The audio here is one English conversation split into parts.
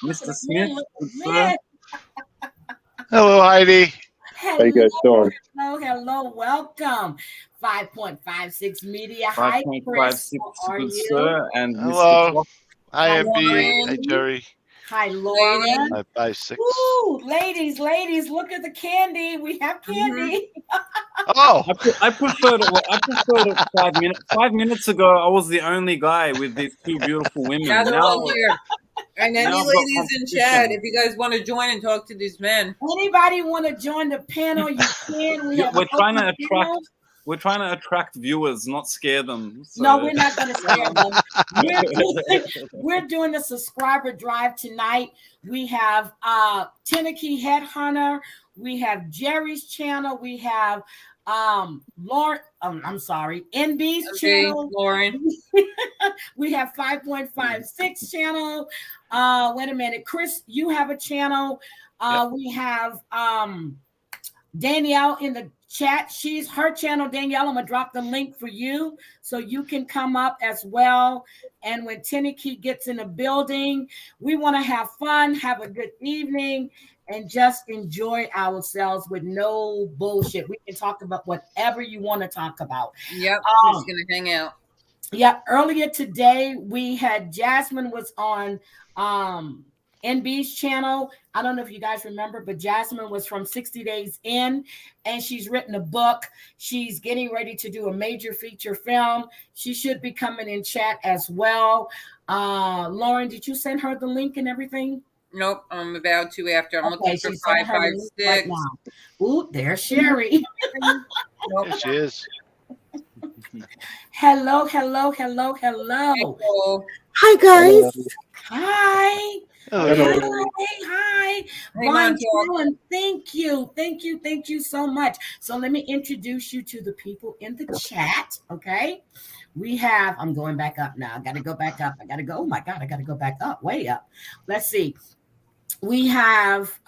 Mr. Smith, good sir. Hello, Heidi. How you guys doing? Hello, welcome. 5.56 Media. Hi, Chris. 5.56, How are good you? sir. And Mr. Hello. Fox. Hi, Hi, MB. Hi, Lauren. Jerry. Hi, Lauren. 556. Woo, ladies, look at the candy. We have candy. Oh, I preferred it 5 minutes. 5 minutes ago, I was the only guy with these two beautiful women. Now they're all here. And any Now I've got ladies in chat, competition. if you guys want to join and talk to these men. Anybody want to join the panel? You can. We have We're an trying to open attract. panel. We're trying to attract viewers, not scare them. So. No, we're not going to scare them. We're doing the subscriber drive tonight. We have Tennessee Headhunter. We have Jerry's channel. We have Lauren. I'm sorry, NB's channel. Lauren. We have 5.56 channel. Wait a minute, Chris, you have a channel. We have Danielle in the chat. She's her channel, Danielle. I'm gonna drop the link for you so you can come up as well. And when Tennessee gets in the building, we want to have fun, have a good evening, and just enjoy ourselves with no bullshit. We can talk about whatever you want to talk about. Yep, we're just gonna hang out. Yeah, earlier today we had Jasmine was on NB's channel. I don't know if you guys remember, but Jasmine was from 60 Days In, and she's written a book. She's getting ready to do a major feature film. She should be coming in chat as well. Lauren, did you send her the link and everything? Nope, I'm about to after. I'm looking for she's sending her the link 556. right now. Ooh, there's Sherry. there she is. Hello. Hi, guys. Hi. Hello. Hi. Hey, Von Montel. Tollen, thank you so much. So let me introduce you to the people in the chat, okay? We have, I'm going back up now. I got to go back up. Oh my God, I got to go back up, way up. Let's see. We have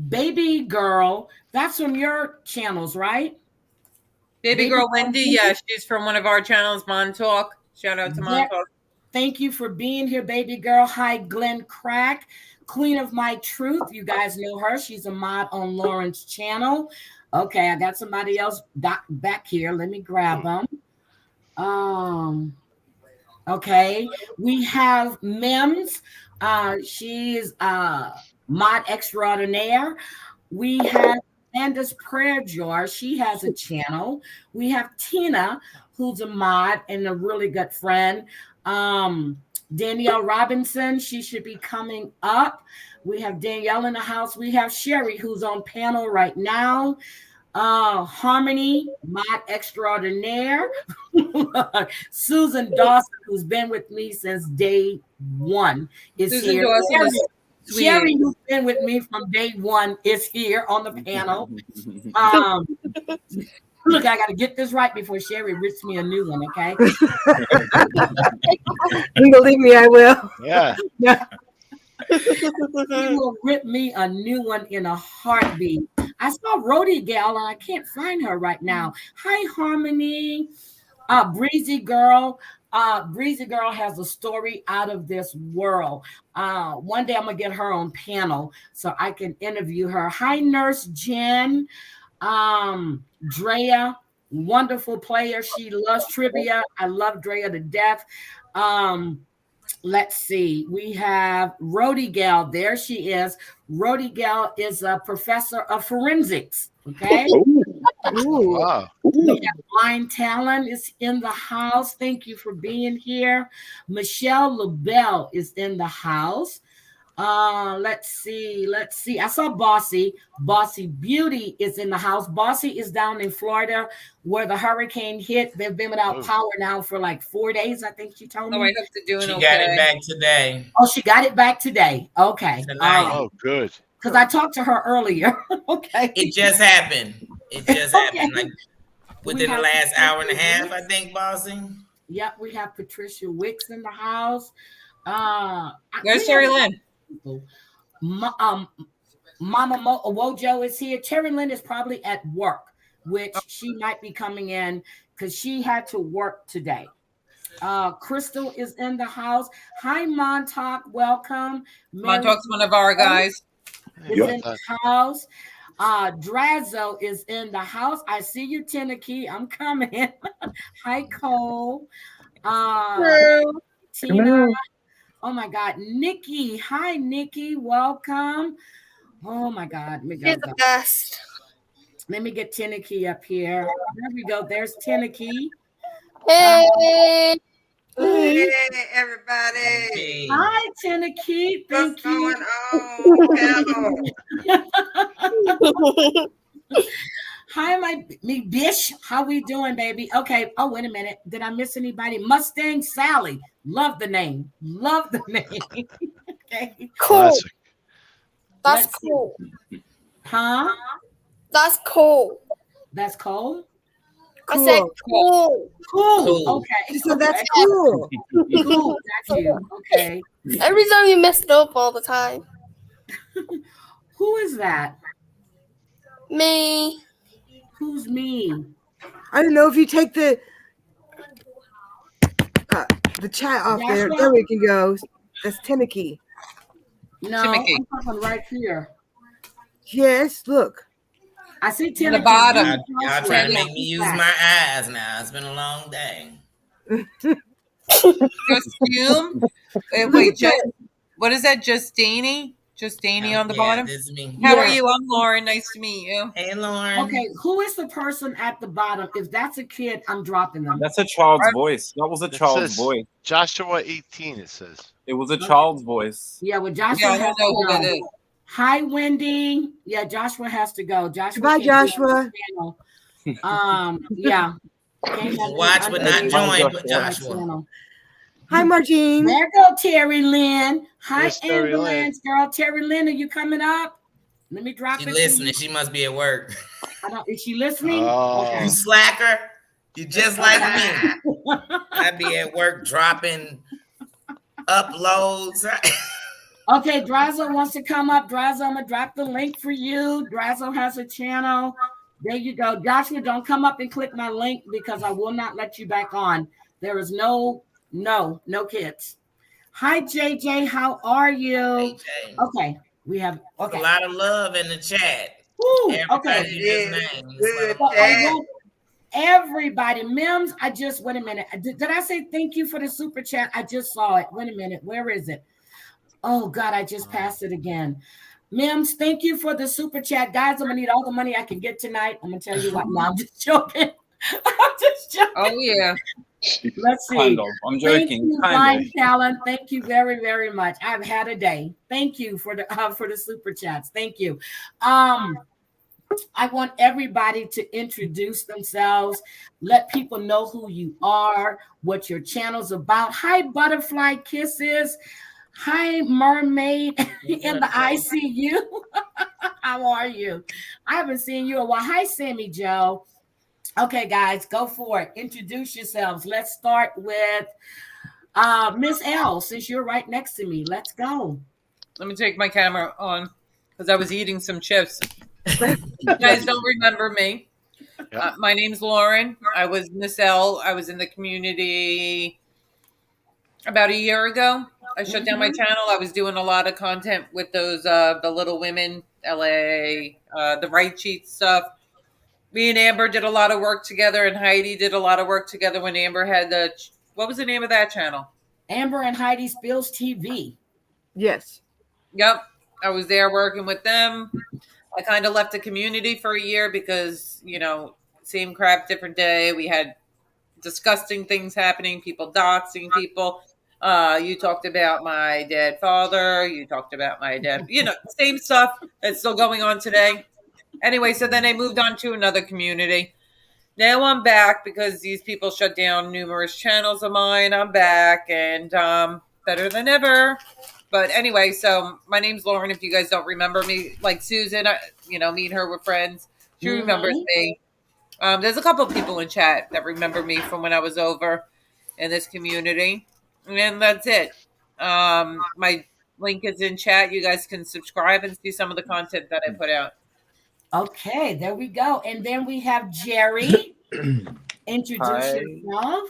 Baby Girl. That's from your channels, right? Baby girl Wendy, yeah, she's from one of our channels, Mon Talk. Shout out to Mon Talk. Thank you for being here, baby girl. Hi, Glenn Crack, Queen of My Truth. You guys know her. She's a mod on Lauren's channel. Okay, I got somebody else back here. Let me grab them. Okay, we have Mims. She's mod extraordinaire. We have Amanda's Prayer Jar. She has a channel. We have Tina, who's a mod and a really good friend. Danielle Robinson, she should be coming up. We have Danielle in the house. We have Sherry, who's on panel right now. Harmony, mod extraordinaire. Susan Dawson, who's been with me since day one, is Susan here. Dawson is sweet. Sherry, who's been with me from day one, is here on the panel. Look, I got to get this right before Sherry rips me a new one, okay? Believe me, I will. Yeah. She will rip me a new one in a heartbeat. I saw Rhodey Gal, and I can't find her right now. Hi, Harmony. Breezy Girl. Breezy Girl has a story out of this world. One day I'm going to get her on panel so I can interview her. Hi, Nurse Jen. Drea, wonderful player. She loves trivia. I love Drea to death. Let's see. We have Rhodey Gal. There she is. Rhodey Gal is a professor of forensics. Okay. Ooh. Wow. We have Blind Talon is in the house. Thank you for being here. Michelle LaBelle is in the house. Let's see. I saw Bossy. Bossy Beauty is in the house. Bossy is down in Florida where the hurricane hit. They've been without power now for like 4 days, I think she told me. Oh, I hope they're doing She okay. got it back today. Oh, she got it back today. Okay. Tonight. Oh, good. Because I talked to her earlier. Okay. It just happened. It just happened. Okay. Like within the last hour and a half, I think, Bossy. Yep, we have Patricia Wicks in the house. Where's Sherry Lynn? Mama Wojo is here. Terry Lynn is probably at work, which she might be coming in because she had to work today. Crystal is in the house. Hi, Montauk. Welcome. Montauk's one of our guys. Is in the house. Drazo is in the house. I see you, Tenaki. I'm coming. Hi, Cole. Tina. Oh my God, Nikki. Hi, Nikki. Welcome. Oh my God. She's the best. Let me get Tenaki up here. There we go. There's Tenaki. Hey. Hey, everybody. Hi, Tenaki. What's Thank you. going on? Hi, me bish. How we doing, baby? Okay. Oh, wait a minute. Did I miss anybody? Mustang Sally. Love the name. Love the name. Okay. Cool. Classic. That's Let's cool. Huh? That's cool. That's Cole? I said cool. Cool. Cool. Okay. So that's cool. Cool. That's you. Okay. Every time you mess it up all the time. Who is that? Me. Who's me? I don't know if you take the chat off there. Joshua? There we can go. That's Tenaki. No, Timothy. I'm talking right here. Yes, look. I see The Timothy. bottom. Y'all trying to make me use my eyes now. It's been a long day. Costume. Wait, what is that? Justini? Justini on the bottom. This is me. How are you? I'm Lauren. Nice to meet you. Hey, Lauren. Okay, who is the person at the bottom? If that's a kid, I'm dropping them. That's a child's voice. That was a It child's says voice. Joshua 18, it says. It was a child's voice. Yeah, well, Joshua Yeah, I has don't know who to that go. is. Hi, Wendy. Yeah, Joshua has to go. Joshua. Bye, can't be Joshua. on the channel. Yeah. Can't have Watch him but under not the join, but channel. Joshua. Hi, Margene. There go Terry Lynn. Hi, Yes, Terry Lynn. ambulance girl. Terry Lynn, are you coming up? Let me drop She it. listening. She must be at work. Is she listening? Oh. You slacker. You just like me. I be at work dropping uploads. Okay, Drazo wants to come up. Drazo, I'm gonna drop the link for you. Drazo has a channel. There you go. Joshua, don't come up and click my link because I will not let you back on. There is no kids. Hi, JJ. How are you? AJ. Okay, we have A lot of love in the chat. Woo, Everybody okay. you just named. So I want everybody, Mims. Wait a minute. Did I say thank you for the super chat? I just saw it. Wait a minute. Where is it? Oh God, I just passed it again. Mims, thank you for the super chat. Guys, I'm gonna need all the money I can get tonight. I'm gonna tell you what. No, I'm just joking. I'm just joking. Oh yeah. Let's see. Kind of. I'm joking. Thank you, Kind Fine of. Talent. Thank you very, very much. I've had a day. Thank you for the super chats. Thank you. I want everybody to introduce themselves. Let people know who you are, what your channel's about. Hi, Butterfly Kisses. Hi, Mermaid in the ICU. How are you? I haven't seen you in a while. Hi, Sammy Joe. Okay, guys, go for it. Introduce yourselves. Let's start with Miss L, since you're right next to me. Let's go. Let me take my camera on because I was eating some chips. You guys don't remember me. Yep. My name's Lauren. I was Miss L. I was in the community about a year ago. I shut down my channel. I was doing a lot of content with those the Little Women, LA, the Right Cheat stuff. Me and Amber did a lot of work together, and Heidi did a lot of work together when Amber had what was the name of that channel? Amber and Heidi Spills TV. Yes. Yep. I was there working with them. I kind of left the community for a year because, same crap, different day. We had disgusting things happening, people doxing people. You talked about my dead father. You talked about my dead, same stuff that's still going on today. Anyway, so then I moved on to another community. Now I'm back because these people shut down numerous channels of mine. I'm back and better than ever. But anyway, so my name's Lauren. If you guys don't remember me, like Susan, me and her were friends. She remembers me. There's a couple of people in chat that remember me from when I was over in this community. And that's it. My link is in chat. You guys can subscribe and see some of the content that I put out. Okay, there we go. And then we have Jerry. Introduce Hi. yourself.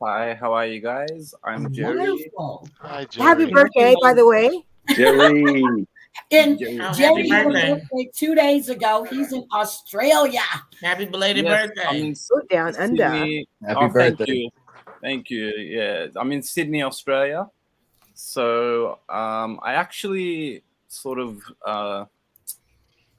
Hi, how are you guys? I'm Jerry. Wonderful. Hi, Jerry. Happy birthday, by the way. Jerry. And Jerry. Oh, Jerry happy had a birthday. birthday 2 days ago. He's in Australia. Happy belated Yes, birthday. I'm in Go down under. Sydney. Happy Oh, thank birthday. you. Thank you. Yeah, I'm in Sydney, Australia. So I actually sort of have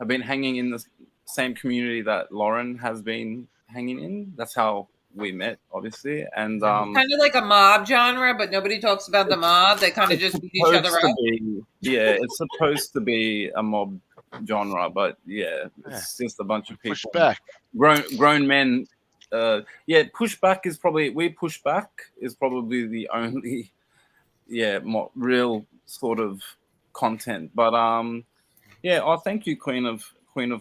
been hanging in the same community that Lauren has been hanging in. That's how we met, obviously. And Kind of like a mob genre, but nobody talks about the mob. They kind of just beat each other supposed up. to be, yeah, it's supposed to be a mob genre, but yeah, it's just a bunch of people, Push back. grown men. Yeah, pushback is probably pushback is probably the only, yeah, real sort of content. But yeah. Oh, thank you, Queen of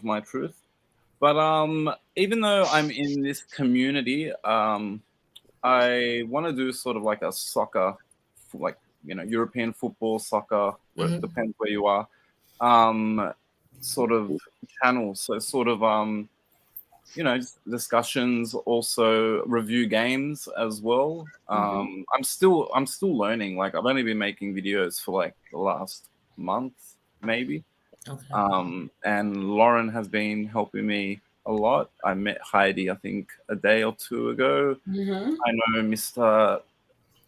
My Truth. But even though I'm in this community, I want to do sort of like a soccer, like, you know, European football, soccer, Mhm. depends where you are, sort of channel. So sort of, you know, just discussions, also review games as well. I'm still learning. Like, I've only been making videos for like the last month, maybe. Okay. And Lauren has been helping me a lot. I met Heidi, I think, a day or two ago. Mhm. I know Mr.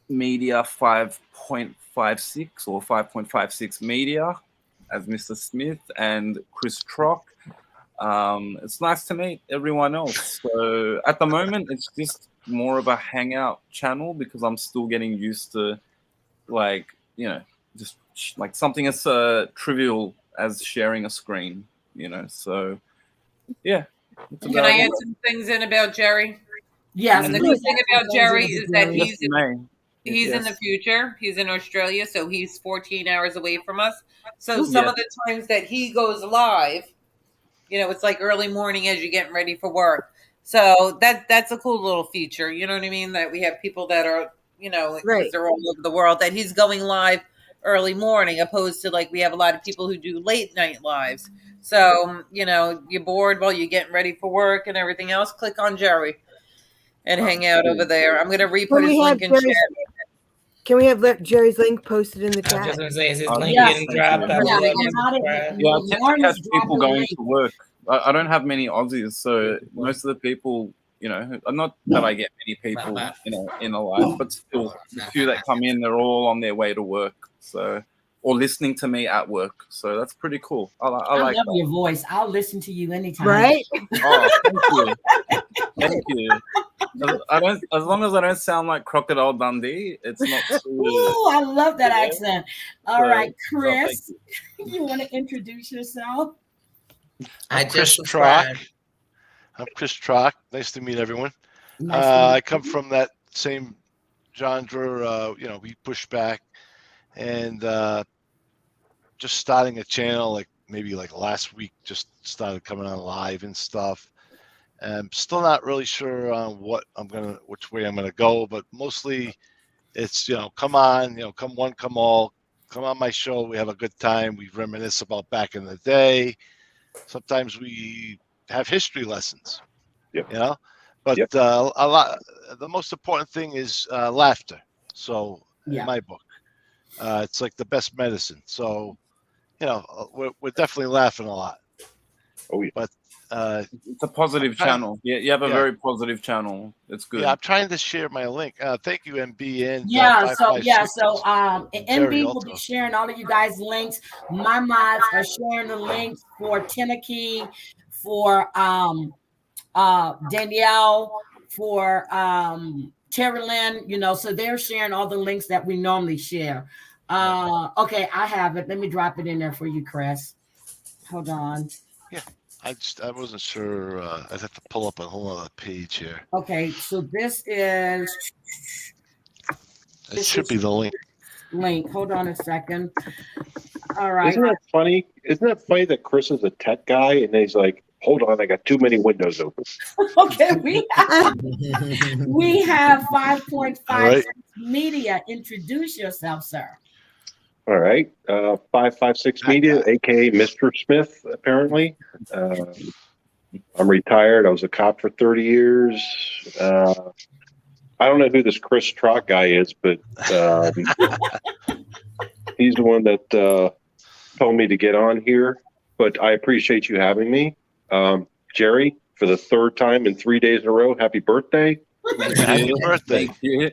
Media 5.56 or 5.56 Media as Mr. Smith and Chris Trock. It's nice to meet everyone else. So at the moment, it's just more of a hangout channel because I'm still getting used to, like, you know, just like something as trivial as sharing a screen, you know. So yeah. That's Can I about add it. some things in about Jerry? Yes. And the please good thing add about some Jerry things is that Jerry. Yes, you may. he's in Yes. the future. He's in Australia, so he's 14 hours away from us. So Ooh. some Yeah. of the times that he goes live, you know, it's like early morning as you're getting ready for work. So that's a cool little feature. You know what I mean? That we have people that are, you know, because Right. they're all over the world, that he's going live early morning, opposed to like we have a lot of people who do late night lives. So, you know, you're bored while you're getting ready for work and everything else, click on Jerry and hang out over there. I'm going to Can re-put his we have link in chat. Jerry's link posted in the I was chat? just gonna say, is his Oh, link yes. getting dropped? I would Yeah, love and to not subscribe. Yeah, I tend to Lauren catch is people dropping going links. to work. I don't have many Aussies, so most of the people, you know, not that I get many people, you know, in a life, but still, the few that come in, they're all on their way to work, so, or listening to me at work. So that's pretty cool. I I like love that. your voice. I'll listen to you anytime. Right? Oh, thank you, thank you. As long as I don't sound like Crocodile Dundee, it's not too. Ooh, I love that Yeah. accent. All So, right, oh, thank Chris, you want to introduce yourself? I I'm just Chris subscribed. Trock. I'm Chris Trock. Nice to meet everyone. Nice to meet I come from that same genre. You know, we push back, and just starting a channel like maybe like last week. Just started coming on live and stuff. I'm still not really sure on which way I'm gonna go, but mostly it's, you know, come on, you know, come one, come all, come on my show. We have a good time. We reminisce about back in the day. Sometimes we have history lessons. Yep. You know, but Yep. a lot. The most important thing is laughter. So Yeah. in my book, it's like the best medicine. So, you know, we're definitely laughing a lot. Oh, yeah. But It's a positive channel. Yeah, you have a Yeah. very positive channel. It's good. yeah, I'm trying to share my link. Thank you, MB. And Yeah, so 556. MB will Alto. be sharing all of you guys' links. My mods are sharing the links for Tenaki, for Danielle, for Terry Lynn, you know, so they're sharing all the links that we normally share. Okay, I have it. Let me drop it in there for you, Chris. Hold on. I wasn't sure. I'd have to pull up a whole other page here. Okay, so this is It should be the link. link. Hold on a second. All right. Isn't that funny? Isn't that funny that Chris is a tech guy and he's like, hold on, I got too many windows open. Okay, we have 5.5 All right. Media. Introduce yourself, sir. All right. 556 Media, aka Mr. Smith, apparently. I'm retired. I was a cop for 30 years. I don't know who this Chris Trot guy is, but he's the one that told me to get on here. But I appreciate you having me. Jerry, for the third time in 3 days in a row, happy birthday. Happy birthday. Thank you.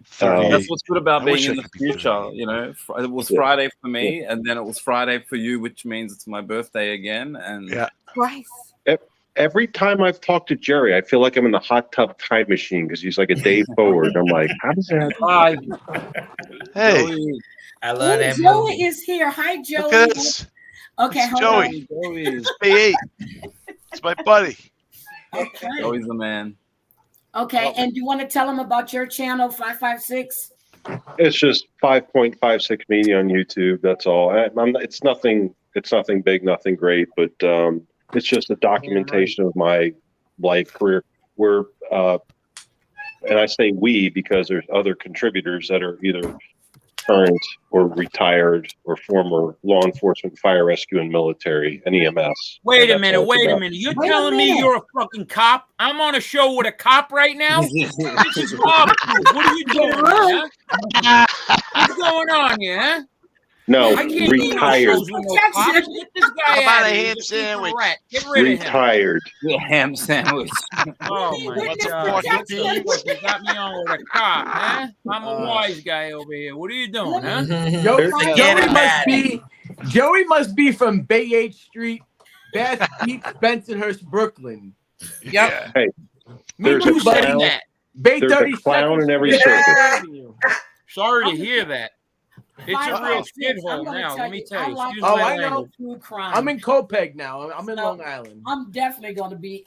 38. That's what's good about I being wish I in the could be future. 38. You know, it was Yeah. Friday for me, and then it was Friday for you, which means it's my birthday again. And Yeah. Twice. Every time I've talked to Jerry, I feel like I'm in the hot tub time machine because he's like a day forward. I'm like, how does that? Hi, Hey, Joey. I love Oh, that Joey movie. is here. Hi, Joey. look at this. Okay, It's hold Joey. Joey. Hey, it's my buddy. on. Okay. Joey's the man. Okay, and you want to tell them about your channel, 556? It's just 5.56 media on YouTube. That's all. It's nothing. It's nothing big, nothing great, but it's just a documentation of my life career. We're and I say we because there's other contributors that are either current or retired or former law enforcement, fire rescue, and military and EMS. Wait And a that's minute, all it's wait a about. minute. You're Wait a telling me minute. you're a fucking cop? I'm on a show with a cop right now? This is mob proof. What are you doing, Right. huh? What's going on here, huh? No, I can't do no retired. shows with no cops. Get this guy How about out a of here. ham He's a piece of sandwich? rat. Get rid of him. Retired. Yeah, ham sandwich. Oh my Witness God! protection. You got me on with a cop, huh? I'm a wise guy over here. What are you doing, huh? Joey must be from Bay H Street, Bass Deep, Bensonhurst, Brooklyn. Yep. Yeah. Hey, Me there's too a said clown. that. Bay There's a 32nd clown in every Street. circus. Sorry to hear that. It's a real 556, shithole I'm gonna now. tell Let me you, tell I you. like Excuse Oh, my I know. language. true crime. I'm in Copeg now. I'm in So- Long Island. I'm definitely going to be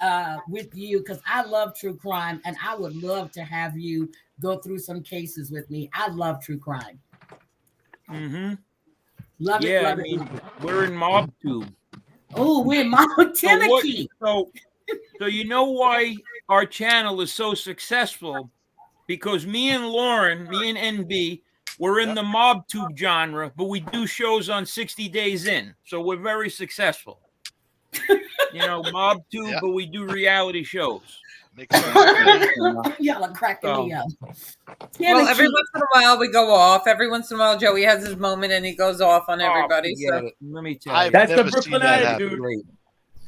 with you because I love true crime and I would love to have you go through some cases with me. I love true crime. Mm-hmm. Love it, Yeah, I love mean, it. we're in MobTube. Oh, we're in Mount So, what, Tennessee. so you know why our channel is so successful? Because me and Lauren, me and NB, we're in the MobTube genre, but we do shows on 60 Days In. So we're very successful. You know, MobTube, Yeah. but we do reality shows. Makes sense. Y'all are cracking me up. Well, Tennessee. every once in a while we go off. Every once in a while Joey has his moment and he goes off on Oh, everybody. forget So it. Let me tell I've you. That's the never seen Brooklyn that attitude. happen. Great.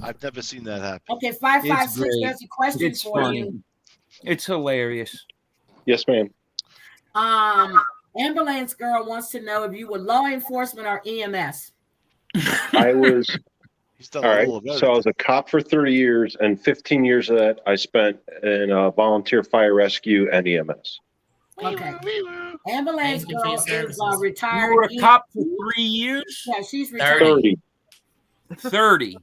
I've never seen that happen. Okay, 556. great. There's a question It's for funny. you. It's hilarious. Yes, ma'am. Ambulance girl wants to know if you were law enforcement or EMS. I was He's done all a right. little of So I everything. was a cop for 30 years, and 15 years of that I spent in volunteer fire rescue and EMS. Okay. Ambulance Thank you for girl your is services. retired. You were a cop for 3 years? Yeah, she's retired. 30. 30.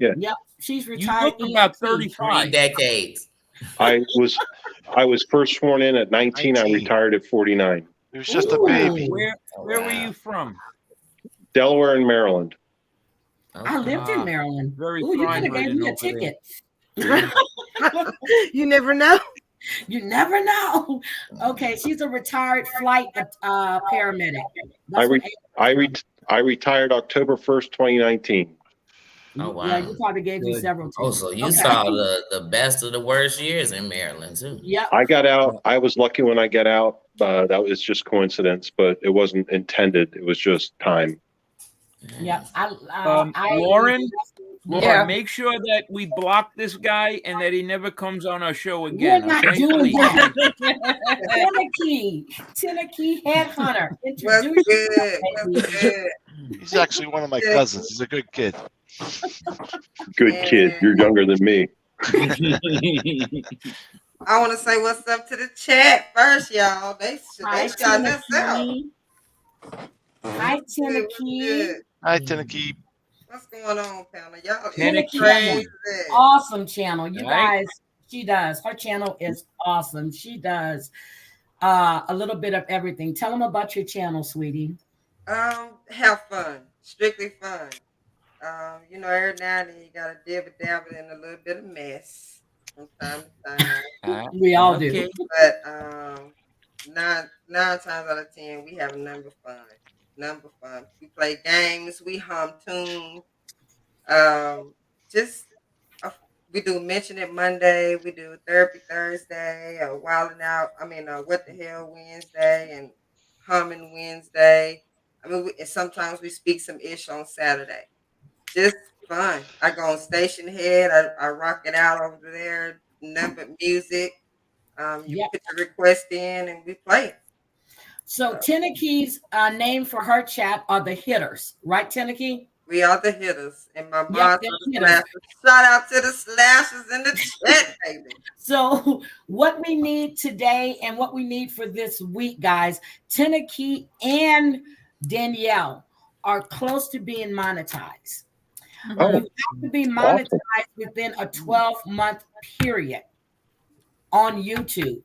Yep, she's You retired. look about EMT. 35. 3 decades. I was first sworn in at 19. I 19. retired at 49. He was just a Ooh. baby. Where were you from? Delaware and Maryland. I lived in Maryland. Very Ooh, you could have crime-ridden gave me a over there. ticket. You never know. You never know. Okay, she's a retired flight paramedic. That's what- I retired October 1st, 2019. Oh, wow. Yeah, you probably gave me Good. several. Oh, tickets. so you Okay. saw the best of the worst years in Maryland too. Yep. I got out. I was lucky when I got out. That was just coincidence, but it wasn't intended. It was just time. Yep. Lauren, Yeah. make sure that we block this guy and that he never comes on our show We're again. not Okay? doing Please. that. Tennessee headhunter. What's Introduce good? yourself, What's baby. good? He's actually one of my cousins. He's a good kid. Good kid. You're younger than me. I want to say what's up to the chat first, y'all. They Hi, shot us out. Tennessee. Hi, What's Tennessee. good? Hi, Tennessee. What's going on, Pamela? Y'all Tennessee. crazy. Awesome channel. You Right. guys, she does. Her channel is awesome. She does a little bit of everything. Tell them about your channel, sweetie. Have fun. Strictly fun. You know, every now and then you gotta dabble in a little bit of mess from time to time. We all do. Okay. But nine times out of 10, we have number fun. Number fun. We play games. We hum tunes. Just we do Mention It Monday, we do Therapy Thursday, Wilding Out. I mean, What the Hell Wednesday, and Humming Wednesday. I mean, and sometimes we speak some ish on Saturday. Just fun. I go on Station Head. I rock it out over there. Nothing but music. You put your request in and we play. So Tenakee's name for her chat are the Hitters, right, Tenakee? We are the Hitters, and my Yep, boss the are the Hitters. Slashers. Shout out to the Slashers in the chat, baby. So what we need today and what we need for this week, guys, Tenakee and Danielle are close to being monetized. Oh, You have to be monetized within a 12-month period on YouTube.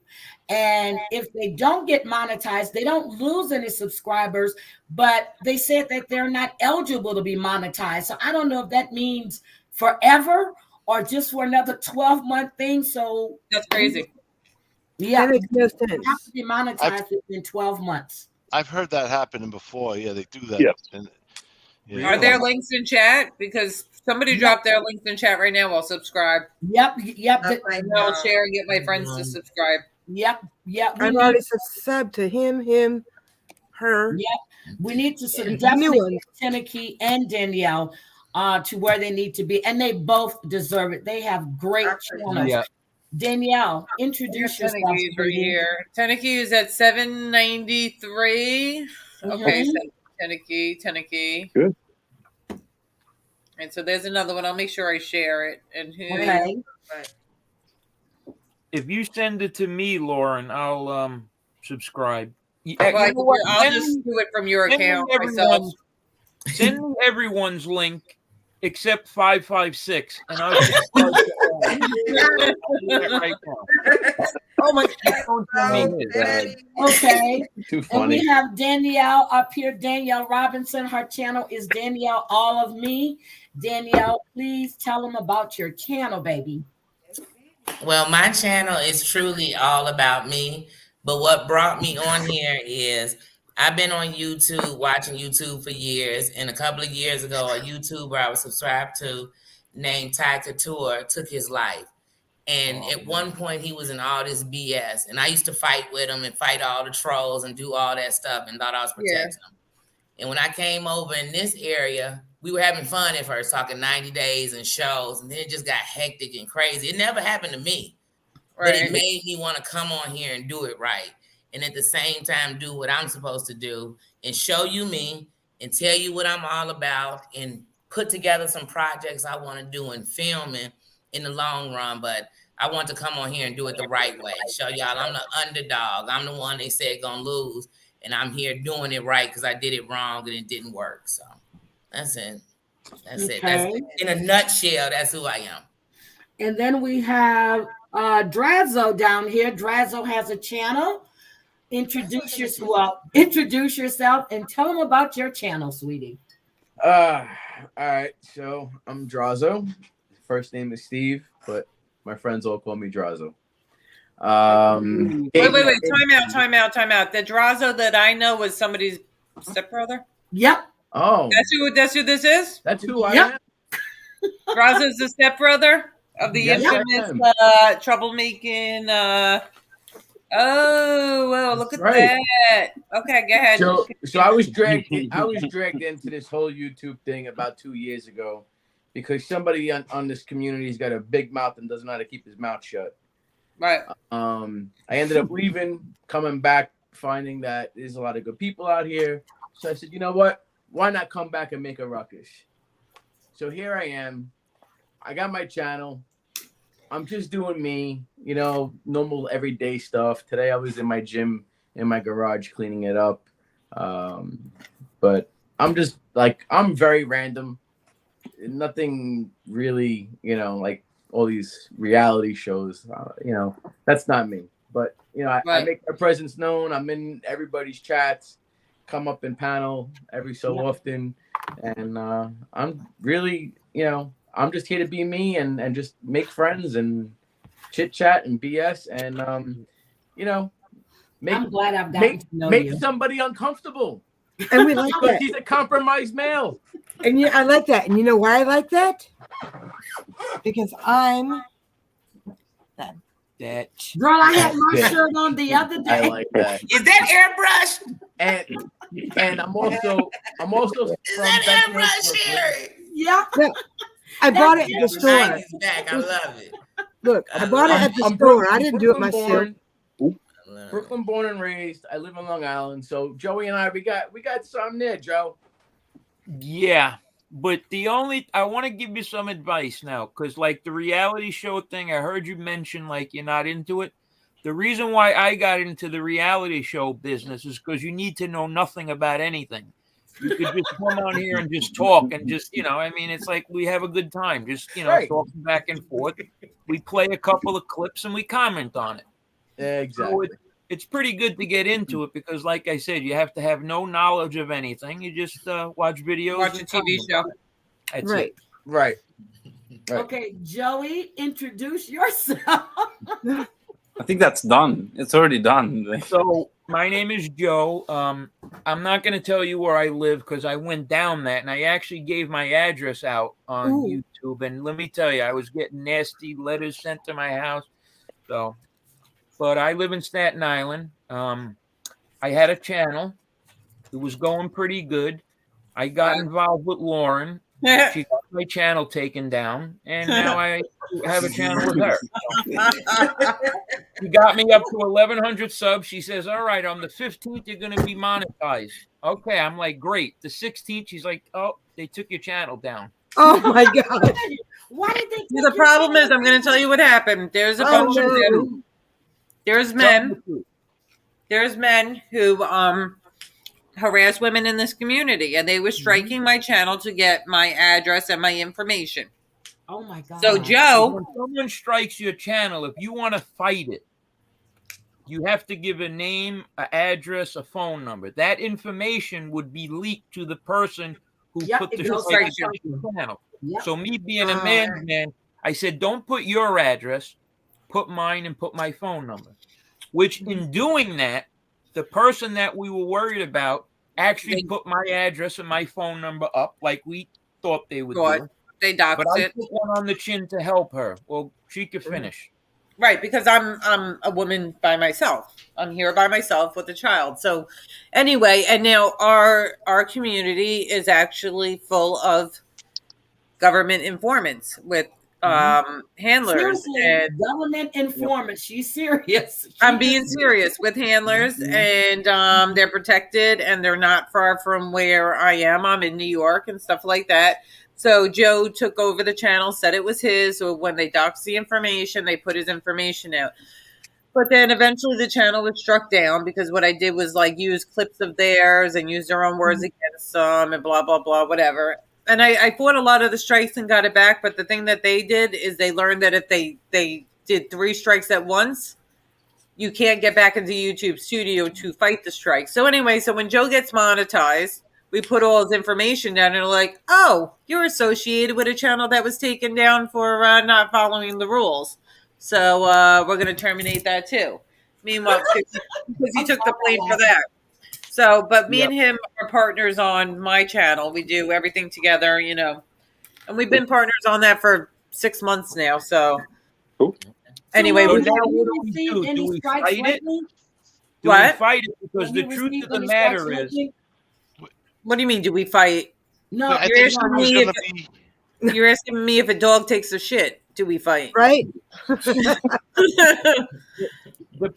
And if they don't get monetized, they don't lose any subscribers, but they said that they're not eligible to be monetized. So I don't know if that means forever or just for another 12-month thing. So that's crazy. Yeah, That makes no you sense. have to be monetized within 12 months. I've heard that happening before. Yeah, they do that. Yes. And, Are there links in chat? Because somebody dropped their links in chat right now. I'll subscribe. Yep. And I'll share and get my friends to subscribe. Yep. I'm already subscribed to him, her. Yep. We need to And definitely new get Tenakee and Danielle to where they need to be. And they both deserve it. They have great channels. Yeah. Danielle, introduce yourself. Tenakee's right here. Tenakee is at 793. Okay, Mhm. so Tenakee. Good. And so there's another one. I'll make sure I share it. And who? Okay. If you send it to me, Lauren, I'll subscribe. I'll just do it from your account myself. Send me everyone's link except 556, and I'll just start right now. Oh my Okay. Too And funny. we have Danielle up here. Danielle Robinson. Her channel is Danielle All of Me. Danielle, please tell them about your channel, baby. Well, my channel is truly all about me. But what brought me on here is I've been on YouTube, watching YouTube for years. And a couple of years ago, a YouTuber I was subscribed to named Ty Couture took his life. And at one point, he was in all this BS. And I used to fight with him and fight all the trolls and do all that stuff and thought I was protecting him. And when I came over in this area, we were having fun at first, talking 90 days and shows. And then it just got hectic and crazy. It never happened to me. But it made me want to come on here and do it right. And at the same time, do what I'm supposed to do and show you me and tell you what I'm all about and put together some projects I want to do and filming in the long run. But I want to come on here and do it the right way. Show y'all I'm the underdog. I'm the one they said gonna lose. And I'm here doing it right because I did it wrong and it didn't work. So that's it. That's it. That's it. In a nutshell, that's who I am. And then we have Drazo down here. Drazo has a channel. Introduce yourself and tell them about your channel, sweetie. All right. So I'm Drazo. First name is Steve, but my friends all call me Drazo. Wait. Time out. The Drazo that I know was somebody's stepbrother. Yep. Oh. That's who this is? That's who I am. Drazo's the stepbrother of the Yes, I infamous troublemaking oh, well, look at that. Okay, go ahead. So I was dragged into this whole YouTube thing about 2 years ago because somebody on this community's got a big mouth and doesn't know how to keep his mouth shut. Right. I ended up leaving, coming back, finding that there's a lot of good people out here. So I said, you know what? Why not come back and make a ruckus? So here I am. I got my channel. I'm just doing me, normal everyday stuff. Today I was in my gym in my garage cleaning it up. But I'm just I'm very random. Nothing really, like all these reality shows, that's not me. But, I make my presence known. I'm in everybody's chats, come up in panel every so often. And I'm really, I'm just here to be me and just make friends and chit chat and BS and, I'm glad I've gotten to know make you. somebody uncomfortable. And we like Because that. he's a compromised male. And yeah, I like that. And you know why I like that? Because I'm that bitch. Girl, I had my Yeah. shirt on the other I day. like that. Is that airbrush? And I'm also Is from that Bethlehem, airbrush, Brooklyn. Sherry? Yeah. No, I bought it at the store. 90s back. I love it. Look, I bought it at the I'm store. I didn't do it myself. Brooklyn born, I love it. Brooklyn born and raised. I live on Long Island. So Joey and I, we got something there, Joe. Yeah, but I want to give you some advice now, because like the reality show thing, I heard you mention like you're not into it. The reason why I got into the reality show business is because you need to know nothing about anything. You could just come on here and just talk and just, I mean, it's like we have a good time, just, Right. talking back and forth. We play a couple of clips and we comment on it. Exactly. So it's pretty good to get into it because, like I said, you have to have no knowledge of anything. You just watch videos. Watch a and TV comment show. on it. That's Right. it. Right. Okay, Joey, introduce yourself. I think that's done. It's already done. So my name is Joe. I'm not going to tell you where I live because I went down that and I actually gave my address out on YouTube. And let me tell you, I was getting nasty letters sent to my house. So, but I live in Staten Island. I had a channel. It was going pretty good. I got involved with Lauren. She got my channel taken down, and now I have a channel with her. She got me up to 1,100 subs. She says, all right, on the 15th, you're going to be monetized. Okay, I'm like, great. The 16th, she's like, oh, they took your channel down. Oh, my God. Why did they? The problem is, I'm going to tell you what happened. There's a bunch of men. There's men. There's men who harass women in this community, and they were striking my channel to get my address and my information. Oh my God. So Joe, when someone strikes your channel, if you want to fight it, you have to give a name, an address, a phone number. That information would be leaked to the person who put the strike on your channel. So me being a man's man, I said, don't put your address, put mine and put my phone number. Which in doing that, the person that we were worried about actually put my address and my phone number up like we thought they would do. They doxed But I it. put one on the chin to help her. Well, she could finish. Right, because I'm a woman by myself. I'm here by myself with a child. So anyway, and now our community is actually full of government informants with handlers. Seriously, And government informants. She's serious. I'm being serious with handlers, and they're protected, and they're not far from where I am. I'm in New York and stuff like that. So Joe took over the channel, said it was his. So when they doxed the information, they put his information out. But then eventually the channel was struck down because what I did was like use clips of theirs and use their own words against them and blah, blah, blah, whatever. And I fought a lot of the strikes and got it back. But the thing that they did is they learned that if they did 3 strikes at once, you can't get back into YouTube Studio to fight the strike. So anyway, so when Joe gets monetized, we put all his information down and they're like, oh, you're associated with a channel that was taken down for not following the rules. So we're going to terminate that too. Meanwhile, because he took the blame for that. So, but me and him are partners on my channel. We do everything together, and we've been partners on that for 6 months now. So, anyway, So we now what do we do? Do we fight it? Do we fight it? Because the truth of the matter is, what do you mean? Do we fight? No, I you're think asking, it was me gonna if, be. you're asking me if a dog takes a shit. Do we fight? Right. the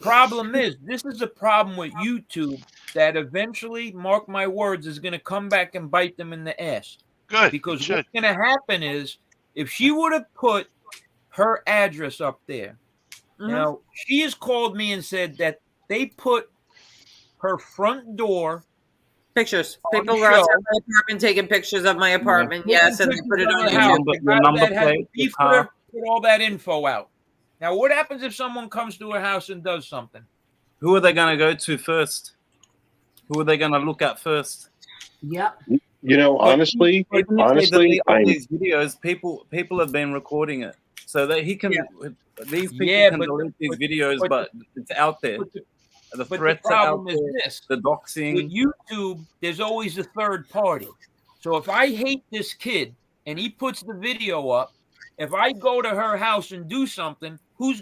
problem is, this is a problem with YouTube that eventually, mark my words, is going to come back and bite them in the ass. Good. Because what's going to happen is, if she would have put her address up there, now she has called me and said that they put her front door pictures. People were outside my apartment taking pictures of my apartment. Yes, and they put it on the house. YouTube. The guy that had the beef with her put all that info out. Now, what happens if someone comes to her house and does something? Who are they going to go to first? Who are they going to look at first? Yep. Honestly, all these videos, people have been recording it, so that he can. These people can delete these videos, but it's out there. The But the threats are out problem is there, this. the doxing. With YouTube, there's always a third party. So if I hate this kid and he puts the video up, if I go to her house and do something, who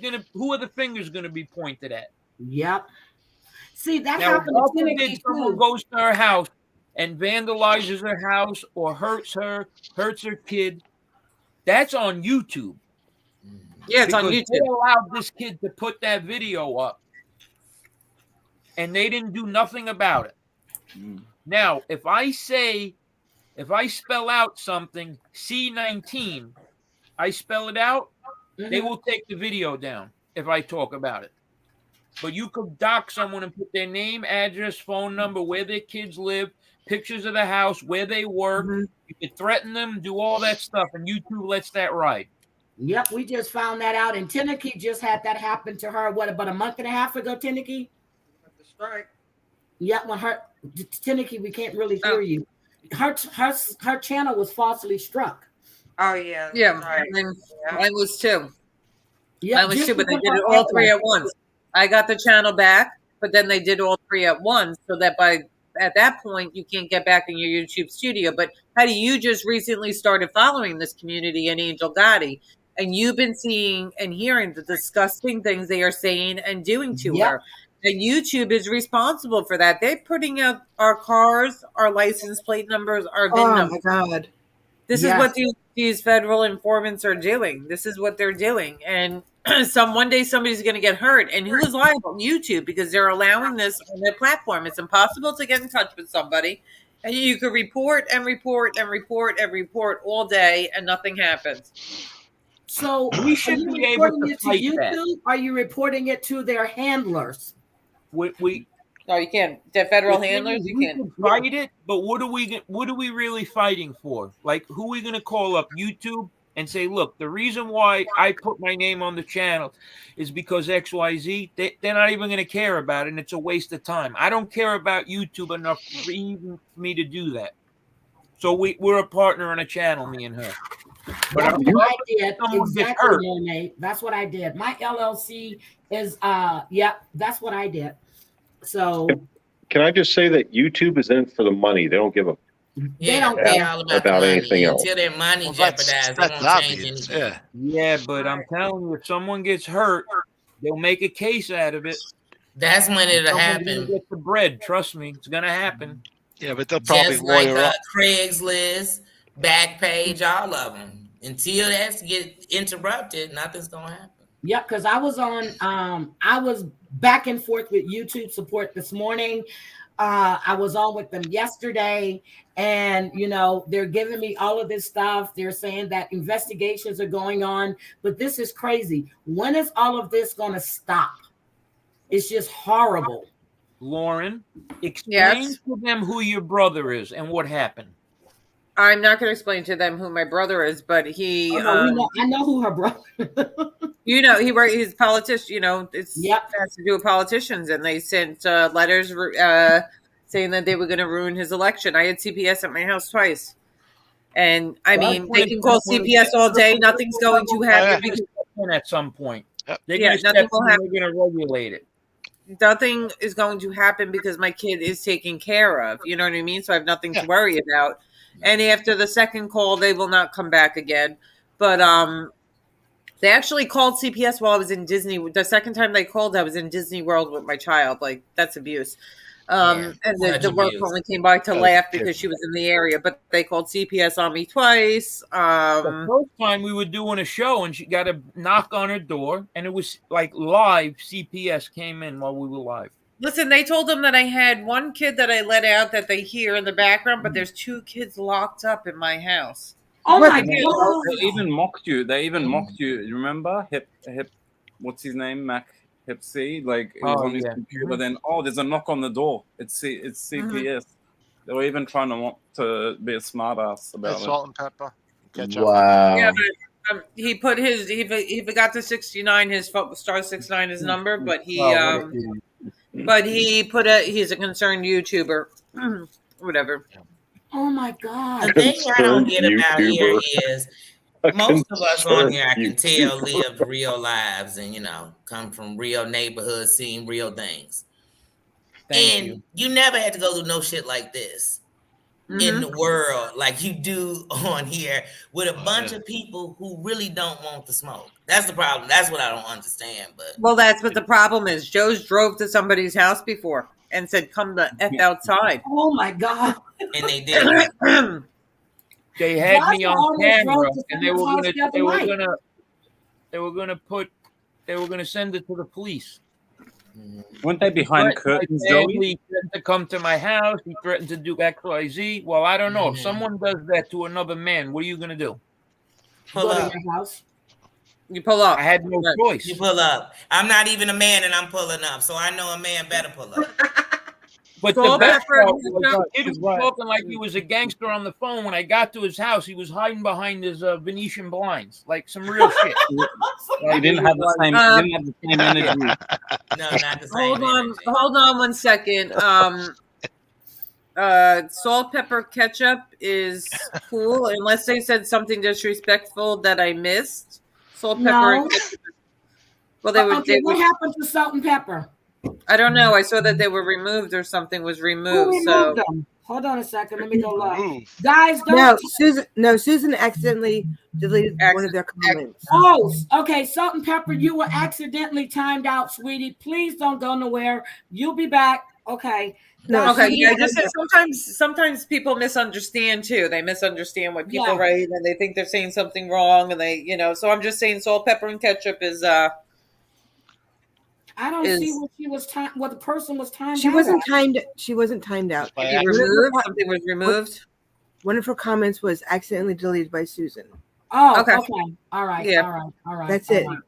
are the fingers gonna be pointed at? Yep. See, that Now, if happened God to forbid Timothy someone too. goes to her house and vandalizes her house or hurts her kid, that's on YouTube. Yeah, it's on Because YouTube. they allowed this kid to put that video up, and they didn't do nothing about it. Now, if I spell out something C19, I spell it out, they will take the video down if I talk about it. But you could dock someone and put their name, address, phone number, where their kids live, pictures of the house, where they work. You could threaten them, do all that stuff, and YouTube lets that ride. Yep, we just found that out. And Tineke just had that happen to her, what, about a month and a half ago, Tineke? The strike. Yeah, when her Tineke, we can't really hear you. Her channel was falsely struck. Oh yeah. Yeah, Right. and I was too. Yeah, I was just too, but they because did it her all three outlet- at once. I got the channel back, but then they did all three at once, so that at that point you can't get back in your YouTube studio. But Heidi, you just recently started following this community and Angel Gotti, and you've been seeing and hearing the disgusting things they are saying and doing to Yep. her. And YouTube is responsible for that. They're putting out our cars, our license plate numbers, our VIN Oh numbers. my God. This is what these federal informants are doing. This is what they're doing. And one day somebody's going to get hurt. And who is liable? YouTube, because they're allowing this on their platform. It's impossible to get in touch with somebody. And you could report and report and report and report all day and nothing happens. So We should are you be able reporting to it to fight YouTube? that. Are you reporting it to their handlers? We No, you can't. The federal the thing handlers, is, you we can't. can fight it, but what are we really fighting for? Like, who are we going to call up? YouTube and say, look, the reason why I put my name on the channel is because XYZ. They're not even going to care about it, and it's a waste of time. I don't care about YouTube enough for even me to do that. So we're a partner on a channel, me and her. But That's what I did. someone gets Exactly, hurt. Monet. That's what I did. My LLC is that's what I did. So Can I just say that YouTube is in it for the money? They don't give a Yeah, don't they care all about, about the money. anything else. Until their money Well, jeopardized, they that's won't change obvious. anything. Yeah. Yeah, but I'm telling you, if someone gets hurt, they'll make a case out of it. That's when it'll Someone's gonna happen. get the bread. Trust me, it's gonna happen. Yeah, but they'll probably Just like lawyer up. Craigslist, Backpage, all of them. Until that get interrupted, nothing's gonna happen. yeah, because I was on I was back and forth with YouTube support this morning. I was on with them yesterday, and they're giving me all of this stuff. They're saying that investigations are going on, but this is crazy. When is all of this going to stop? It's just horrible. Lauren, explain to them who your brother is and what happened. I'm not going to explain to them who my brother is, but he, I know who her brother. he's a politician. It's has to do with politicians, and they sent letters saying that they were going to ruin his election. I had CPS at my house twice, and I mean, they can call CPS all day. Nothing's going to happen because At some point, they're Yeah, gonna step nothing will in and happen. they're gonna regulate it. nothing is going to happen because my kid is taken care of. You know what I mean? So I have nothing to worry about. And after the second call, they will not come back again. But they actually called CPS while I was in Disney. The second time they called, I was in Disney World with my child. Like, that's abuse. And the work abuse. only came by to That's laugh because terrible. she was in the area. But they called CPS on me twice. The first time we were doing a show and she got a knock on her door, and it was like live. CPS came in while we were live. Listen, they told them that I had one kid that I let out that they hear in the background, but there's 2 kids locked up in my house. Oh my They God. even mocked you. They even mocked you. You remember Hip? What's his name? Mac Hip C. Like it was Oh, on his yeah. computer. Then there's a knock on the door. It's CPS. They were even trying to be a smart ass about it. Salt and pepper. Ketchup. Wow. Yeah, but he put he forgot the 69, his star 69 his number, but he he's a concerned YouTuber, whatever. Oh my God. The thing I don't get about here YouTuber. is most of us on here, I can YouTuber. tell, live real lives and, come from real neighborhoods, seeing real things. Thank and you never had to go through no shit like this in the world like you do on here with a bunch of people who really don't want to smoke. That's the problem. That's what I don't understand. But Well, that's what the problem is. Joe's drove to somebody's house before and said, "Come the f outside." Oh my God! And they did. They had me Joshua on almost camera, drove to and they someone's house the other were gonna send it to the police. Weren't they behind curtains, Joey? He threatened to come to my house. He threatened to do XYZ. Well, I don't know. If someone does that to another man, what are you gonna do? Pull Go to up. your house. You pull up. I had no choice. You pull up. I'm not even a man, and I'm pulling up, so I know a man better pull up. But Salt, the best pepper, part was ketchup. the kid was talking like he was a gangster on the phone. When I got to his house, he was hiding behind his Venetian blinds, like some real shit. He didn't have the same. He didn't have the same energy. No, not the same. Hold on 1 second. Salt, pepper, ketchup is cool, unless they said something disrespectful that I missed. Salt, pepper, No. and ketchup. Well, they were. Okay, what happened to salt and pepper? I don't know. I saw that they were removed or something was Who removed. removed So them? Hold on a second. Let me go look. Guys, don't. No, Susan accidentally deleted one of their comments. Oh, okay. Salt and pepper, you were accidentally timed out, sweetie. Please don't go nowhere. You'll be back. Okay. No, okay, yeah. I just said sometimes people misunderstand too. They misunderstand what people Yeah. write, and they think they're saying something wrong, and they, So I'm just saying salt, pepper, and ketchup is. I don't see what she was what the person was timed She out wasn't at. timed. She wasn't timed out. Something was removed. One of her comments was accidentally deleted by Susan. Oh, Okay. okay. All right. Yeah. All right. That's all it. right.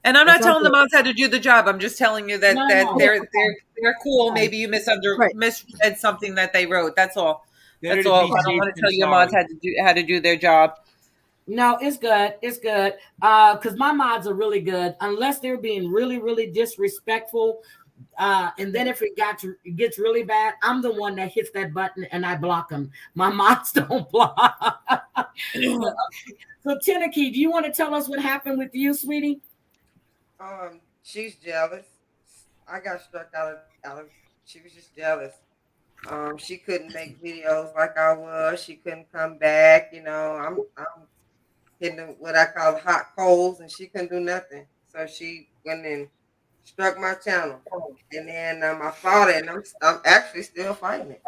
And I'm not That's all telling the good. moms how to do the job. I'm just telling you that No, that no. they're cool. Maybe you misread something that they wrote. That's all. Better That's to all. be I don't safe want to than tell your sorry. moms how to do their job. No, it's good. It's good. Because my mods are really good, unless they're being really, really disrespectful. And then if it gets really bad, I'm the one that hits that button and I block them. My mods don't block. So Tenneke, do you want to tell us what happened with you, sweetie? She's jealous. I got struck out of. She was just jealous. She couldn't make videos like I was. She couldn't come back. I'm hitting what I call hot coals, and she couldn't do nothing. So she went and struck my channel, and then I fought it, and I'm actually still fighting it.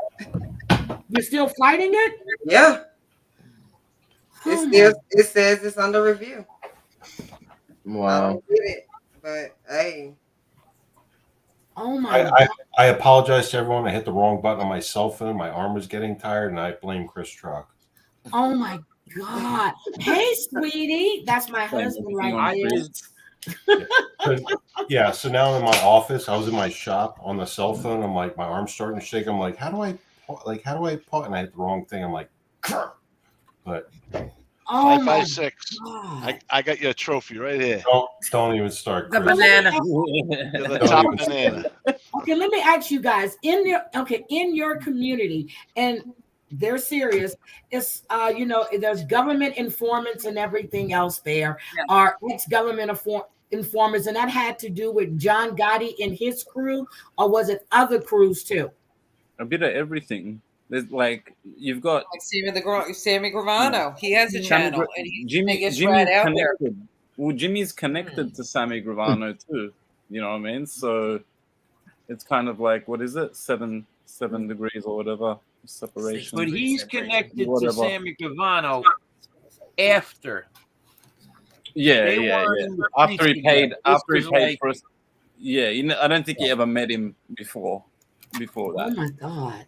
You're still fighting it? Yeah. It says it's under review. I Wow. don't get it, but hey. Oh my God. I apologize to everyone. I hit the wrong button on my cell phone. My arm was getting tired, and I blame Chris Truck. Oh my God. Hey, sweetie. That's my husband right there. Yeah, so now I'm in my office. I was in my shop on the cell phone. I'm like, my arm's starting to shake. I'm like, how do I pause? And I hit the wrong thing. I'm like, but Oh my 556. God. I got your trophy right here. don't even start. The Chris. banana. You're the top banana. Okay, let me ask you guys in your community, and they're serious. It's there's government informants and everything else there, are ex-government informers, and that had to do with John Gotti and his crew, or was it other crews too? A bit of everything. There's you've got Like Sammy Gravano. He has a channel, and he's the biggest Jimmy's rat out there. connected. Well, Jimmy's connected to Sammy Gravano too. You know what I mean? So it's kind of like, what is it? Seven degrees or whatever separation. But he's connected to Whatever. Sammy Gravano after. Yeah, They yeah, weren't yeah. in the After he streets paid, together. This after he was paid like- for us. Yeah, I don't think you ever met him before Oh that. my God.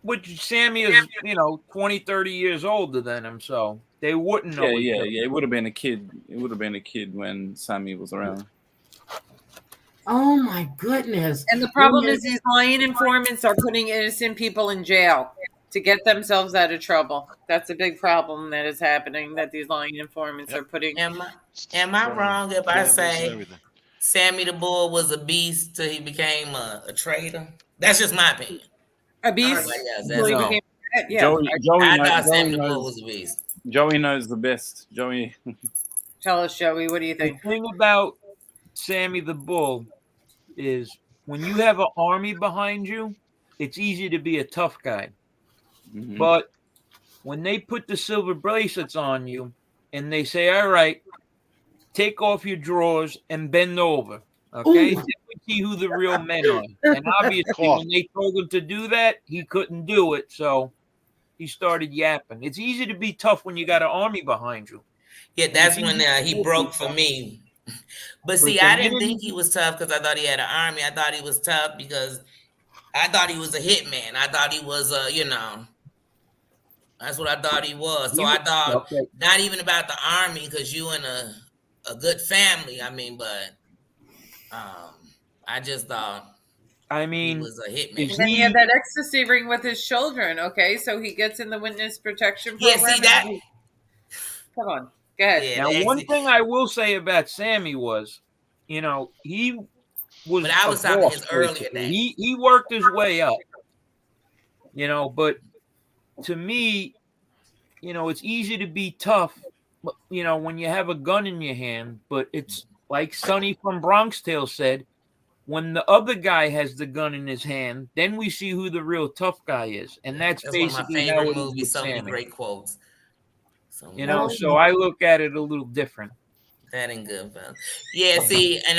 Which Sammy is, 20, 30 years older than him, so they wouldn't know. each other. Yeah. It would have been a kid. It would have been a kid when Sammy was around. Oh my goodness. And the problem is these lying informants are putting innocent people in jail to get themselves out of trouble. That's a big problem that is happening, that these lying informants are putting. Am I wrong if I say Sammy the Bull was a beast till he became a traitor? That's just my opinion. A beast? Till he became Joey I knows- thought Sammy Joey the Bull knows- was a beast. Joey knows the best. Joey. Tell us, Joey, what do you The think? thing about Sammy the Bull is when you have an army behind you, it's easy to be a tough guy. Mhm. But when they put the silver bracelets on you and they say, all right, take off your drawers and bend over, okay? Ooh. Then we see who the real men are. And obviously, Cough. when they told him to do that, he couldn't do it. So he started yapping. It's easy to be tough when you got an army behind you. Yeah, that's when he broke for me. But see, the I didn't minute- think he was tough because I thought he had an army. I thought he was tough because I thought he was a hitman. I thought he was that's what I thought he was. So I thought Okay. not even about the army because you in a good family. I mean, but I just thought I he mean, was a hitman. is And then he had that ecstasy ring with his children. Okay, so he gets in the witness protection Yeah, program. see that? Come on, go ahead. Yeah, now, the one exit- thing I will say about Sammy was, he was. But I was a talking boss, his earlier basically. days. He worked his way up, but to me, it's easy to be tough, but, when you have a gun in your hand. But it's like Sonny from Bronx Tale said, when the other guy has the gun in his hand, then we see who the real tough guy is, and that's That's one of my basically how favorite it is movies. with So many Sammy. great quotes. So I look at it a little different. That ain't good, fella. Yeah, see, and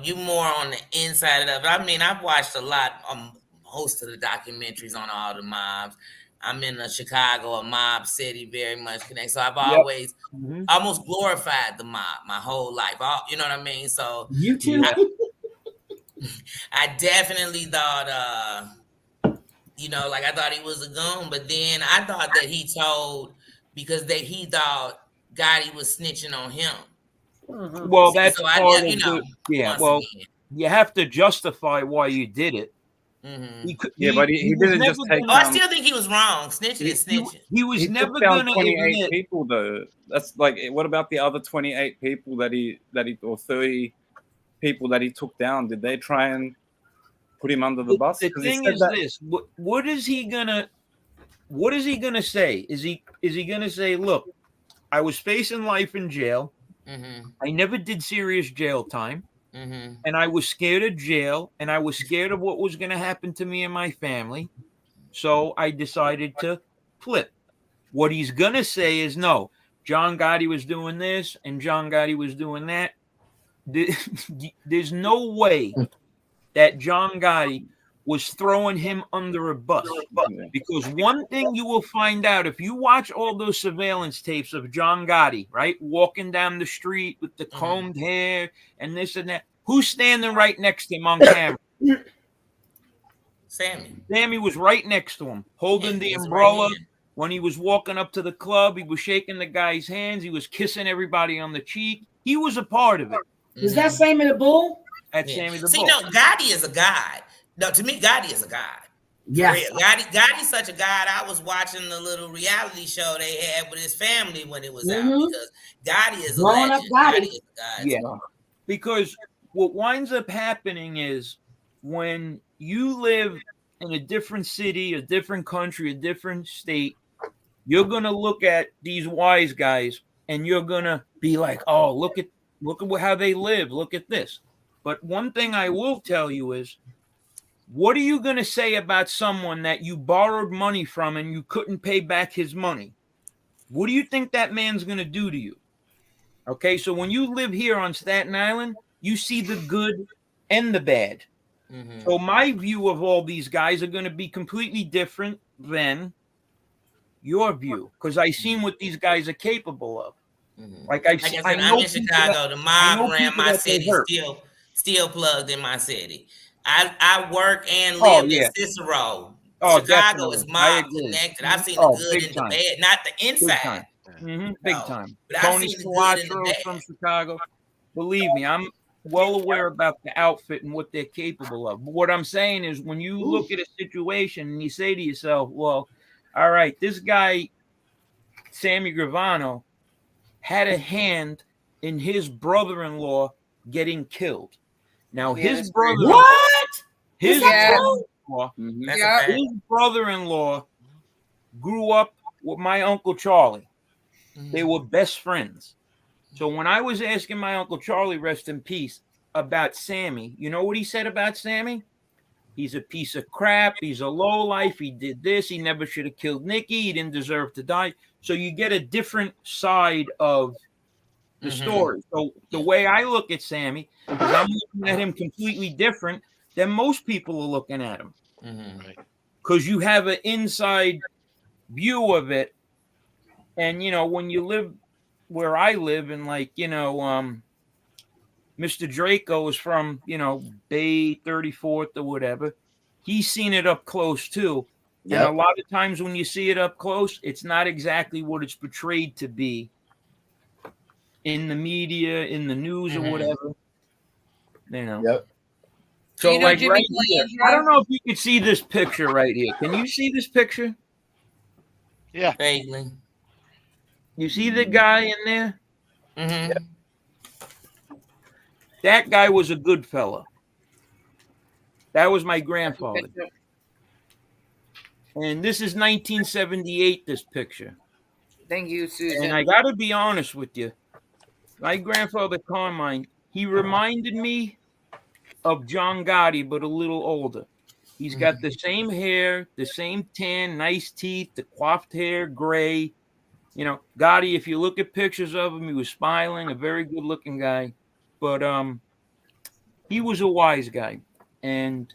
you more on the inside of it. I mean, I've watched a lot, most of the documentaries on all the mobs. I'm in Chicago, a mob city, very much connected. So I've always almost glorified the mob my whole life. You know what I mean? So You too. I definitely thought, like I thought he was a goon, but then I thought that he told because he thought Gotti was snitching on him. Well, that's So part I, of you know, the, yeah. once Well, again. you have to justify why you did it. Yeah, but he was didn't just never take Oh, I down. still think he was wrong. Snitching is snitching. He was He never took down gonna 28 admit. people though. That's like, what about the other 28 people that he or 30 people that he took down? Did they try and put him under the bus? The 'Cause he thing said is that- this: what is he gonna say? Is he gonna say, "Look, I was facing life in jail. I never did serious jail time, and I was scared of jail, and I was scared of what was going to happen to me and my family, so I decided to flip." What he's going to say is, "No, John Gotti was doing this, and John Gotti was doing that." There's no way that John Gotti was throwing him under a bus. Because one thing you will find out if you watch all those surveillance tapes of John Gotti, right, walking down the street with the combed hair and this and that, who's standing right next to him on camera? Sammy was right next to him, holding the his right umbrella. hand. When he was walking up to the club, he was shaking the guy's hands. He was kissing everybody on the cheek. He was a part of it. Is that Sammy the Bull? That's Sammy the See, Bull. no, Gotti is a god. No, to me, Gotti is a god. Yes. For real. Gotti's such a god. I was watching the little reality show they had with his family when it was out because Gotti is a Growing up legend. Gotti. Gotti is a god. Yeah, because what winds up happening is when you live in a different city, a different country, a different state, you're gonna look at these wise guys and you're gonna be like, "Oh, look at how they live. Look at this." But one thing I will tell you is, what are you gonna say about someone that you borrowed money from and you couldn't pay back his money? What do you think that man's gonna do to you? Okay, so when you live here on Staten Island, you see the good and the bad. So my view of all these guys are going to be completely different than your view because I seen what these guys are capable of. Like I said, I I'm know in people Chicago. that- The I know mob ran people my that they city, hurt. still plugged in my city. I work and Oh, live yeah. in Cicero. Oh, Chicago is definitely. I mob agree. connected. I've seen Oh, the good big and the time. bad, not the Big inside. time. Big time. But I've Tony seen the good and the Cilantro bad. from Chicago. Believe me, I'm well aware about the outfit and what they're capable of. But what I'm saying is when you look at a situation and you say to yourself, well, all right, this guy, Sammy Gravano, had a hand in his brother-in-law getting killed. Now, Yeah, his that's brother-in-law, What? his Is that brother-in-law, That's Yeah. a fact. his brother-in-law grew up with my Uncle Charlie. They were best friends. So when I was asking my Uncle Charlie, rest in peace, about Sammy. You know what he said about Sammy? He's a piece of crap. He's a lowlife. He did this. He never should have killed Nikki. He didn't deserve to die. So you get a different side of the story. So the way I look at Sammy is I'm looking at him completely different than most people are looking at him. Because you have an inside view of it. And, you know, when you live where I live and like, you know, Mr. Draco is from, you know, Bay 34th or whatever. He's seen it up close too. Yep. And a lot of times when you see it up close, it's not exactly what it's portrayed to be in the media, in the news or whatever. You know. Yep. So you know like Jimmy right here, Blaze, I don't know if you can see this picture right here. Can you see this picture? Yeah. Vaguely. You see the guy in there? Mm-hmm. That guy was a good fella. That was my grandfather. And this is 1978, this picture. Thank you, Susan. And I got to be honest with you. My grandfather Carmine, he reminded me of John Gotti, but a little older. He's got the same hair, the same tan, nice teeth, the coiffed hair, gray. You know, Gotti, if you look at pictures of him, he was smiling, a very good looking guy. But he was a wise guy. And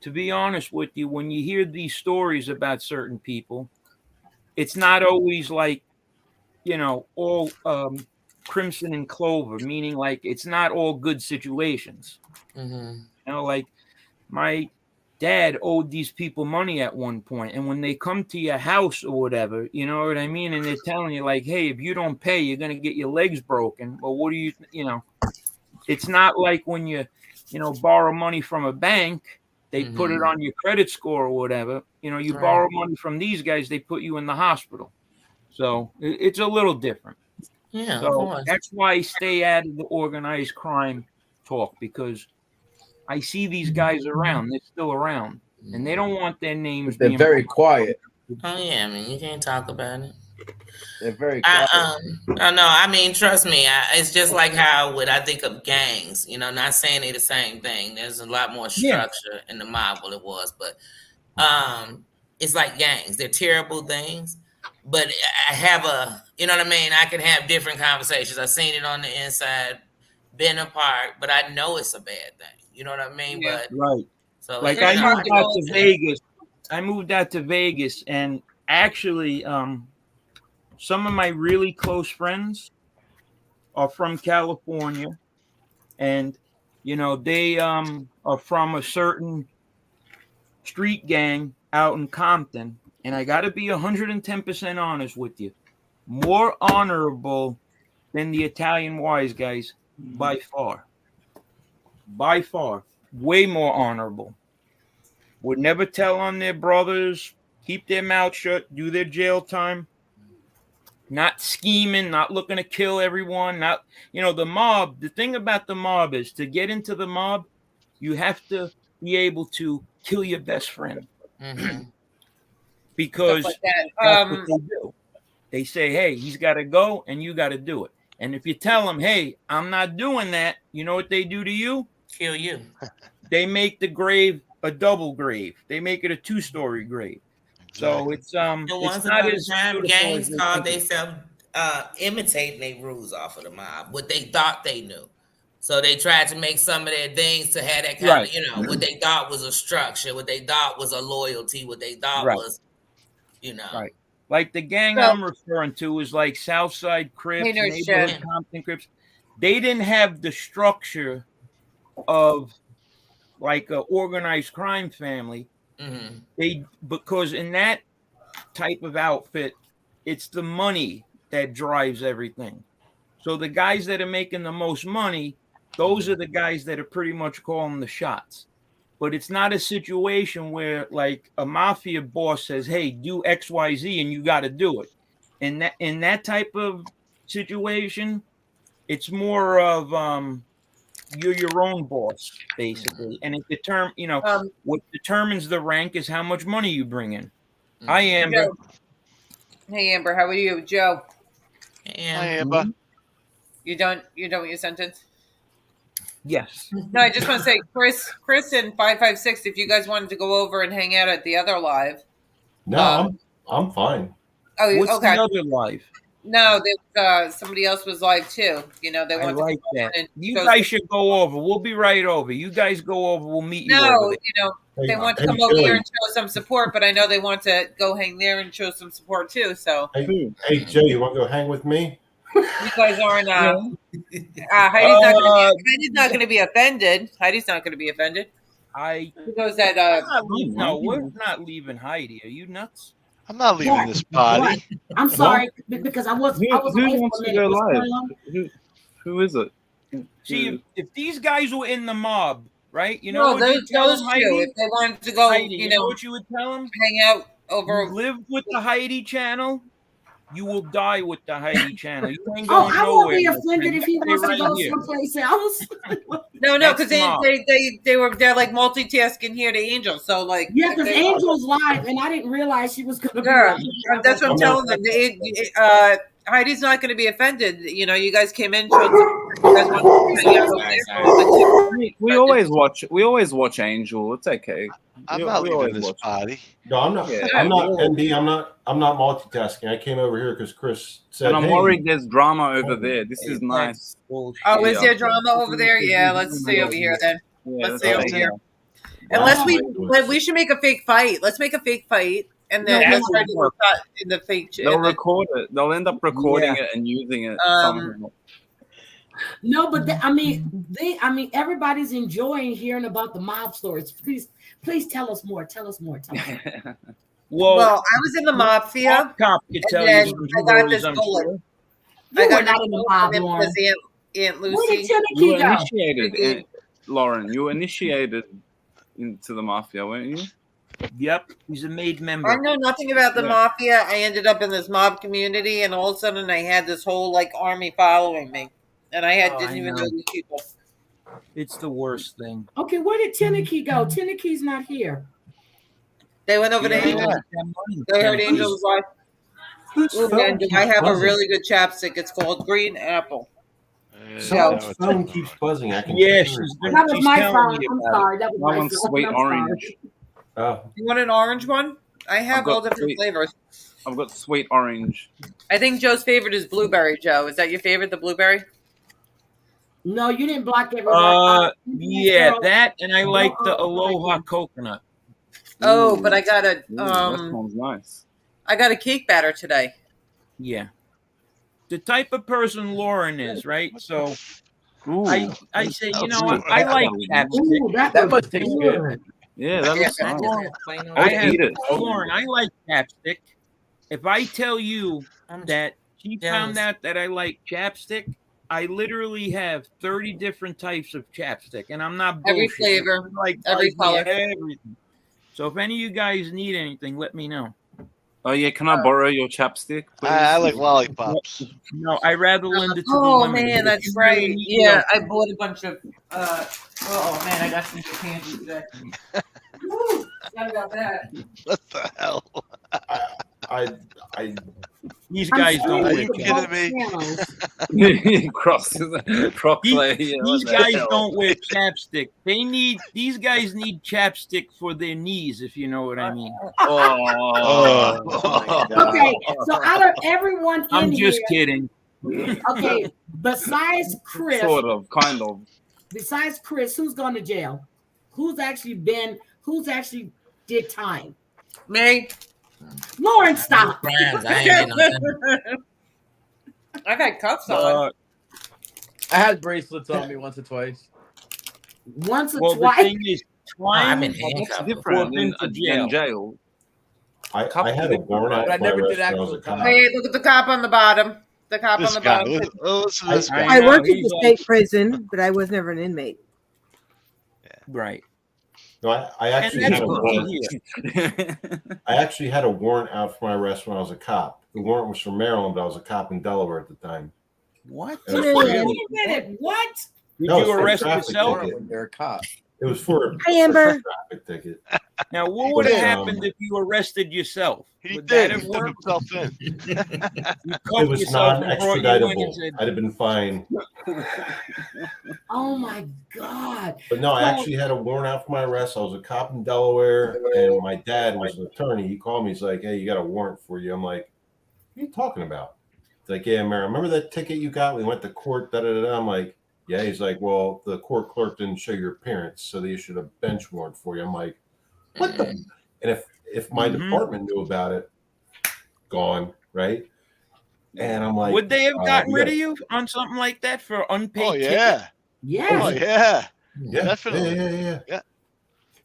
to be honest with you, when you hear these stories about certain people, it's not always like, you know, all crimson and clover, meaning like it's not all good situations. You know, like my dad owed these people money at one point, and when they come to your house or whatever, you know what I mean, and they're telling you like, hey, if you don't pay, you're gonna get your legs broken. Well, what do you know, it's not like when you know, borrow money from a bank, they put it on your credit score or whatever. You know, you borrow money from these guys, they put you in the hospital. So it's a little different. Yeah, so that's why I stay out of the organized crime talk, because I see these guys around. They're still around, and they don't want their names. They're very quiet. Oh yeah, I mean, you can't talk about it. They're very quiet. No, I mean, trust me. It's just like how when I think of gangs, you know, not saying they're the same thing. There's a lot more structure in the mob than it was, but it's like gangs. They're terrible things, but I have you know what I mean? I can have different conversations. I've seen it on the inside, been a part, but I know it's a bad thing. You know what I mean? Yeah. But right. So like I moved out to Vegas. I moved out to Vegas, and actually, some of my really close friends are from California, and you know they are from a certain street gang out in Compton. And I got to be 110% honest with you, more honorable than the Italian wise guys by far. By far, way more honorable. Would never tell on their brothers, keep their mouth shut, do their jail time. Not scheming, not looking to kill everyone. Not, you know, the mob. The thing about the mob is to get into the mob, you have to be able to kill your best friend. Because Stuff like that. that's what they do. They say, hey, he's got to go and you got to do it. And if you tell them, hey, I'm not doing that, you know what they do to you? Kill you. They make the grave a double grave. They make it a 2-story grave. So it's once upon a time, gangs called themselves imitating their rules off of the mob, what they thought they knew. So they tried to make some of their things to have that kind of, you know, what they thought was a structure, what they thought was a loyalty, what they thought was, you know. Right. Like the gang I'm referring to is like Southside Crips, neighborhood Compton Crips. They didn't have the structure of like an organized crime family. Because in that type of outfit, it's the money that drives everything. So the guys that are making the most money, those are the guys that are pretty much calling the shots. But it's not a situation where like a mafia boss says, hey, do XYZ and you got to do it. In that type of situation, it's more of you're your own boss, basically. And it what determines the rank is how much money you bring in. Hi, Amber. Hey, Amber, how are you? Joe. Hi, Amber. You done with your sentence? Yes. No, I just want to say, Chris and 556. If you guys wanted to go over and hang out at the other live. No, I'm fine. Oh, What's okay. the other live? No, somebody else was live too. You know, they I want like to go that. and You show guys should go over. We'll be right over. You guys go over. We'll meet you. No, over there. you know, they Hey, want to hey, come over here Joey. and show some support, but I know they want to go hang there and show some support too. So Hey, Joe, you want to go hang with me? you guys aren't. Heidi's not going to be offended. Heidi's not going to be offended. I Because that no, we're not leaving Heidi. Are you nuts? I'm not leaving this party. I'm sorry because I was Who away wants for to a go minute. What's live? going on? Who is it? See, if these guys were in the mob, right? You know No, what you tell those them, two. Heidi? If they wanted to go, Heidi, you know, what you would tell them? hang out over. You live with the Heidi channel. You will die with the Heidi channel. You ain't Oh, going I won't nowhere. be my offended friend. if he Stay wants to right go here. someplace else. No, That's because mob. they're like multitasking here to Angel. So like, Yeah, if because they- Angel's live, and I didn't realize she was going to Yeah, be. that's what I'm telling them. Heidi's not going to be offended. You know, you guys came in. Showed you guys wanted to hang out over there for a little bit. We always watch Angel. It's okay. I'm We not leaving always this watch. party. No, I'm not. Yeah. I'm not. NB, I'm not multitasking. I came over here because Chris said, And I'm "Hey, worried there's drama over there. This is nice. Oh, is Yeah. there drama over there? Yeah, let's stay over here then. Yeah, Let's stay over okay. here. Unless Wow. we should make a fake fight. Let's make a fake fight, and then No, let's that try would to work. cut in the fake. They'll record it. They'll end up recording Yeah. it and using it Um, somehow. No, but I mean, everybody's enjoying hearing about the mob stories. Please tell us more. Tell us more. Tell us more. Well, I was in the mafia. Cop could tell and then you some I got stories, this I'm bullet. sure. You I were got not in the mob, Lauren. Aunt Where Lucy. did You Timothy were go? initiated, Lauren. You were initiated into the mafia, weren't you? Yep, he's a made member. I know nothing about the Yeah. mafia. I ended up in this mob community, and all of a sudden, I had this whole like army following me, and I Oh, didn't I even know. know these people. It's the worst thing. Okay, where did Tenneke go? Tenneke's not here. They went over to Yeah. Angel. They heard Angel was like, "Ooh, man, I have a really good chapstick. It's called Green Apple." Someone's phone keeps buzzing. I can Yeah, hear she's it. been. That was she's my telling phone. me I'm about sorry. That was That my one's phone. sweet I'm sorry. orange. Oh, You want an orange one? I have got all different sweet- flavors. I've got sweet orange. I think Joe's favorite is blueberry. Joe, is that your favorite? The blueberry? No, you didn't block everybody. Yeah, that, and I like the Aloha coconut. Oh, but I got a Ooh, that sounds nice. I got a cake batter today. Yeah, the type of person Lauren is, right? So Ooh, I say, you know what? I like chapstick. Ooh, that That was must taste good. good. yeah, that looks Can I nice. just have plain old I would I have, eat it. Lauren, I like chapstick. If I tell you I'm that she found jealous. out that I like chapstick, I literally have 30 different types of chapstick, and I'm not Every bullshitting. flavor, like every color. everything. So if any of you guys need anything, let me know. Oh yeah, can I borrow your chapstick, please? I like lollipops. No, I rather lend it to the Oh women. man, If that's you really right. need Yeah, help. I bought a bunch of. Oh man, I got some good candy today. Woo, forgot about that. What the hell? I These I'm guys sure don't Are you wear you could kidding both me? channels. Cross These, these guys don't. don't wear chapstick. These guys need chapstick for their knees, if you know what I mean. Oh, my God. Okay, so out of everyone in I'm just here, kidding. okay, besides Chris, Sort of, kind of. besides Chris, who's gone to jail? Who's actually did time? Me. Lauren, stop. Crimes. I ain't getting nothing. I've had cuffs on. I had bracelets on me once or twice. Once or Well, the twice. thing is, I've been twine. What's handcuffed. different been to in jail? I had a warrant out But I for my never did arrest when I was a actual cop. time. Hey, look at the cop on the bottom. The cop This on the guy. bottom. Listen to this I guy. I know, worked at he's the state prison, but I was never an inmate. Right. No, I And actually that's had a what warrant. we hear. I actually had a warrant out for my arrest when I was a cop. The warrant was from Maryland, but I was a cop in Delaware at the time. What? And Wait it was a for- minute, what? Did No, it's you for a arrest traffic yourself? ticket. When you're a cop. It was for Hi, Amber. a traffic ticket. Now, what would have Um, happened if you arrested yourself? He Would did. that He have took worked? himself in. You It coked was yourself and brought you in and non-extraditable. said, I'd have been fine. Oh my God. But no, I Well, actually had a warrant out for my arrest. I was a cop in Delaware, and my dad was an attorney. He called me. He's like, "Hey, you got a warrant for you." I'm like, "What are you talking about?" He's like, "Yeah, Mary, remember that ticket you got? We went to court." Da da da. I'm like, "Yeah." He's like, "Well, the court clerk didn't show your appearance, so they issued a bench warrant for you." I'm like, "What the?" And if my department knew about it, gone, right? And I'm like, would they have gotten rid yeah. of you on something like that for unpaid? Oh yeah. Yeah. Oh yeah. Yeah, Definitely. yeah.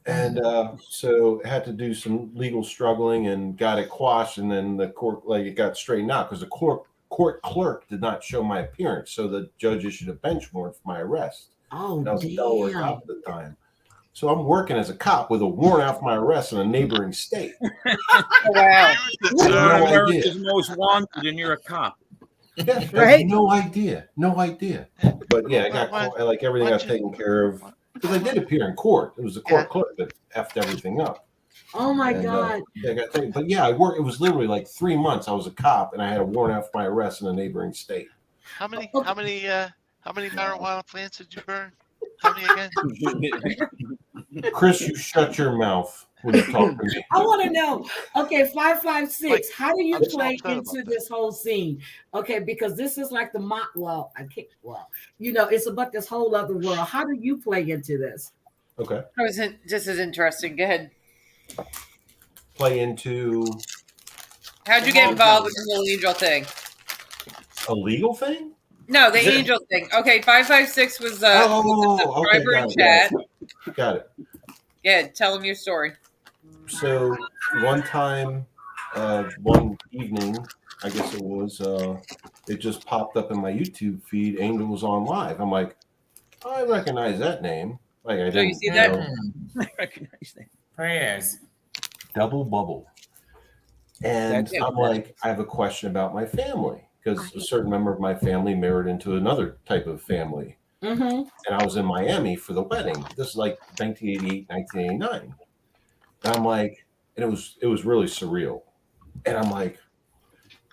And so had to do some legal struggling and got it quashed, and then the court, like, it got straightened out because the court clerk did not show my appearance, so the judge issued a bench warrant for my arrest. Oh, and I was a damn. Delaware cop at the time, so I'm working as a cop with a warrant out for my arrest in a neighboring state. Wow. No idea. America's most wanted, and you're a cop. Yeah, I had Right. no idea. But yeah, I got like everything got taken care of because I did appear in court. It was the court clerk that effed everything up. Oh my And, God. yeah, I got taken. But yeah, I worked. It was literally like 3 months. I was a cop, and I had a warrant out for my arrest in a neighboring state. How many marijuana plants did you burn? How many again? Chris, you shut your mouth when you talk to me. I want to know. Okay, 556. How do you I'm so play upset into about this whole scene? Okay, because this is like the it's about this whole other world. How do you play into this? Okay. That was just as interesting. Go ahead. Play into How'd you get involved with the whole angel thing? a legal thing? No, the angel thing. Okay, 556 was a subscriber in chat. Got it. Yeah, tell them your story. So one time, one evening, I guess it was, it just popped up in my YouTube feed. Angel was on live. I'm like, I recognize that name. Like I didn't. you see that? I recognize that. Prayers. Double bubble. And That's it. I'm like, I have a question about my family because a certain member of my family married into another type of family. Mm-hmm. And I was in Miami for the wedding. This is like 1988, 1989. And I'm like, and it was really surreal. And I'm like,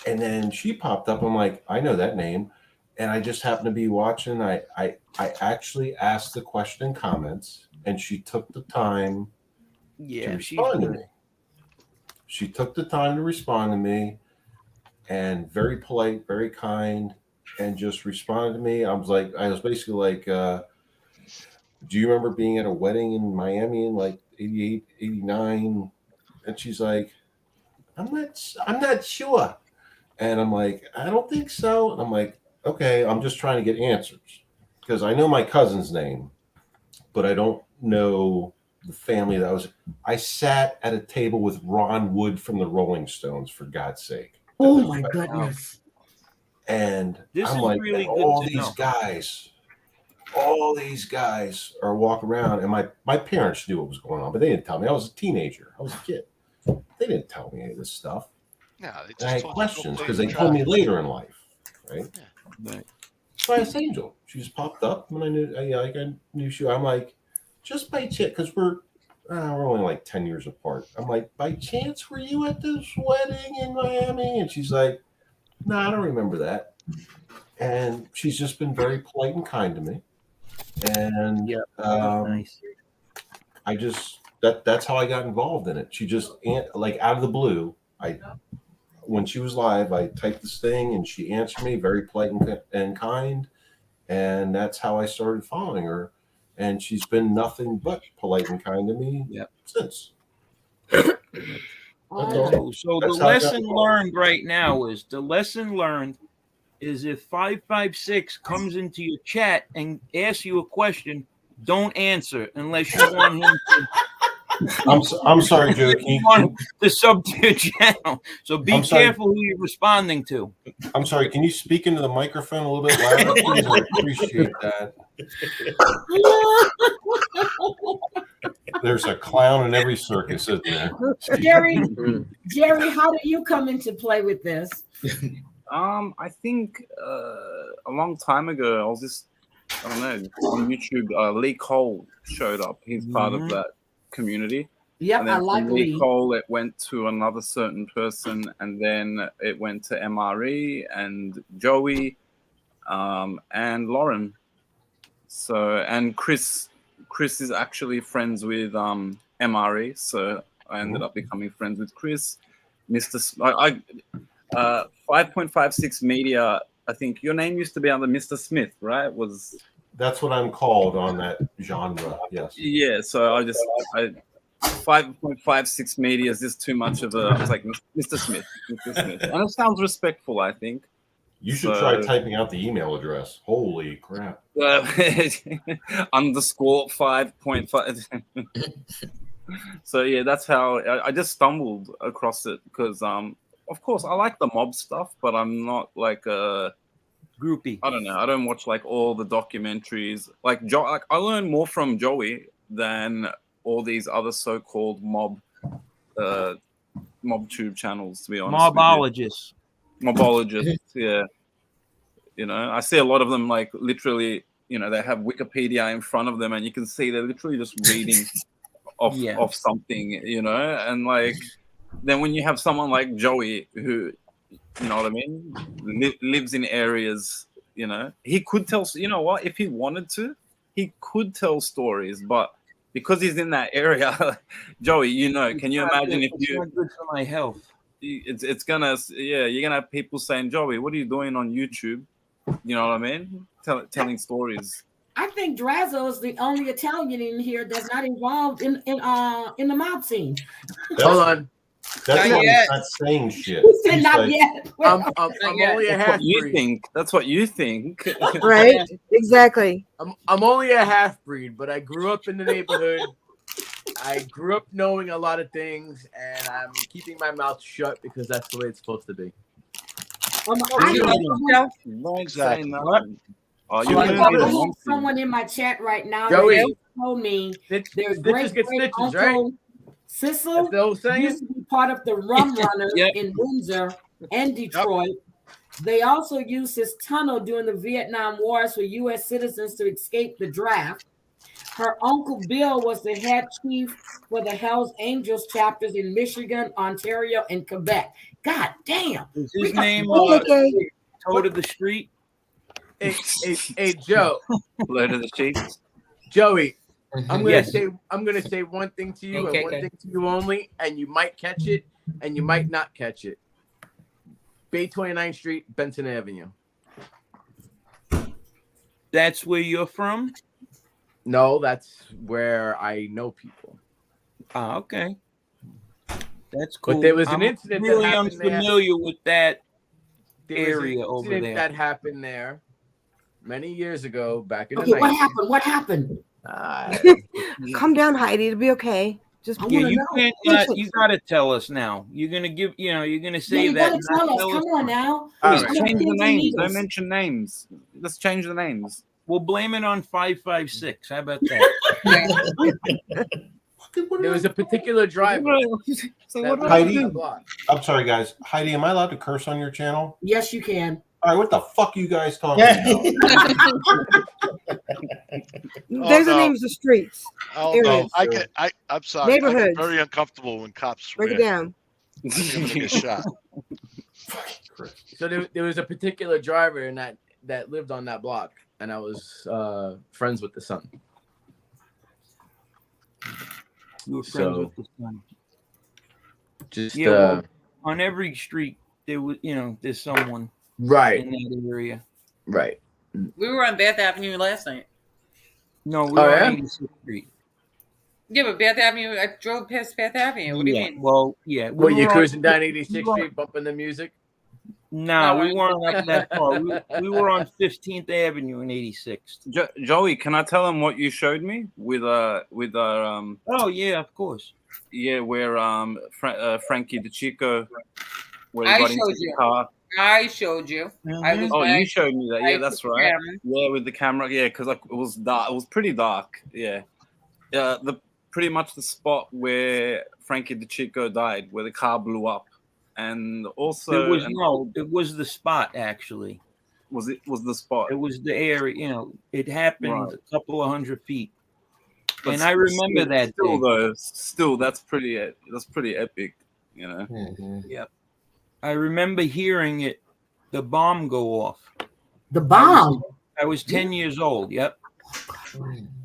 and then she popped up. I'm like, I know that name. And I just happened to be watching. I actually asked the question in comments, and she took the time to respond to me. She took the time to respond to me, and very polite, very kind, and just responded to me. I was basically like, do you remember being at a wedding in Miami in like 88, 89? And she's like, I'm not sure. And I'm like, I don't think so. And I'm like, okay, I'm just trying to get answers because I know my cousin's name, but I don't know the family that was. I sat at a table with Ron Wood from the Rolling Stones, for God's sake. Oh my goodness. And This I'm is like, really and good all to these guys are walking around, and my parents knew what was going on, but they didn't tell me. I was a teenager. I was a kid. They didn't tell me any of this stuff. No, they And I had just questions because they told me later in life, right? Right. So I asked Angel. She just popped up when I knew she. I'm like, just by chance, because we're only like 10 years apart. I'm like, by chance, were you at this wedding in Miami? And she's like, no, I don't remember that. And she's just been very polite and kind to me. And Nice. I just that's how I got involved in it. She just like out of the blue. When she was live, I typed this thing and she answered me, very polite and kind, and that's how I started following her. And she's been nothing but polite and kind to me since. So the lesson learned right now is if 556 comes into your chat and asks you a question, don't answer unless you want him to. I'm sorry, Joe. You want to sub to your channel, so be careful who you're responding to. I'm sorry. Can you speak into the microphone a little bit louder, please? I appreciate that. There's a clown in every circus, isn't there? Jerry, how do you come into play with this? I think a long time ago, I was just, I don't know, on YouTube, Lee Cole showed up. He's part of that community. Yep, and then I like from Lee. Cole, it went to another certain person, and then it went to MRE and Joey. and Lauren. So, and Chris is actually friends with MRE, so I ended up becoming friends with Chris. I 5.56 Media. I think your name used to be under Mr. Smith, right? That's what I'm called on that genre. Yes. Yeah. So I 5.56 Media is just too much of a. I was like, Mr. Smith, and it sounds respectful, I think. You should try typing out the email address. Holy crap. Underscore 5.5. So yeah, that's how I just stumbled across it because of course I like the mob stuff, but I'm not like a groupie. I don't know. I don't watch like all the documentaries. Like I learn more from Joey than all these other so-called mob tube channels, to be honest. Mobologists. Mobologists, yeah. You know, I see a lot of them like literally, you know, they have Wikipedia in front of them and you can see they're literally just reading off something, you know, and like then when you have someone like Joey who, you know what I mean, lives in areas, you know, he could tell, you know what, if he wanted to, he could tell stories, but because he's in that area, Joey, you know, can you imagine if you? It's not good for my health. It's gonna, yeah, you're gonna have people saying, Joey, what are you doing on YouTube? You know what I mean? Telling stories. I think Drazzo is the only Italian in here that's not involved in the mob scene. Hold on. That's Not why yet. he's not saying shit. Who said He's not like, yet? I'm only a That's half what you breed. think. That's what you think. Right? Exactly. I'm only a half breed, but I grew up in the neighborhood. I grew up knowing a lot of things, and I'm keeping my mouth shut because that's the way it's supposed to be. Exactly. Oh, So you're I gonna have be the monkey. someone in my chat right now Joey. that told me their Stitches great get great stitches, right? uncle Sissel That's the old saying. used to be part of the Rum Runners Yep. in Windsor and Detroit. They also used his tunnel during the Vietnam Wars for U.S. citizens to escape the draft. Her uncle Bill was the head chief for the Hells Angels chapters in Michigan, Ontario, and Quebec. God damn. Is his name Okay. Toe to the Street? Hey, Joe. Low to the cheeks. Joey, I'm gonna Yes. say one thing to you and one thing to you only, and you might catch it and you might not catch it. Bay 29th Street, Benson Avenue. That's where you're from? No, that's where I know people. Ah, okay. That's cool. But there was an I'm incident really that happened there. unfamiliar with that There was an area over incident there. that happened there many years ago, back in Okay, the 90s. what happened? What happened? Calm down, Heidi. It'll be okay. Just Yeah, wanna you know. can't. You gotta tell us now. You're gonna give. You know, you're gonna say you that. gotta not tell us. tell Come on now. All Please right. change the Pins and names. needles. Don't mention names. Let's change the names. We'll blame it on 556. How about that? There was a particular driver. So that what lived on Heidi? the block. I'm sorry, guys. Heidi, am I allowed to curse on your channel? Yes, you can. All right, what the fuck are you guys talking about? There's the no. names of streets. Oh Areas. no, I'm sorry. I Neighborhoods. get very uncomfortable when cops swear. Break it down. I think I'm gonna get shot. So there was a particular driver in that lived on that block, and I was friends with the son. You were friends So- with the son. Just Yeah, well, on every street there was, there's someone right, in that area. right. We were on Bath Avenue last night. No, we Oh, were yeah? on 86th Street. Yeah, but Bath Avenue, I drove past Bath Avenue. What do you Yeah, mean? well, yeah. What, you were on- cruising down we 86th were- Street, bumping the music? No, No, we weren't up that far. We were on 15th Avenue in 86th. Joey, can I tell him what you showed me with Oh yeah, of course. yeah, where Frankie DeChico, where he I got into showed the you. car. I showed you. I was Oh, like, you showed me that. I Yeah, that's took the right. camera. Yeah, with the camera. Yeah, because it was dark. It was pretty dark. Yeah, pretty much the spot where Frankie DeChico died, where the car blew up, and also it was the spot actually. Was the spot? It was the area. It happened Right. a couple of 100 feet, But and I remember still, that. Still, day. though, still that's pretty epic. Yep. I remember hearing the bomb go off. The bomb. I was 10 years old. Yep.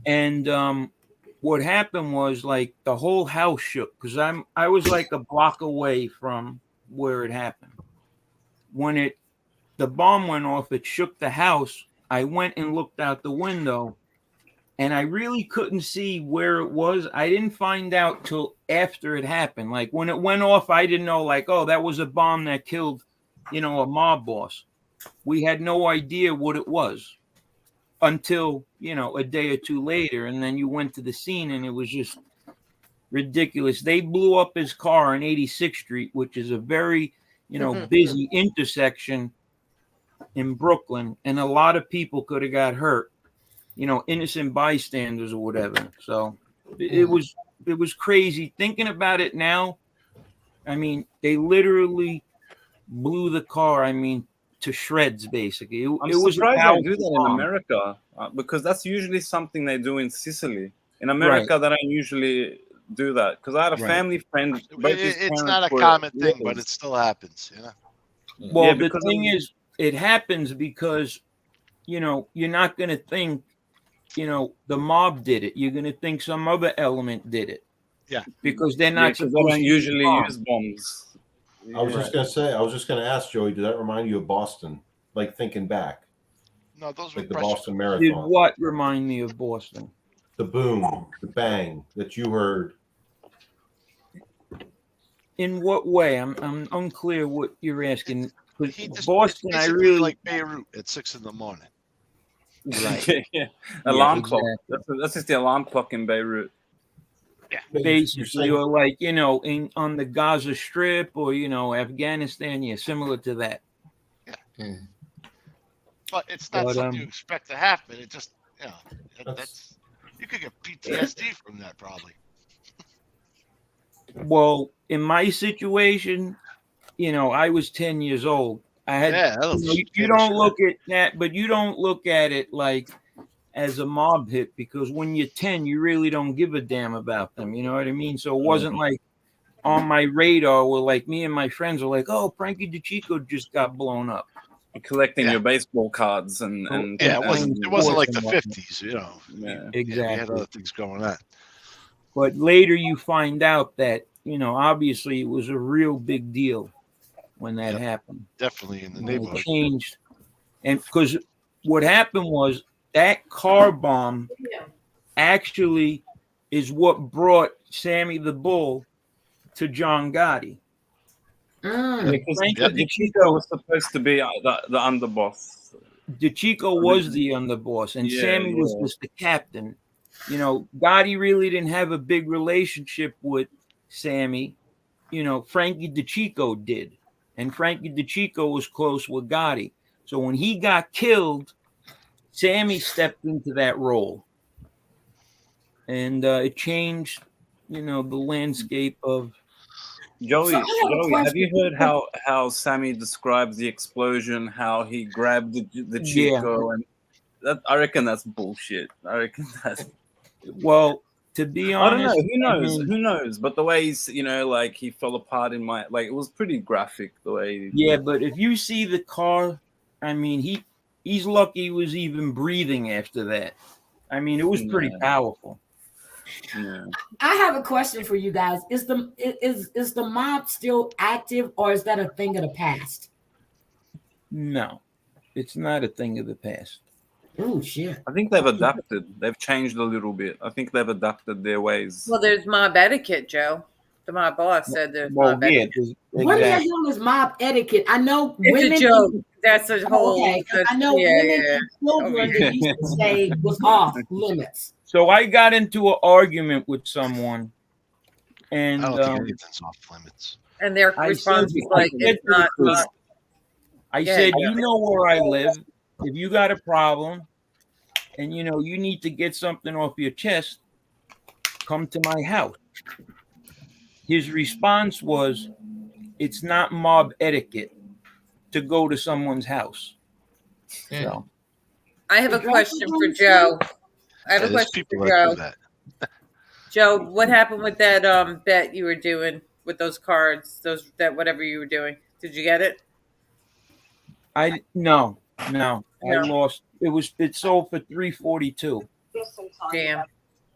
And what happened was like the whole house shook because I was like a block away from where it happened. When the bomb went off, it shook the house. I went and looked out the window, and I really couldn't see where it was. I didn't find out till after it happened. Like when it went off, I didn't know like, oh, that was a bomb that killed, a mob boss. We had no idea what it was until, a day or two later. And then you went to the scene and it was just ridiculous. They blew up his car on 86th Street, which is a very, busy intersection in Brooklyn. And a lot of people could have got hurt, innocent bystanders or whatever. So it was crazy. Thinking about it now, I mean, they literally blew the car, to shreds, basically. It was surprised they do that in America because that's usually something they do in Sicily. In America, they don't usually do that because I had a family friend. It's not a common thing, but it still happens. Well, the thing is, it happens because, you're not going to think, the mob did it. You're going to think some other element did it. Yeah. Because they're not they don't usually use bombs. I was just going to ask Joey, did that remind you of Boston? Like thinking back? No, those were like the Boston Marathon. Did what remind me of Boston? The boom, the bang that you heard. In what way? I'm unclear what you're asking. Boston, I really like Beirut at 6 a.m. Right. Yeah. Alarm clock. That's just the alarm clock in Beirut. Yeah. Basically, or like on the Gaza Strip or Afghanistan, similar to that. Yeah. But it's not something you expect to happen. It just that's you could get PTSD from that probably. Well, in my situation, I was 10 years old. I had you don't look at that, but you don't look at it like as a mob hit because when you're 10, you really don't give a damn about them. You know what I mean? So it wasn't like on my radar where like me and my friends were like, oh, Frankie DeChico just got blown up. Collecting your baseball cards and it wasn't like the 50s, Yeah, exactly. We had other things going on. But later you find out that obviously it was a real big deal when that happened. Definitely in the neighborhood. It changed, and because what happened was that car bomb actually is what brought Sammy the Bull to John Gotti. Because DeChico was supposed to be the underboss. DeChico was the underboss, and Sammy was just the captain. Gotti really didn't have a big relationship with Sammy. Frankie DeChico did, and Frankie DeChico was close with Gotti. So when he got killed, Sammy stepped into that role, and it changed, the landscape of. Joey, have you heard how Sammy describes the explosion? How he grabbed the Chico, and that, I reckon that's bullshit. I reckon that's. Well, to be honest, I don't know. Who knows? But the way he's, like he fell apart in my, like it was pretty graphic the way. But if you see the car, he's lucky he was even breathing after that. It was pretty powerful. Yeah. I have a question for you guys. Is the mob still active, or is that a thing of the past? No, it's not a thing of the past. Oh shit! I think they've adapted. They've changed a little bit. I think they've adapted their ways. Well, there's mob etiquette, Joe. The mob boss said there's mob etiquette. Exactly. What the hell is mob etiquette? I know it's women. A joke. That's a whole. Okay, I know women and children that used to say was off limits. So I got into an argument with someone, and I don't think anything's off limits. And their response was like, "It's not." I said, "You know where I live. If you got a problem, and you need to get something off your chest, come to my house." His response was, "It's not mob etiquette to go to someone's house." So, I have a question for Joe. I have a question for Joe. Joe, what happened with that bet you were doing with those cards? That whatever you were doing, did you get it? No. I lost. It sold for $342. Damn.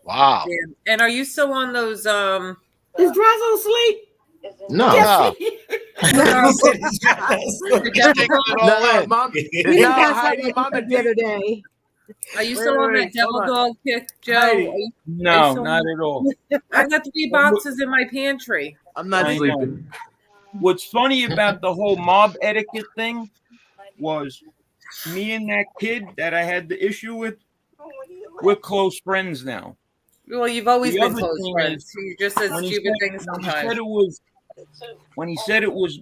Wow. Damn. And are you still on those? Is Drazo asleep? No. No. No, Mom. We No, passed Heidi, that Mama the other day. Are you Wait, still on wait, that hold devil on. dog kick, Joe? Heidi. Are you No, still not on- at all. I got 3 boxes in my pantry. I'm not I know. sleeping. What's funny about the whole mob etiquette thing was me and that kid that I had the issue with, we're close friends now. Well, you've always The been other close thing friends. is, You just said when he stupid said- things when he sometimes. said it was,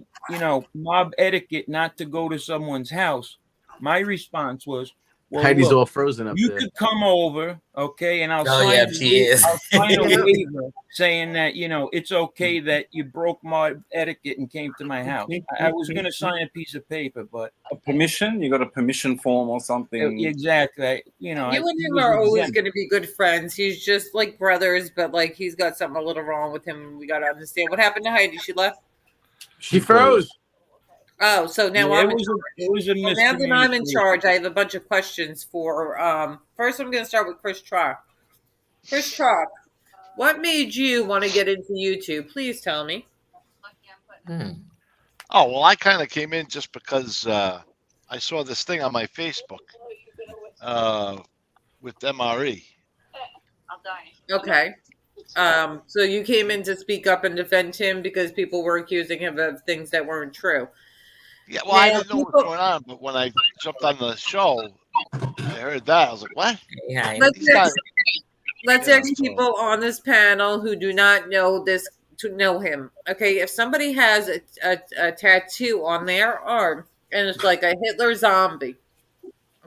mob etiquette not to go to someone's house, my response was, well, Heidi's look, all frozen up you there. could come over, okay, and I'll Oh, sign, yeah, she is. I'll sign a waiver saying that it's okay that you broke mob etiquette and came to my house. I was going to sign a piece of paper, but A permission? You got a permission form or something? exactly, You and him are always going to be good friends. He's just like brothers, but like he's got something a little wrong with him. We got to understand what happened to Heidi. She left. She froze. Oh, so now Yeah, I'm it in was a- charge. it was a Well, now that I'm in miscommunication. charge, I have a bunch of questions for. First, I'm going to start with Chris Trock. Chris Trock, what made you want to get into YouTube? Please tell me. Oh, well, I kind of came in just because I saw this thing on my Facebook with MRE. Okay. So you came in to speak up and defend him because people were accusing him of things that weren't true. Yeah, well, I Now, didn't know what was going on, but when I jumped on the show, I heard that. I was like, what? Let's Yeah, ask so- people on this panel who do not know this to know him. Okay, if somebody has a tattoo on their arm and it's like a Hitler zombie,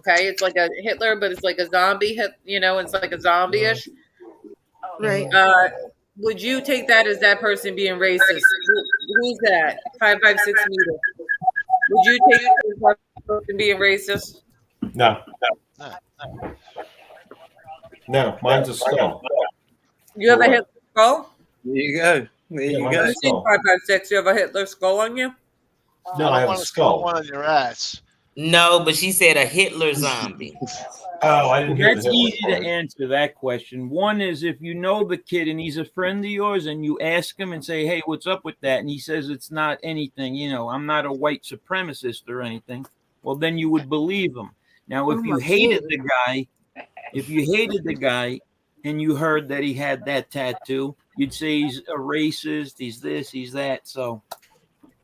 okay, it's like a Hitler, but it's like a zombie. It's like a zombie-ish. Right. Would you take that as that person being racist? Who's that? 556 meter. Would you take it as that person being racist? No. No, mine's a skull. You have a Hitler skull? There you go. There you mine's go. a You think skull. 556? You have a Hitler skull on you? No, I don't have a want to skull. one on your ass. No, but she said a Hitler zombie. Oh, I didn't hear That's the Hitler easy to part. answer that question. One is if you know the kid and he's a friend of yours and you ask him and say, hey, what's up with that? And he says it's not anything, I'm not a white supremacist or anything. Well, then you would believe him. Now, if you hated the guy and you heard that he had that tattoo, you'd say he's a racist, he's this, he's that. So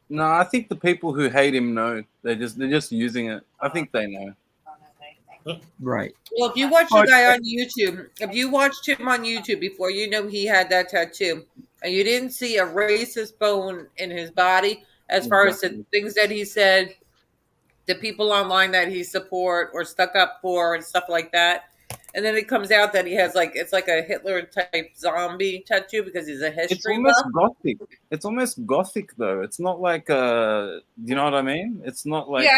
No, I think the people who hate him know. They're just using it. I think they know. right. Well, if you watch the guy on YouTube, if you watched him on YouTube before you know he had that tattoo, and you didn't see a racist bone in his body, as far as the things that he said, the people online that he support or stuck up for and stuff like that, and then it comes out that he has it's like a Hitler type zombie tattoo because he's a It's history almost buff. gothic. It's almost gothic though. It's not like do you know what I mean? It's not like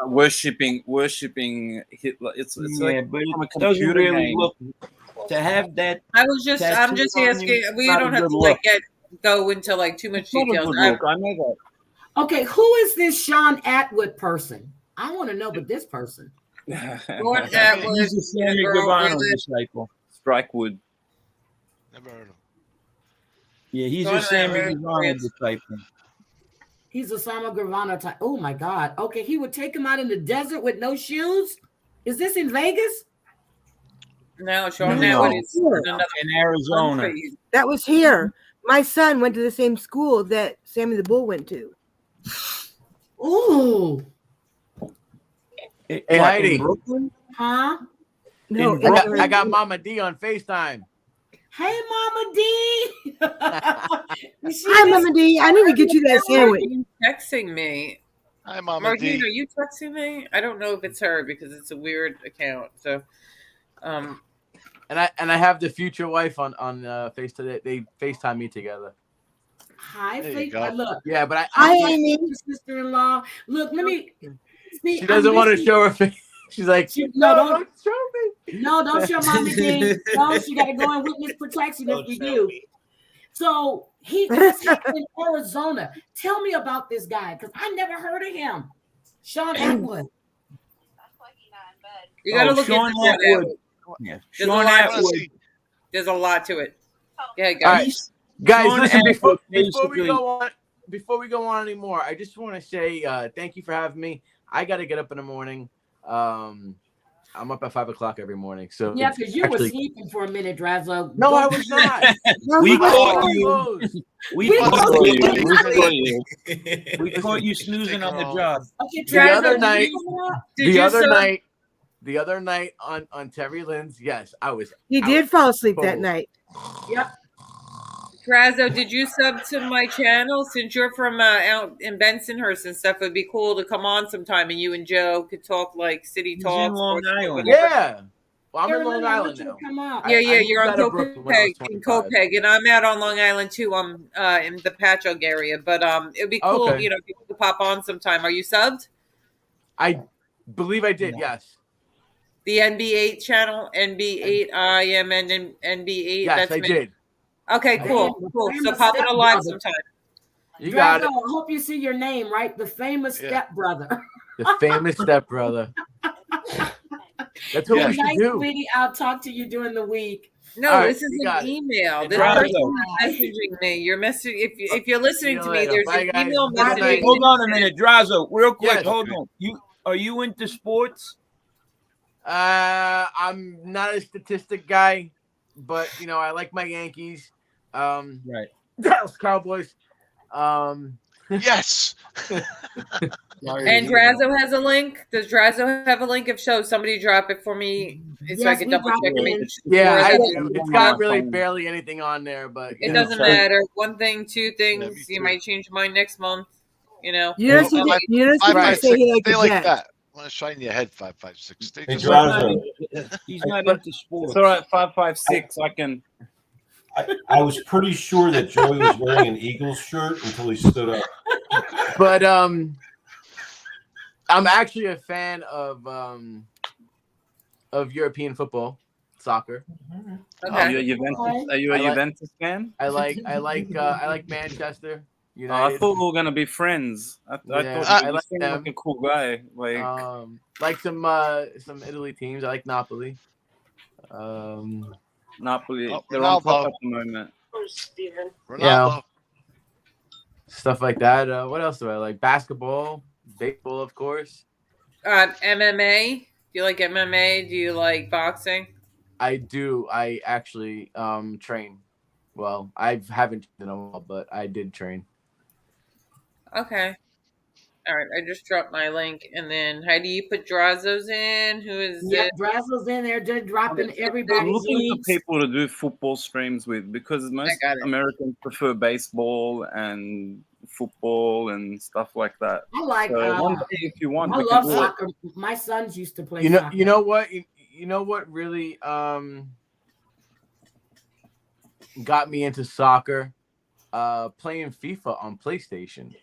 worshipping Hitler. It's Yeah, like but from a it doesn't computer really game. look to have that. I'm just tattoo on asking. you, We not don't a have good to look. go into too much It's not a details. good look. I know that. Okay, who is this Sean Atwood person? I want to know about this person. Gordon Atwood, He's a Sammy girl, Gravano really? disciple. Strikewood. Never heard of him. Yeah, he's Gordon a Sammy Atwood, Gravano yes. disciple. He's a Sama Gravana type. Oh my God. Okay, he would take him out in the desert with no shoes. Is this in Vegas? No, Sean No. Atwood is another In Arizona. country. That was here. My son went to the same school that Sammy the Bull went to. Ooh. Hey, What, Heidi. in Brooklyn? Huh? No, In I got Mama D on FaceTime. Hey, Mama D. You see Hi, this? Mama D. I need to get you that sandwich. You texting me. Hi, Mama Martine, D. are you texting me? I don't know if it's her because it's a weird account. So, And I have the future wife on FaceTime. They FaceTime me together. Hi, There you Faith. go. Look. Yeah, but Hi, I'm Amy. your sister-in-law. Look, let me see. she doesn't want to show her face. She's like, No, no, don't. don't show me. No, don't show Mommy D. No, she got to go in witness protection if we do. So he's in Arizona. Tell me about this guy because I never heard of him. Sean Atwood. You got to look Sean into that. Atwood. Yeah, There's a Sean lot Atwood. to it. There's a lot to it. Yeah, All guys. right, guys, Sean listen. Before Atwood we go on anymore, I just want to say thank you for having me. I got to get up in the morning. I'm up at 5 o'clock every morning. So Yeah, because you were actually- sleeping for a minute, Drazzo. No, I was not. We I caught was you. closed. We caught you snoozing on the job. Okay, The Drazzo, other did night, you- the other night on Terry Lynn's, yes, I was. He I did was fall asleep that full. night. Yep. Drazzo, did you sub to my channel? Since you're from out in Bensonhurst and stuff, it'd be cool to come on sometime and you and Joe could talk like city He's talk. in Long Island. Yeah. Well, I'm in Carolina, Long I Island want you to now. come out. Yeah, I you're on moved out of Brooklyn when I was Copeg, in 25. Copeg, and I'm out on Long Island too. I'm in the Patchogue area, but it'd be cool, Okay. you know, if you could pop on sometime. Are you subbed? I believe I did. Yes. The NB8 channel, NB8, I am an NB8. Yes, that's I me. did. Okay, cool, cool. So pop in a live sometime. You got Drazzo, it. I hope you see your name, right? The famous stepbrother. The famous stepbrother. That's what we Good should night, do. sweetie. I'll talk to you during the week. No, All right, this is you an got it. email. This Drazzo. person is messaging me. You're messaging. If you're listening See to you me, later. there's Bye, an guys. email Good messaging. night. Hold on a minute, Drazzo, real quick. Yes. Hold on. Are you into sports? I'm not a statistic guy, but you know I like my Yankees. Right. Dallas Cowboys. Yes. And Drazzo has a link. Does Drazzo have a link? If so, somebody drop it for me so I Yes, can we double dropped check it and in. make Yeah, Or is I it- do. It's got really barely anything on there, but It doesn't matter. One thing, two things. me You too. might change mine next month. You know. You don't Well, see five- that. You don't see Five, that. five, Say six. he like Stay a like jet. that. I want to shine your head. 556. Stay Hey, just He's not Drazzo, He's not into sports. It's all right. 556. I can. I was pretty sure that Joey was wearing an Eagles shirt until he stood up. but I'm actually a fan of European football, soccer. Are you a Juventus? Are you a I like- Juventus fan? I like Manchester I United. thought we were gonna be friends. I Yeah, thought I you like seemed them. like a cool guy. Like some Italy teams. I like Napoli. Napoli. Oh, They're on top Ronaldo. at the moment. Ronaldo. Stuff like that. What else do I like? Basketball, baseball, of course. MMA. Do you like MMA? Do you like boxing? I do. I actually train. Well, I haven't in a while, but I did train. Okay. All right. I just dropped my link, and then how do you put Drazzo's in? Who is Yeah, it? Drazzo's in there just dropping I'm everybody's looking links. for people to do football streams with because most got it. Americans prefer baseball and football and stuff like that. I like. So one day, if you want, I we love can do it. soccer. My sons used to play You know. soccer. You know what? You know what really got me into soccer? Playing FIFA on PlayStation.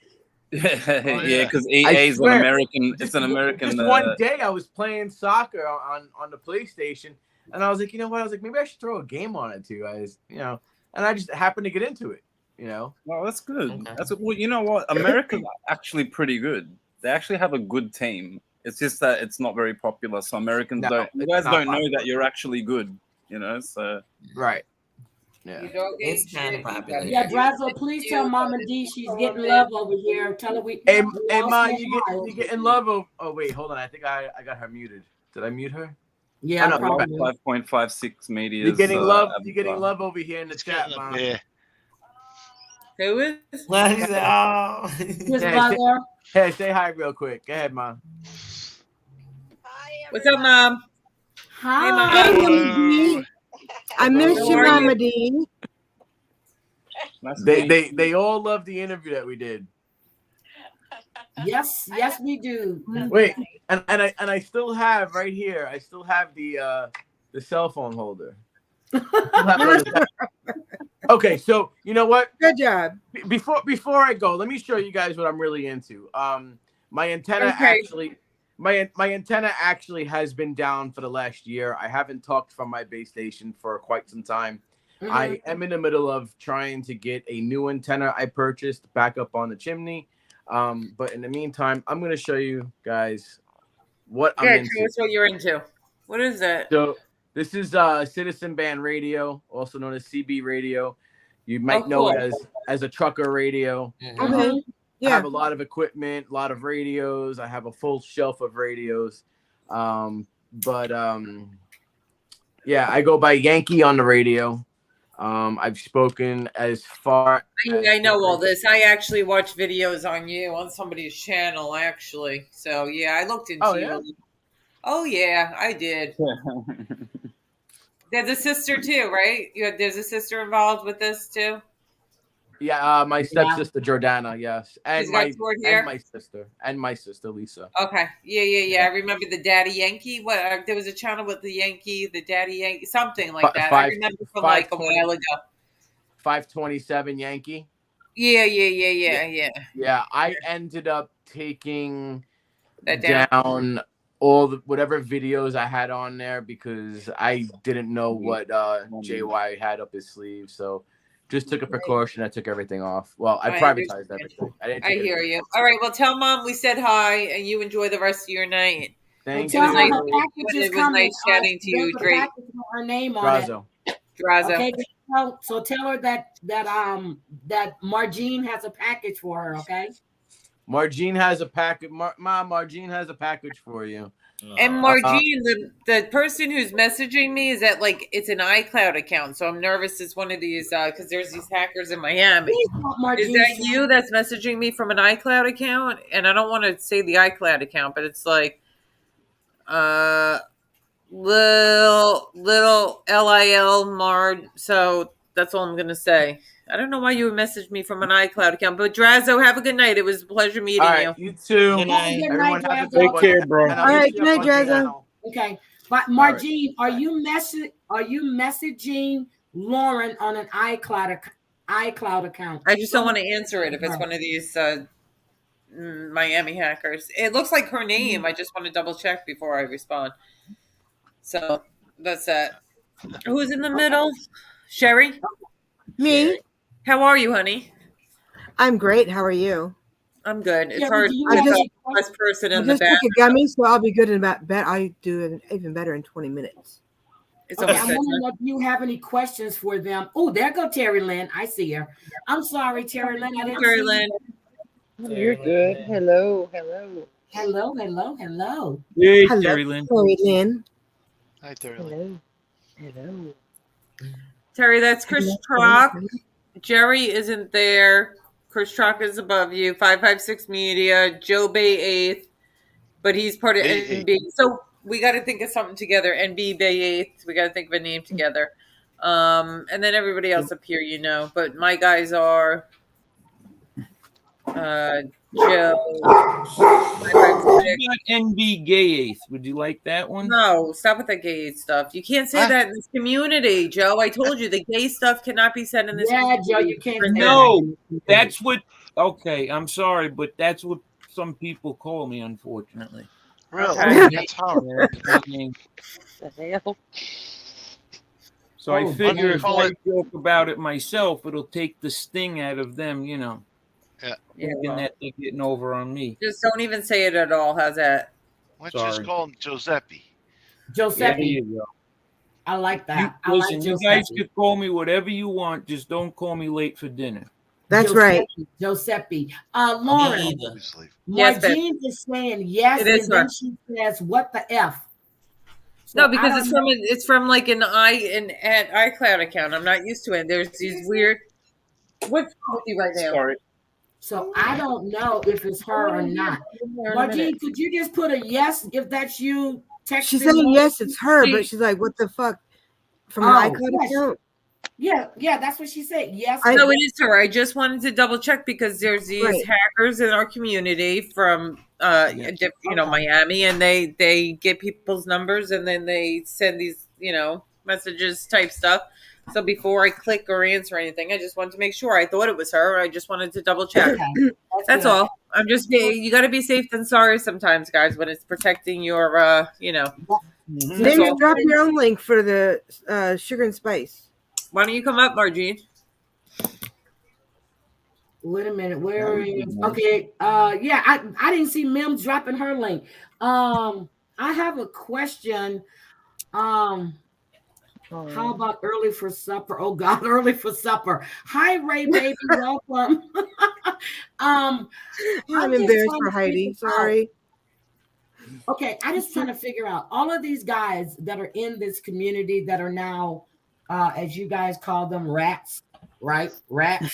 Yeah, because EA I is an swear, American. It's an American. Just one day, I was playing soccer on the PlayStation, and I was like, you know what? I was like, maybe I should throw a game on it too. And I just happened to get into it. Well, that's good. Okay. That's well. You know what? America's actually pretty good. They actually have a good team. It's just that it's not very popular. So Americans No, don't. You it's guys not don't know popular. that you're actually good. So Right. Yeah. You dog ate It's kind shit. of popular. Yeah, Drazzo, please tell Mama D she's getting love over here. Tell her we. Hey, we hey, all Ma, say you hi. get in love? Oh, wait, hold on. I think I got her muted. Did I mute her? Yeah, I know, probably. 5.56 media. You're getting love. You're getting love over here in the It's chat, getting up Ma. there. Who is? Well, he said, oh. His Yeah, brother. Hey, say hi real quick. Go ahead, Ma. What's up, Mom? Hi. Hey, Mama. Mama D. I miss How you, are you? Mama D. They all love the interview that we did. Yes, we do. Wait, and I still have right here. I still have the cell phone holder. Okay, so you know what? Good job. Before I go, let me show you guys what I'm really into. My antenna Okay. my antenna actually has been down for the last year. I haven't talked from my base station for quite some time. Mhm. I am in the middle of trying to get a new antenna I purchased back up on the chimney. But in the meantime, I'm going to show you guys what I'm Yeah, into. tell us what you're into. What is that? So this is Citizen Band Radio, also known as CB Radio. You might Oh, know cool. it as a trucker radio. Okay. I Yeah. have a lot of equipment, a lot of radios. I have a full shelf of radios. Yeah, I go by Yankee on the radio. I've spoken as far. I know all this. I actually watch videos on you on somebody's channel, actually. So yeah, I looked into you. yeah? Oh yeah, I did. There's a sister too, right? There's a sister involved with this too. Yeah, my stepsister Jordana, yes, and She's got my sword hair? and my sister Lisa. Okay, yeah. I remember the Daddy Yankee. What? There was a channel with the Yankee, the Daddy Yankee, something like that. I remember from like a while ago. 527 Yankee. Yeah. Yeah, I ended up taking That down all the whatever videos I had on there because I didn't know what JY had up his sleeve. So just took a precaution. I took everything off. Well, I privatized everything. I hear you. All right. Well, tell Mom we said hi, and you enjoy the rest of your night. Thank Tell her you. her package is It was coming. nice chatting to you, There's a Drake. package with her name on Drazo. Drazo. it. Okay, so tell her that Margene has a package for her. Okay. Margene has a package. Mom, Margene has a package for you. And Margene, the person who's messaging me is that like it's an iCloud account, so I'm nervous it's one of these because there's these hackers in Miami. Is that you that's messaging me from an iCloud account? And I don't want to say the iCloud account, but it's like little LIL Mar. So that's all I'm gonna say. I don't know why you would message me from an iCloud account, but Drazo, have a good night. It was a pleasure meeting All right, you. you too. Good night. Everyone have a Take good care, one. bro. And All I'll right, hit you good night, up on the Drazo. channel. Okay, but Margene, are you messaging Lauren on an iCloud account? I just don't want to answer it if it's one of these Miami hackers. It looks like her name. I just want to double check before I respond. So that's that. Who's in the middle? Sherry? Me? How are you, honey? I'm great. How are you? I'm good. It's Yeah, hard do you to have pick any up the best person I in the just took back. a gummy, so I'll be good in about bet. I do it even better in 20 minutes. It's Okay, I almost want to know if you have any questions for them. Oh, there go Terry Lynn. I see her. I'm sorry, Terry Lynn. I didn't Terry see Lynn. you. You're good. Hello. Hello. Hey, Hello, Terry Lynn. Terry Lynn. Hi, Terry. Hello. Terry, that's Chris Trock. Jerry isn't there. Chris Trock is above you. 556 Media. Joe Bay 8th. But he's part of Bay NB. So we got to think of something together. NB Bay 8th. We got to think of a name together. And then everybody else up here, you know. But my guys are Joe. What about NB Gay 8th? Would you like that one? No, stop with the gay stuff. You can't say that in this community, Joe. I told you the gay stuff cannot be said in this Yeah, community. Joe, you can't say No, that's what. Okay, I'm sorry, but that's what some people call me, unfortunately. Really? Okay. That's hard. Yeah, I mean, The hell? so I Oh, figure if call I it- joke about it myself, it'll take the sting out of them, you know, Yeah. thinking that they're getting over on me. Just don't even say it at all. How's that? Why don't you just Sorry. call him Giuseppe? There Giuseppe. you go. I like You, that. I listen, like you guys Giuseppe. could call me whatever you want. Just don't call me late for dinner. That's right. Giuseppe. Lauren, either. Obviously. Yes, babe. Margene is saying yes, It is and then her. she says, "What the f?" So No, I because don't know. it's from like an iCloud account. I'm not used to it. There's these weird. What's wrong with you right now? Sorry. So I don't know if it's her or not. Margene, could you just put a yes if that's you? Text She's saying yes, it's her, but she's like, what the fuck? From an Oh, iCloud yes. account? Yeah, that's what she said. Yes. No, it is her. I just wanted to double check because there's these Right. hackers in our community from Miami, and they get people's numbers and then they send these messages type stuff. So before I click or answer anything, I just wanted to make sure. I thought it was her. I just wanted to double check. Okay. That's good. all. I'm just you got to be safe than sorry sometimes, guys, when it's protecting your Mhm. Then all. you drop your own link for the sugar and spice. Why don't you come up, Margene? Wait a minute. Where is okay? Yeah, I didn't see Mims dropping her link. I have a question. How about early for supper? Oh God, early for supper. Hi, Ray, baby, welcome. I'm just embarrassed trying for to Heidi. figure out- Sorry. Okay, I just trying to figure out all of these guys that are in this community that are now, as you guys call them, rats, right? Rats.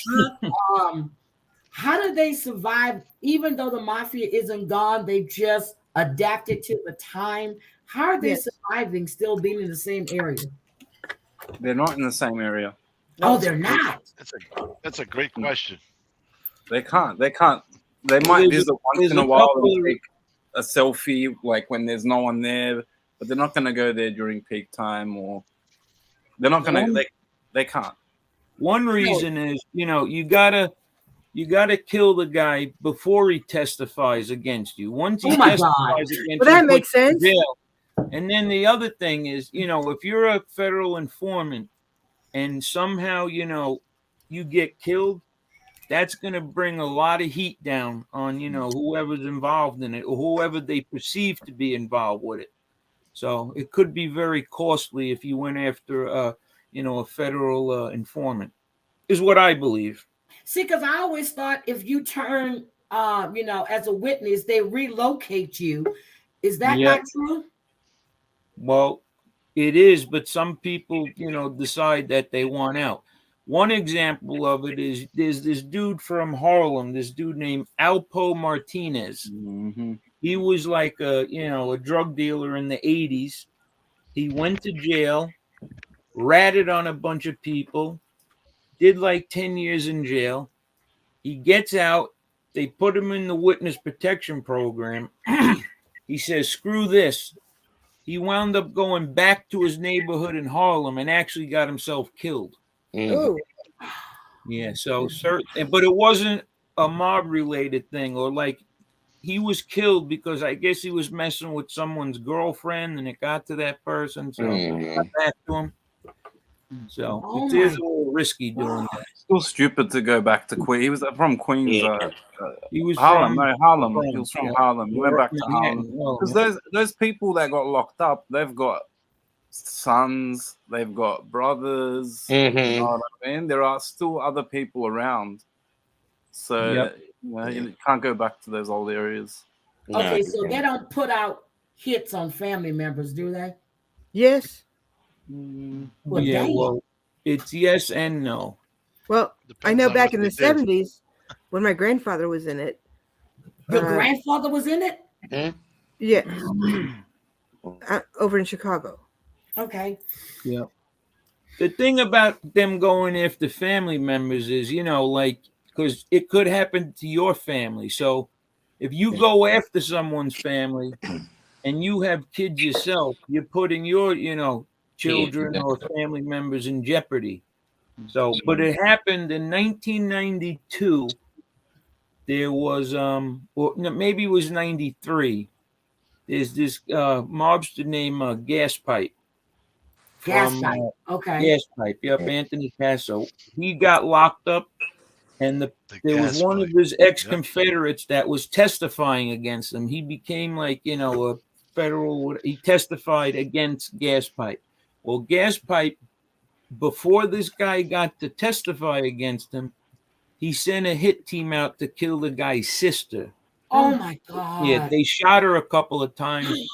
How do they survive? Even though the mafia isn't gone, they've just adapted to the time. How are they Yes. surviving, still being in the same area? They're not in the same area. Oh, they're not. That's a great question. They can't. They can't. They might There's visit once in a a while couple and of- take a selfie, like when there's no one there. But they're not going to go there during peak time, or they're not going to. They can't. One reason is, you gotta kill the guy before he testifies against you. Once he Oh my testifies God. against you, Well, that he makes puts you in sense. jail. And then the other thing is, if you're a federal informant and somehow, you get killed, that's going to bring a lot of heat down on, whoever's involved in it or whoever they perceive to be involved with it. So it could be very costly if you went after, a federal informant, is what I believe. See, because I always thought if you turn, as a witness, they relocate you. Is that Yeah. not true? Well, it is, but some people, decide that they want out. One example of it is there's this dude from Harlem, this dude named Alpo Martinez. Mm-hmm. He was like a drug dealer in the 80s. He went to jail, ratted on a bunch of people, did like 10 years in jail. He gets out. They put him in the witness protection program. He says, screw this. He wound up going back to his neighborhood in Harlem and actually got himself killed. Ooh. Yeah, so certain, but it wasn't a mob related thing, or like he was killed because I guess he was messing with someone's girlfriend and it got to that person, so it got back to him. So Oh it is my a little risky doing that. Still stupid to go back to Queens. He was from Queens. He was Harlem. from No, Harlem. He was from yeah. Harlem. He went back to Manhattan, Harlem because those people that got locked up, they've got sons, they've got brothers. You know what I mean? There are still other people around, so Yep. you can't go back to those old areas. Okay, so they don't put out hits on family members, do they? Yes. Well, Yeah, damn. well, it's yes and no. Well, I Depends know on back what in the they did. 70s when my grandfather was in it. Your uh, grandfather was in it? Yes. Over in Chicago. Okay. Yeah. The thing about them going after family members is, because it could happen to your family. So if you go after someone's family and you have kids yourself, you're putting your, children or family members in jeopardy. So, but it happened in 1992. There was, maybe it was 93. There's this mobster named Gas Pipe. Gas pipe. Okay. Gas Pipe. Yep, Anthony Casso. He got locked up, and there was one of his ex-Confederates that was testifying against him. He became a federal. He testified against Gas Pipe. Well, Gas Pipe, before this guy got to testify against him, he sent a hit team out to kill the guy's sister. Oh my God. Yeah, they shot her a couple of times,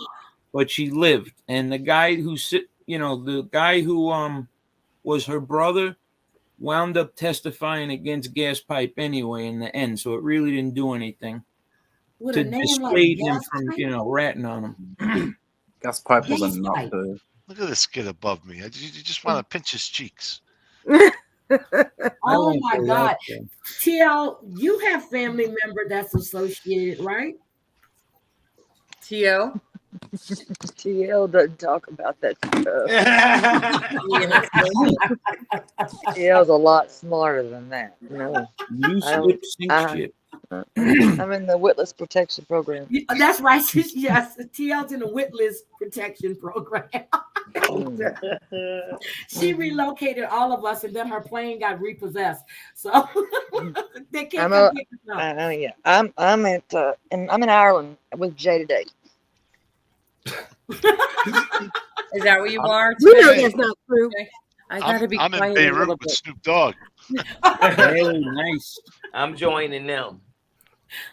but she lived. And the guy who was her brother wound up testifying against Gas Pipe anyway in the end. So it really didn't do anything With to a name like dissuade him Gas from, Pipe? ratting on him. Gas Pipe was Gas a nut. Pipe. Look at this kid above me. You just want to pinch his cheeks. Oh my God. TL, you have family member that's associated, right? TL? TL doesn't talk about that stuff. TL's a lot smarter than that. No. Loose I don't- lip sync shit. I'm in the Witless Protection Program. That's right. Yes, TL's in the Witless Protection Program. She relocated all of us, and then her plane got repossessed. So they can't come pick us up. I'm in Ireland with Jay today. Is that what you are? We know today? that's not true. I gotta be I'm in quiet a little Beirut with bit. Snoop Dogg. Hey, nice. I'm joining them.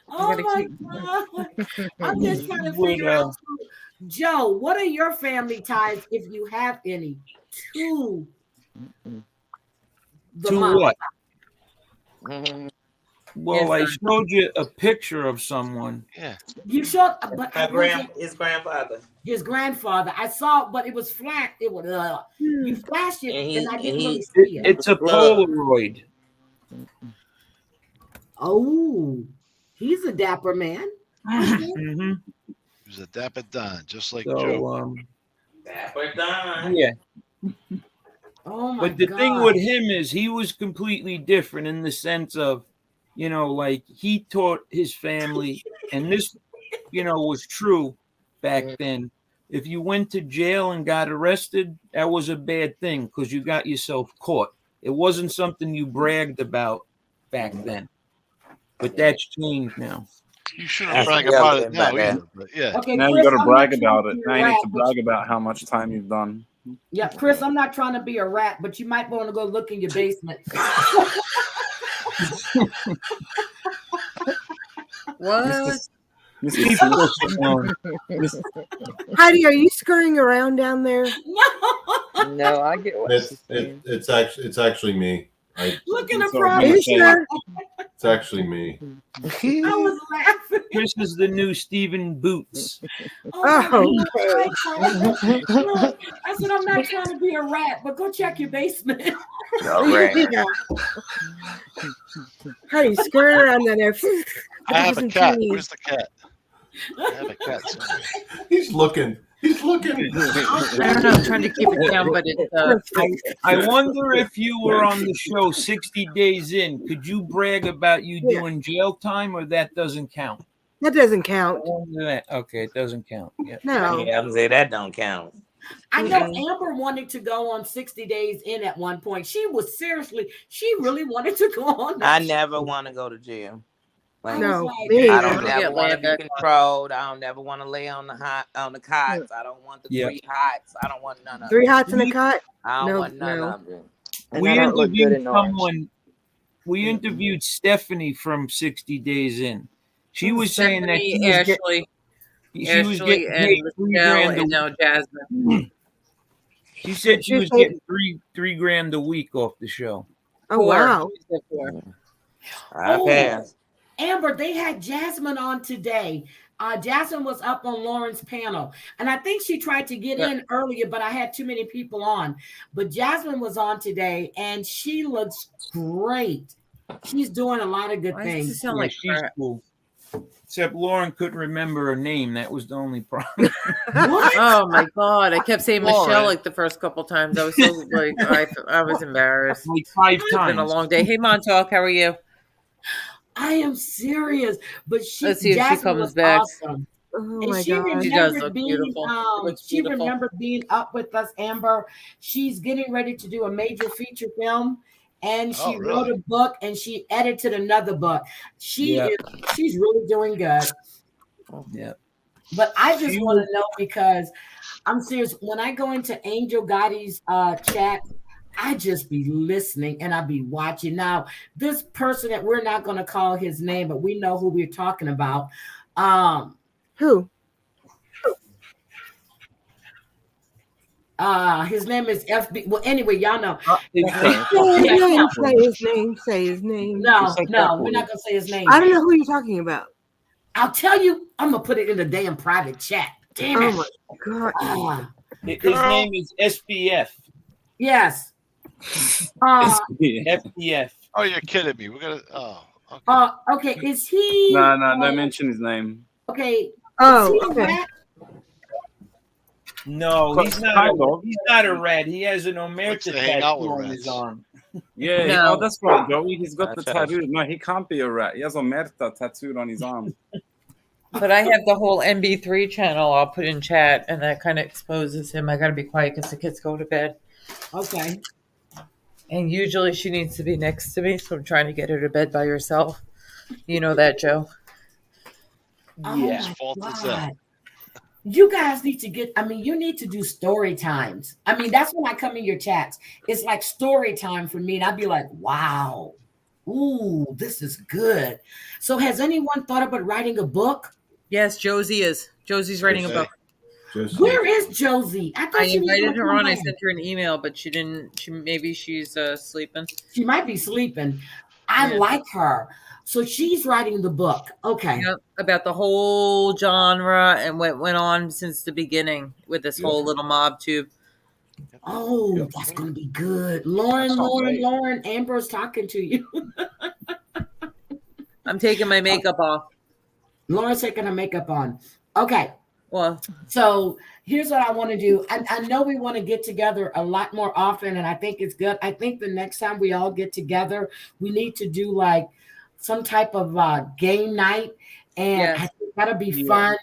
Oh my God. I'm just trying to figure out, Joe, what are your family ties, if you have any, to the To mob? what? Mhm. Well, I Yes, showed you a picture of someone. Yeah. You showed, but His grandfather. his grandfather. I saw, but it was flat. It was you flashed it, And and I didn't he- really see it. It's a Polaroid. Oh, he's a dapper man. Mm-hmm. He was a dapper Don, just like So, Joe. Dapper Don. yeah. Oh my But the God. thing with him is he was completely different in the sense of, you know, like he taught his family, and this, you know, was true back then. If you went to jail and got arrested, that was a bad thing because you got yourself caught. It wasn't something you bragged about back then. But that's changed now. You shouldn't brag about it now either. But yeah. Okay, Now you Chris, got to I'm brag not trying about to it. be a Now you need rat, to but brag about how much time you've done. Yeah, Chris, I'm not trying to be a rat, but you might want to go look in your basement. What? Heidi, are you scurrying around down there? No, I get what she's saying. It's actually me. Look in the So front. I'm gonna say- It's actually me. I was laughing. Chris is the new Stephen Boots. Oh, okay. I said, I'm not trying to be a rat, but go check your basement. Yeah. Heidi, scurrying around down there. I have a Listen to cat. me. Where's the cat? I have a cat somewhere. He's looking. He's looking. I don't know. I'm trying to keep it down, but it's I wonder if you were on the show 60 days in, could you brag about you doing jail time, or that doesn't count? That doesn't count. Okay, it doesn't count. Yeah. No. Yeah, I'm saying that don't count. I know Amber wanted to go on 60 Days In at one point. She really wanted to go on that I never want to go to jail. Like, No, like, me I either. don't never want to be controlled. I don't never want to lay on the cots. I don't want the Yeah. 3 hots. I don't want none of 3 it. hots in a cot? I don't No, want none no. of it. And We I don't look good interviewed in orange. someone. We interviewed Stephanie from 60 Days In. She was saying that Stephanie, she was get- Ashley, she was Ashley, getting and paid $3 Michelle, grand. and now Jasmine. She said she was getting three grand a week off the show. Oh, wow. I Oh, pass. Amber, they had Jasmine on today. Jasmine was up on Lauren's panel, and I think she tried to get in earlier, but I had too many people on. But Jasmine was on today, and she looks great. She's doing a lot of good Why does it things. sound Yeah, like she's crap? cool. Except Lauren couldn't remember her name. That was the only problem. What? Oh my God! I kept saying Lauren. Michelle like the first couple times. I was so like I was embarrassed. Like 5 It's been a times. long day. Hey Montauk, how are you? I am serious, but Let's see if she Jasmine comes was back. awesome. Oh, And my she God. She does remembered look being beautiful. She looks she beautiful. remembered being up with us, Amber. She's getting ready to do a major feature film, and she Oh, wrote really? a book and she edited another book. Yeah. She's really doing good. Yeah. But I just want to know, because I'm serious. When I go into Angel Gotti's chat, I just be listening and I be watching. Now, this person that we're not going to call his name, but we know who we're talking about. Who? His name is FB. Well, anyway, y'all know. Say his name. Say his name. No, we're not gonna say his name. I don't know who you're talking about. I'll tell you. I'm gonna put it in the damn private chat. Damn it. Oh my God. His name is SBF. Yes. FBF. Oh, you're kidding me. We're gonna. Oh. Okay. Is he? No, don't mention his name. Okay. Oh, Is he a okay. rat? No, he's not. Kind of. He's not a rat. He has an omerta Likes to hang out tattoo with on his rats. arm. Yeah, No. oh, that's right, Joey. He's got the That's right. tattoo. No, he can't be a rat. He has omerta tattooed on his arm. But I have the whole MB3 channel. I'll put in chat, and that kind of exposes him. I got to be quiet because the kids go to bed. Okay. And usually she needs to be next to me, so I'm trying to get her to bed by herself. You know that, Joe. Oh Yeah. my fault is God. that? You guys need to get, you need to do story times. That's when I come in your chats. It's like story time for me. And I'd be like, wow, ooh, this is good. So has anyone thought about writing a book? Yes, Josie is. Josie's writing a book. Where is Josie? I invited her on. I sent her an email, but she didn't. Maybe she's sleeping. She might be sleeping. I like her. So she's writing the book. Okay. Yep, about the whole genre and what went on since the beginning with this whole little mob tube. Oh, that's going to be good. Lauren, Amber's talking to you. I'm taking my makeup off. Lauren's taking her makeup on. Okay. Well, so here's what I want to do. I know we want to get together a lot more often, and I think it's good. I think the next time we all get together, we need to do like some type of game night, and I think that'll be fun.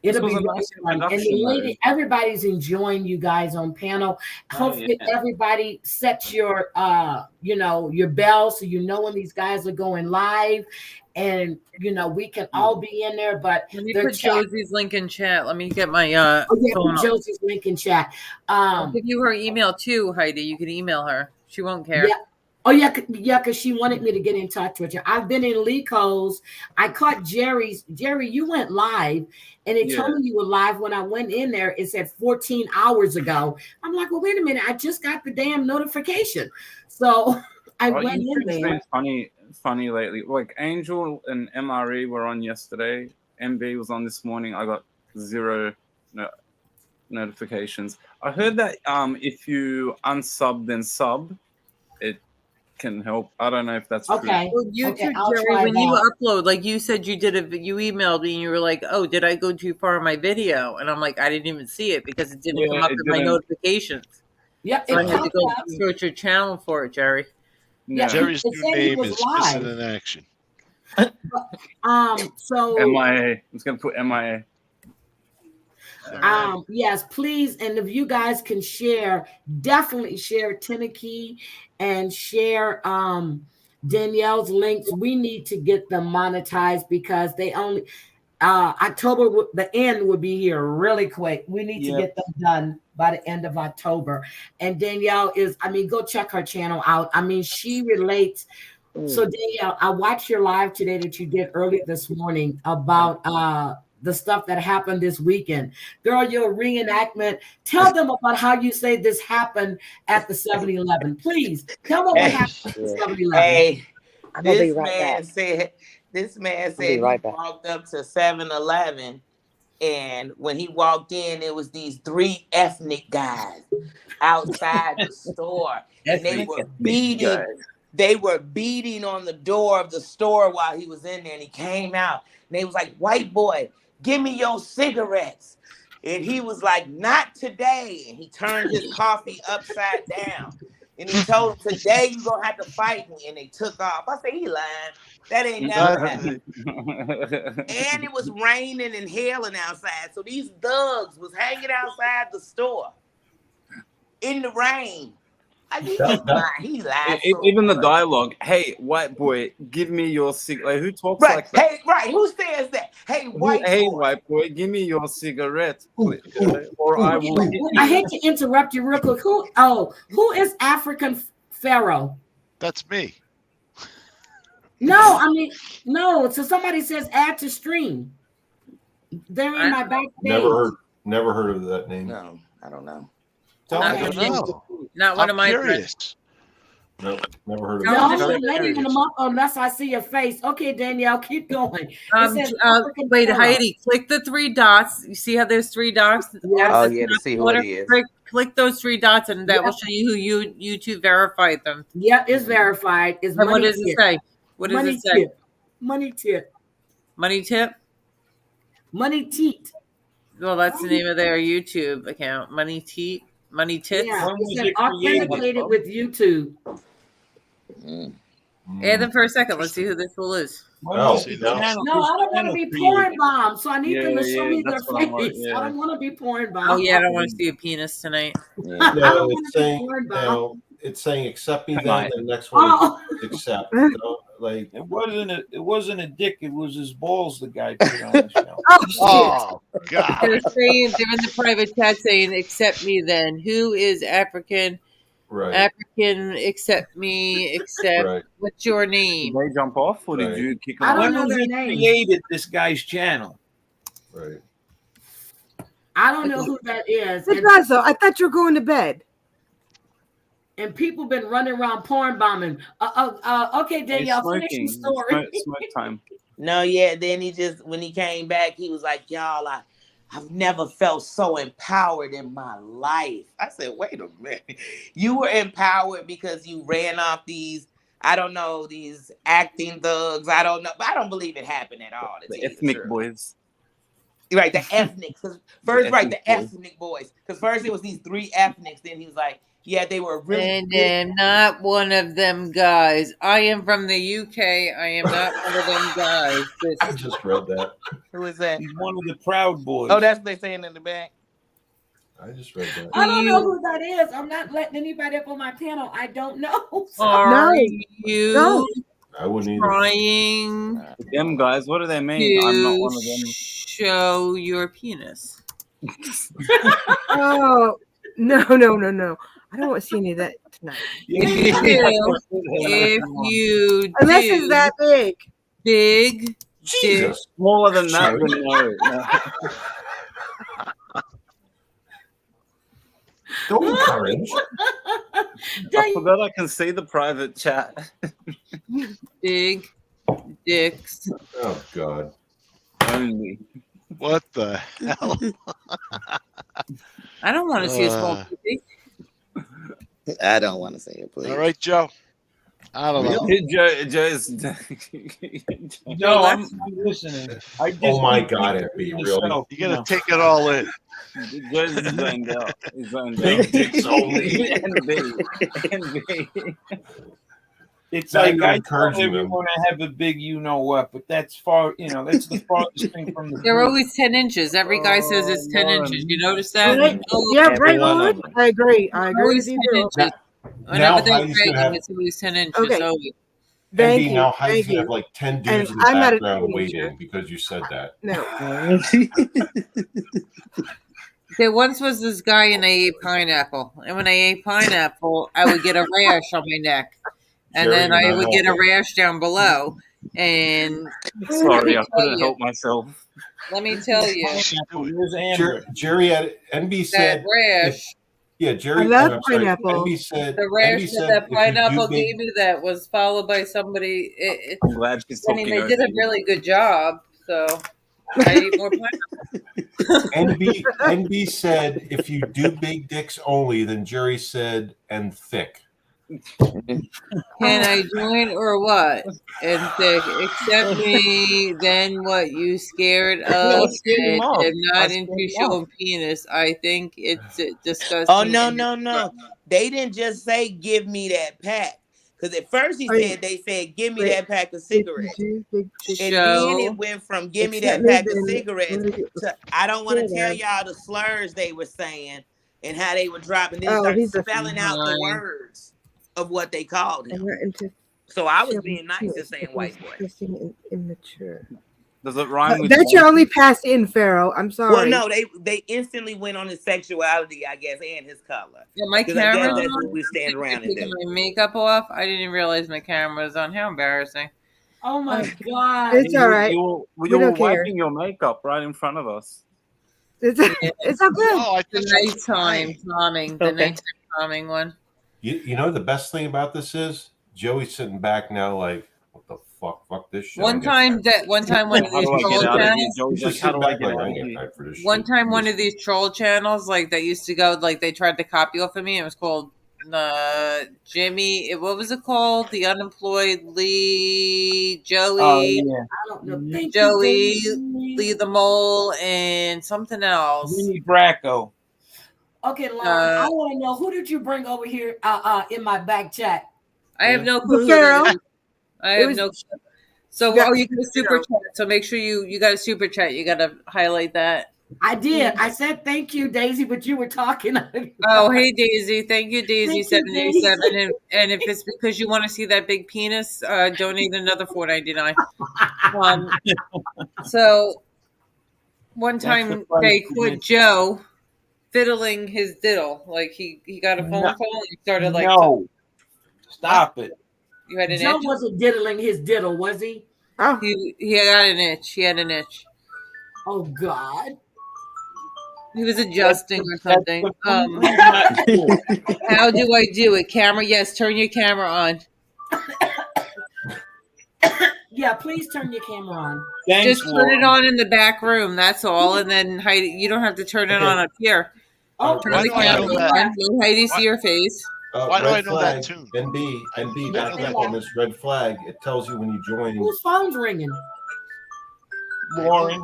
It'll be really fun. And everybody's enjoying you guys on panel. Hopefully everybody sets your your bell so you know when these guys are going live, and we can all be in there. But let me put Josie's link in chat. Let me get my phone up. Josie's link in chat. I'll give you her email too, Heidi. You can email her. She won't care. Yeah. Oh, yeah, because she wanted me to get in touch with you. I've been in Lico's. I caught Jerry's. Jerry, you went live, and it told me you were live. When I went in there, it said 14 hours ago. I'm like, well, wait a minute. I just got the damn notification. So I went in there. Funny lately. Like Angel and MRE were on yesterday. MB was on this morning. I got 0 notifications. I heard that if you unsub then sub, it can help. I don't know if that's true. Well, YouTube, Jerry, when you upload, like you said, you emailed me and you were like, "Oh, did I go too far in my video?" And I'm like, "I didn't even see it because it didn't come up in my notifications." Yep, so I had to go search your channel for it, Jerry. Yeah, Jerry's new name is Missing in Action. So MIA. I'm just gonna put MIA. Yes, please. And if you guys can share, definitely share Tenneke and share Danielle's links. We need to get them monetized because they only October, the end would be here really quick. We need to get them done by the end of October. And Danielle is, go check her channel out. She relates. So Danielle, I watched your live today that you did earlier this morning about the stuff that happened this weekend. Girl, your reenactment. Tell them about how you say this happened at the 7-Eleven. Please tell them what happened at the 7-Eleven. Hey, this man said he walked up to 7-Eleven, and when he walked in, it was these 3 ethnic guys outside the store, and they were beating. They were beating on the door of the store while he was in there, and he came out, and they was like, "White boy, give me your cigarettes." And he was like, "Not today." And he turned his coffee upside down. And he told them, "Today you're going to have to fight me." And they took off. I said, he lying. That ain't never happened. And it was raining and hailing outside. So these thugs was hanging outside the store in the rain. He lied. Even the dialogue. Hey, white boy, give me your cigarette. Who talks like that? Hey, who says that? Hey, white boy, give me your cigarette, or I will. I hate to interrupt you real quick. Who is African Pharaoh? That's me. No. So somebody says add to stream. They're in my back page. Never heard of that name. No, I don't know. Not one of my friends. Nope, never heard of it. No, I'm letting them up unless I see your face. Okay, Danielle, keep going. Wait, Heidi, click the 3 dots. You see how there's 3 dots? To see who it is. Click those 3 dots, and that will show you who YouTube verified them. Yep, it's verified. What does it say? What does it say? Money tip. Money tip? Money teat. Well, that's the name of their YouTube account. Money teat. Money tits. Yeah, it's authenticated with YouTube. Yeah, then for a second, let's see who this fool is. No, I don't want to be pouring bombs, so I need them to show me their face. I don't want to be pouring bombs. Oh yeah, I don't want to see a penis tonight. No, it's saying it's saying accept me then. Tonight. The next one Oh. is accept. So, like It wasn't a dick. It was his balls. The guy put on the show. Oh God. They're saying they're in the private chat saying, "Accept me." Then who is African? right, African, accept me. Accept. right. What's your Did name? they jump off or did Right. you kick I them don't off? know When was their it name. created? This guy's channel. Right. I don't know who that is. It does, though. I thought you were going to bed. And people been running around porn bombing. Okay, It's Danielle, finish your smoking. story. Smoke time. No, yeah. Then he just, when he came back, he was like, "Y'all, I've never felt so empowered in my life." I said, "Wait a minute. You were empowered because you ran off these, I don't know, these acting thugs. I don't know. But I don't believe it happened at all. to The tell you the ethnic truth." boys. Right, the ethnics. 'Cause first, right, the ethnic boys. ethnic boys. Because first it was these 3 ethnics. Then he was like, "Yeah, they were really And good." I'm not one of them guys. I am from the UK. I am not one of them guys. I just read that. Who is that? He's one of the Proud Boys. Oh, that's what they're saying in the back. I just read that. I don't know who that is. I'm not letting anybody up on my panel. I don't know. Are No. you No. I wouldn't either. trying Them guys, what do they mean? I'm not one to of them. show your penis? Oh, no. I don't want to see any of that tonight. If you Unless do, it's that big. big dick. Jesus. Smaller than that, Sorry. then no. Don't encourage. I forgot I can see the private chat. Big dicks. Oh God. Only. What the hell? I don't want to see a small pussy. I don't want to say it, please. All right, Joe. I don't know. Joe's. No, I'm listening. I just Oh my keep God, thinking FB, to really? myself, You got to know. take it all in. Joe's zoned out. He's zoned Big out. dicks only. NB. It's Not like even I tell encouraging them. everyone I have a big you know what, but that's far, that's the farthest thing from the They're truth. always 10 inches. Every guy says it's 10 inches. You notice that? Right? Oh, Yeah, Every right, one Lauren? of them. I agree. I agree always with 10 you, girl. inches. Now Whenever they're Heidi's gonna bragging, have- it's always 10 inches. Okay. Always. Thank Andy, you. now Heidi's Thank gonna you. have like 10 And dudes in the I'm not a background teenager. waiting because you said that. No. There once was this guy and I ate pineapple. And when I ate pineapple, I would get a rash on my neck. And Jerry, then you're I not would get a helping. rash down below. And Sorry, I tell couldn't you. help myself. let me tell you, Here's Amber. Jerry at NB that said, rash, yeah, Jerry. I love I'm sorry, pineapple. NB said, the rash NB that said that if you pineapple do big- gave me that was followed by somebody. I'm glad she's I talking mean, they over did a you. really good job. So I eat more pineapple. NB said if you do big dicks only, then Jerry said and thick. Can I join or what? And thick, accept me, then what? You scared of scared him and off. am I not scared into him showing penis. I think it's disgusting. Oh, no, and no, no. They didn't just say, "Give me that pack." Because at first they said, "Give me that pack of cigarettes." And then Show. it went from "Give me that Accept me, pack of then cigarettes" what do you- to "I don't want to Yeah. tell y'all the slurs they were saying and how they were dropping." Then Oh, they he's a started spelling out the words of what they called I'm him. not into So I was showing being nice and penis saying because white boy. disgusting and immature. Does it rhyme with That's your only pass in, Pharaoh. I'm sorry. Well, no, they instantly went on his sexuality, I guess, and his color. Yeah, my 'Cause I guess camera's that's what on. we stand around and Taking do. my makeup off. I didn't realize my camera was on. How embarrassing. Oh my God. It's all right. You We were don't care. wiping your makeup right in front of us. It's all good. Oh, I The thought you were nighttime calming. The Okay. nighttime calming one. You know the best thing about this is Joey's sitting back now like, what the fuck? Fuck this shit. One time one of How these do I troll get out of here? channels. Joe's He's like, just how sitting do I back get like, out I of ain't got here? time for this One shit. time one of these troll channels like that used to go like they tried to copy off of me. It was called Jimmy. What was it called? The Unemployed Lee, Joey, Oh yeah, I don't know. Thank you, Joey, baby. Lee the Mole, and something else. Vinny Bracco. Okay, Lauren, I want to know, who did you bring over here in my back chat? I have no clue. who Pharaoh. that is. I It have was- no clue. So Yeah, you can super Pharaoh. chat. So make sure you got a super chat. You got to highlight that. I did. I said thank you, Daisy, but you were talking. Oh, hey Daisy. Thank you, Daisy Thank you, 787. And if it's because you want to see that big penis, donate another $4.99. So one time they caught Joe fiddling his diddle. Like he got a phone call and he started like Stop it. You had an Joe itch? wasn't diddling his diddle, was he? Oh. He got an itch. He had an itch. Oh God. He was adjusting or something. How do I do it? Camera, yes. Turn your camera on. Yeah, please turn your camera on. Just turn it on in the back room. That's all. And then Heidi, you don't have to turn it on up here. Oh, turn the camera on. Let Heidi see your face. Why do I red know flag, that tune? NB, back up on this red flag. It tells you when you join. Whose phone's ringing? Lauren.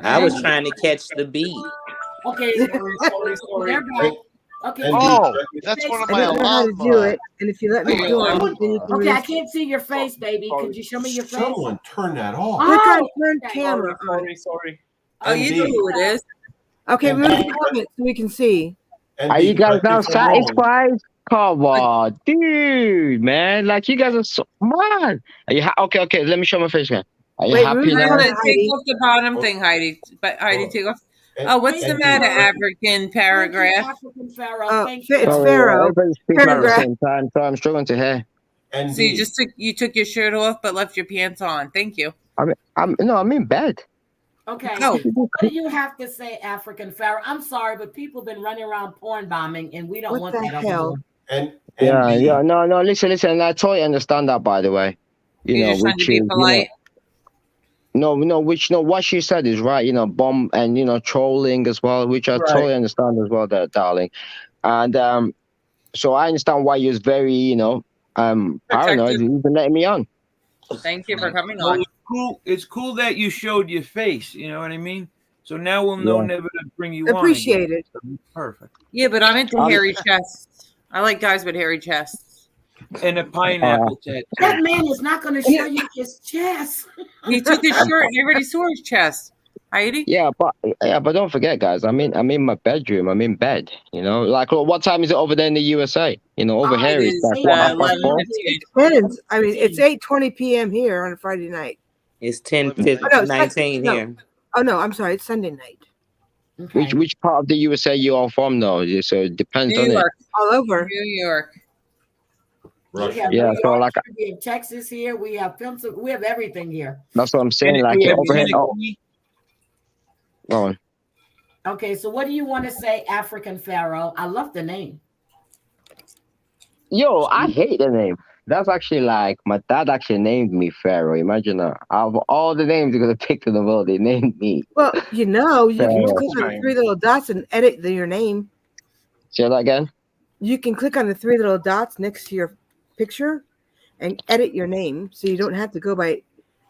I was trying to catch the beat. Okay, sorry. They're back. Okay. Oh, that's one of my I don't know how to do it, and if you let me do it, then you can Okay, I really- can't see your face, baby. Could you show me your face? Someone turn that off. Click on Oh, turn okay. camera on. Sorry. Oh, you know who it is. Okay, move the comment so we can see. Are you guys not satisfied? Come on, dude, man. Like, you guys are so mad. Are you okay, let me show my face, man. Are you happy now? Take off the bottom thing, Heidi. But Heidi, take off. Oh, what's the matter, African paragraph? African Pharaoh. Oh, Thank it's you. Pharaoh. Everybody's speaking at the Paragraph. same time, so I'm struggling to hear. So you took your shirt off but left your pants on. Thank you. I'm in bed. Okay. No. What do you have to say, African Pharaoh? I'm sorry, but people been running around porn bombing, and we don't What want the that over hell? here. Yeah, no, listen, and I totally understand that, by the way. You're just trying to be polite. What she said is right, bomb and, trolling as well, which I totally understand as well, there, darling. And so I understand why you're very, paranoid, even letting me on. Thank you for coming Well, on. it's cool that you showed your face. You know what I mean? So now we'll know Yeah. never to bring you on. Appreciate again. it. Perfect. Yeah, but I'm into hairy chests. I like guys with hairy chests. And a pineapple tattoo. That man is not going to show you his chest. He took his shirt and everybody saw his chest. Heidi? Yeah, but don't forget, guys. I'm in my bedroom. I'm in bed. Like, look, what time is it over there in the USA? Over here it's like what, half past 4? Depends. I mean, it's 8:20 p.m. here on a Friday night. It's 10, Oh, no, 19 no. here. Oh no, I'm sorry. It's Sunday night. Which part of the USA you are from, though? So it depends New on York. All over. New York. We have Yeah, New so York like here, we have Texas here. We have Pennsylvania. We have everything here. that's what I'm saying. And Like we have over here. Tennessee. Go on. Okay, so what do you want to say, African Pharaoh? I love the name. Yo, I hate the name. That's actually like my dad actually named me Pharaoh. Imagine that. Out of all the names you're gonna pick in the world, they named me. Well, you can just Pharaoh. click on the three little dots and edit your name. Say that again. You can click on the three little dots next to your picture and edit your name, so you don't have to go by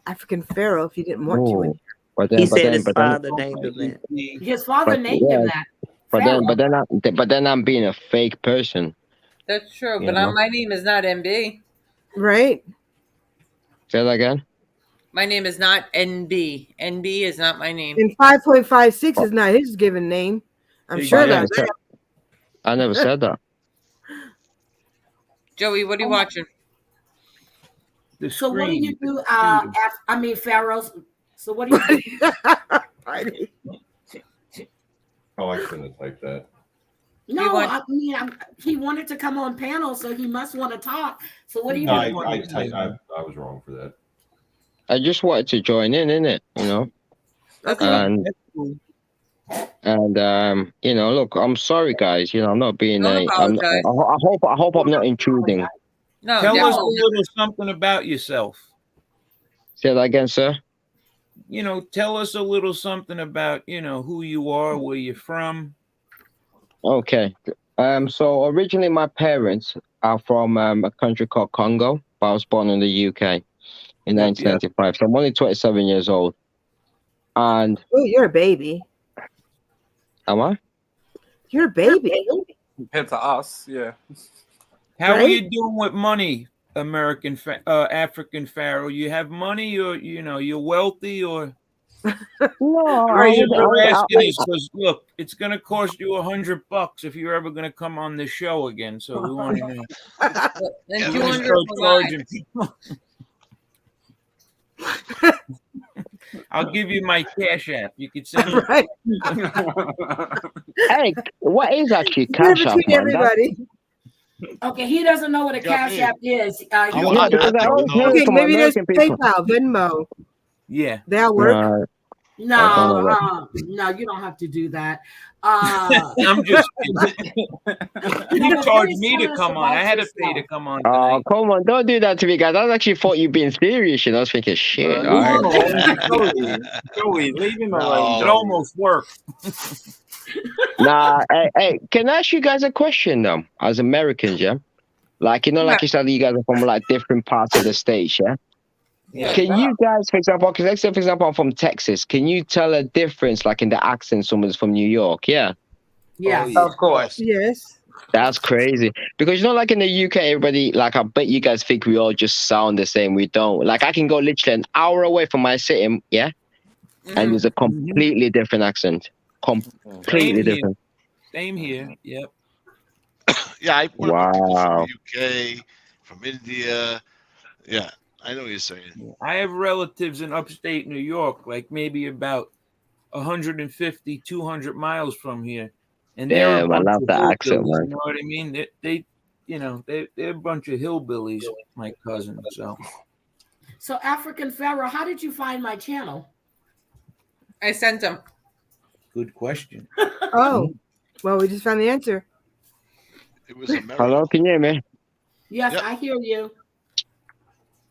African Pharaoh if you didn't want to. Oh, but then, He but said then, his but then, father named him that. His father But- named him yeah. that. but then I'm being a fake person. That's true. You But know? my name is not NB. Right? Say that again. My name is not NB. NB is not my name. And 5.56 is not his given name. I'm sure I never that's said, I never said that. Joey, what are you watching? So what do you do? Pharaohs. So what do you do? Oh, I shouldn't have typed that. No, he wanted to come on panel, so he must want to talk. So what do you No, do? I was wrong for that. I just wanted to join in it, Okay. And look, I'm sorry, guys. I'm not being Don't apologize. I hope I'm not intruding. No, Tell us a no. little something about yourself. Say that again, sir. Tell us a little something about, who you are, where you're from. Okay. So originally my parents are from a country called Congo, but I was born in the UK in 1995. So I'm only 27 years old. And oh, you're a baby. am I? You're a baby. Compared to us, yeah. How are Right? you doing with money, African Pharaoh? You have money, or you're wealthy, or No, The I reason would, we're I asking would, is because look, it's going to cost you $100 if you're ever going to come on this show again. So we want to know. Then We're 200 gonna start for mine. charging people. I'll give you my Cash App. You could send it. Right. Hey, what is actually Split it Cash App, between man? everybody. Okay, he doesn't know what a You got Cash me. App is. Yeah, because I always hear Okay, it from maybe there's American people. PayPal, Venmo. Yeah. That'll work. No, No, I don't know what. no, you don't have to do that. I'm just kidding. You but charged please me to tell us come on. I about had to pay to yourself. come on Oh, tonight. come on. Don't do that to me, guys. I actually thought you being serious. You know, I was thinking, shit. All Leave him right. alone, Joey, leave him alone. It Joey. almost worked. Nah, hey, can I ask you guys a question, though? As Americans, yeah? Like, you know, like you said, you guys are from, like, different parts of the states, yeah? Yeah. Can you guys, for example, because let's say, for example, I'm from Texas. Can you tell a difference, like, in the accent someone's from New York? Yeah. Yes. yeah. Of course. Yes. That's crazy. Because, you know, like in the UK, everybody, like, I bet you guys think we all just sound the same. We don't. Like, I can go literally an hour away from my city, yeah? And there's a completely different accent. Completely Same here. different. Same here. Yep. Yeah, I work with people Wow. from the UK, from India. Yeah, I know what you're saying. I have relatives in upstate New York, like maybe about 150, 200 miles from here. And they're a Damn, I bunch love of that accent, hillbillies, man. you know what I mean? They're a bunch of hillbillies, my cousins. So, African Pharaoh, how did you find my channel? I sent him. Good question. Oh, well, we just found the answer. It was American. Hello, can you hear me? Yes, Yep. I hear you.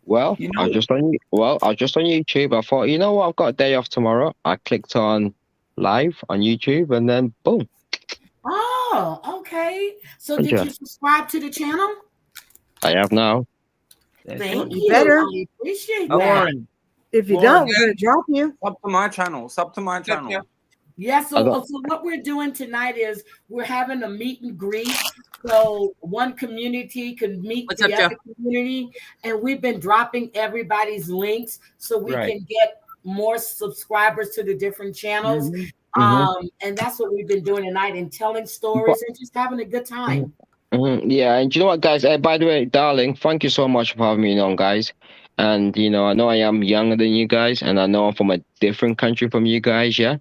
Well, You I was know- just on. Well, I was just on YouTube. I thought, you know what? I've got a day off tomorrow. I clicked on live on YouTube, and then boom. Oh, okay. So, did Yeah. you subscribe to the channel? I have now. Thank You you. better. I appreciate that. Lauren, If you Lauren, don't, we're gonna drop you. Sub to my channel. Sub to my channel. Yeah. Yeah, I so got- what we're doing tonight is we're having a meet and greet. So one community can meet What's the up, Joe? other community, and we've been dropping everybody's links so we Right. can get more subscribers to the different channels. And that's what we've been doing tonight, and telling stories and just having a good time. Yeah, and you know what, guys? By the way, darling, thank you so much for having me on, guys. And you know, I know I am younger than you guys, and I know I'm from a different country from you guys, yeah.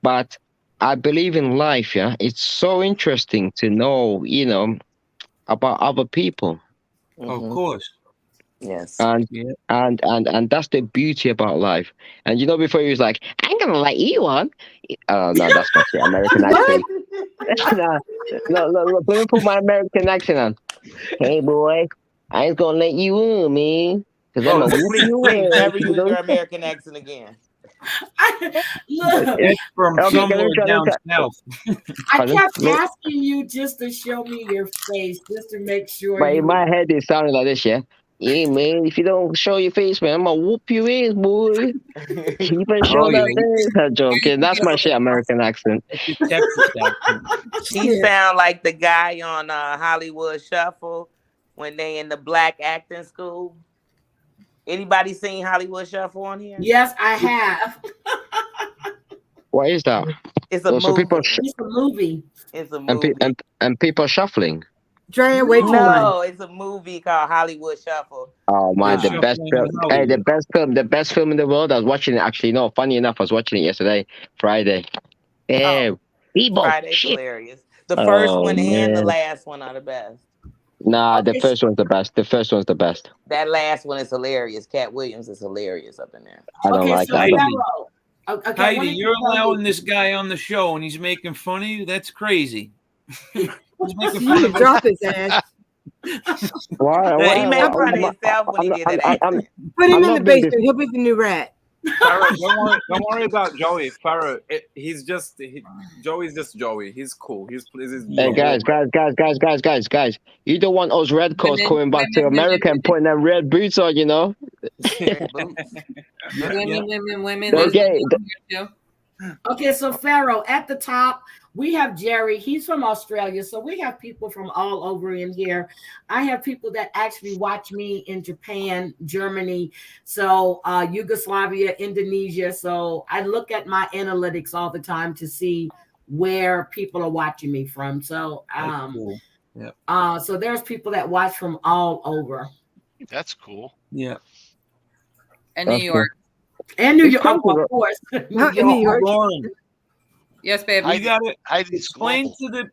But I believe in life, yeah. It's so interesting to know, you know, about other people, of course. Yes. and Yeah. and that's the beauty about life. And you know, before he was like, "I'm gonna let you on." Oh no, that's not the American accent. no, let me put my American accent on. Hey, boy, I ain't gonna let you on, man. Because I'm Oh, gonna whoop please, you please ass, never you use know? your American accent again. Look, It's from Okay, somewhere let me try, down let me south. I Pardon? kept Look. asking you just to show me your face, just to make sure But you in my head, it sounded like this, yeah. Yeah, man. If you don't show your face, man, I'm gonna whoop your ass, boy. Keep on showing yeah. that face. I'm joking. That's my shit American accent. It's a Texas accent. She sound like the guy on Hollywood Shuffle when they in the black acting school. Anybody seen Hollywood Shuffle on here? Yes, I have. What is that? It's a So movie. people It's a movie. It's a and, movie. and people shuffling. Drea, wait till lunch. No, it's a movie called Hollywood Shuffle. Oh my, the Shuffling best in film. Hey, the best film in the world. I was watching it actually. No, funny enough, I was watching it yesterday, Friday. Yeah, people. Friday's Shit. hilarious. The first Oh, one and the man. last one are the best. Nah, the first one's the best. The first one's the best. That last one is hilarious. Cat Williams is hilarious up in there. I don't Okay, like so that. Pharaoh. Okay, I Heidi, wanted to you're tell you- allowing this guy on the show and he's making fun of you? That's crazy. He's making You fun can of drop his ass. Why? He made fun of himself when he did that accent. Put him I'm in the not being basement. He'll be the new rat. Farrah, don't worry about Joey. Farrah, Joey's just Joey. He's cool. He's Hey guys. You don't want those red coats Women, coming back to women, America and putting them red boots on, you know? Women. Don't There's get women it. here too. Okay, so Pharaoh, at the top, We have Jerry. He's from Australia. So we have people from all over in here. I have people that actually watch me in Japan, Germany, so Yugoslavia, Indonesia. So I look at my analytics all the time to see where people are watching me from. So Cool. Yeah. so there's people that watch from all over. That's cool. Yeah. And New York. And New It's York, comfortable. of course. Not in New York. Lauren, Yes, babe. you got to Heidi's explain global.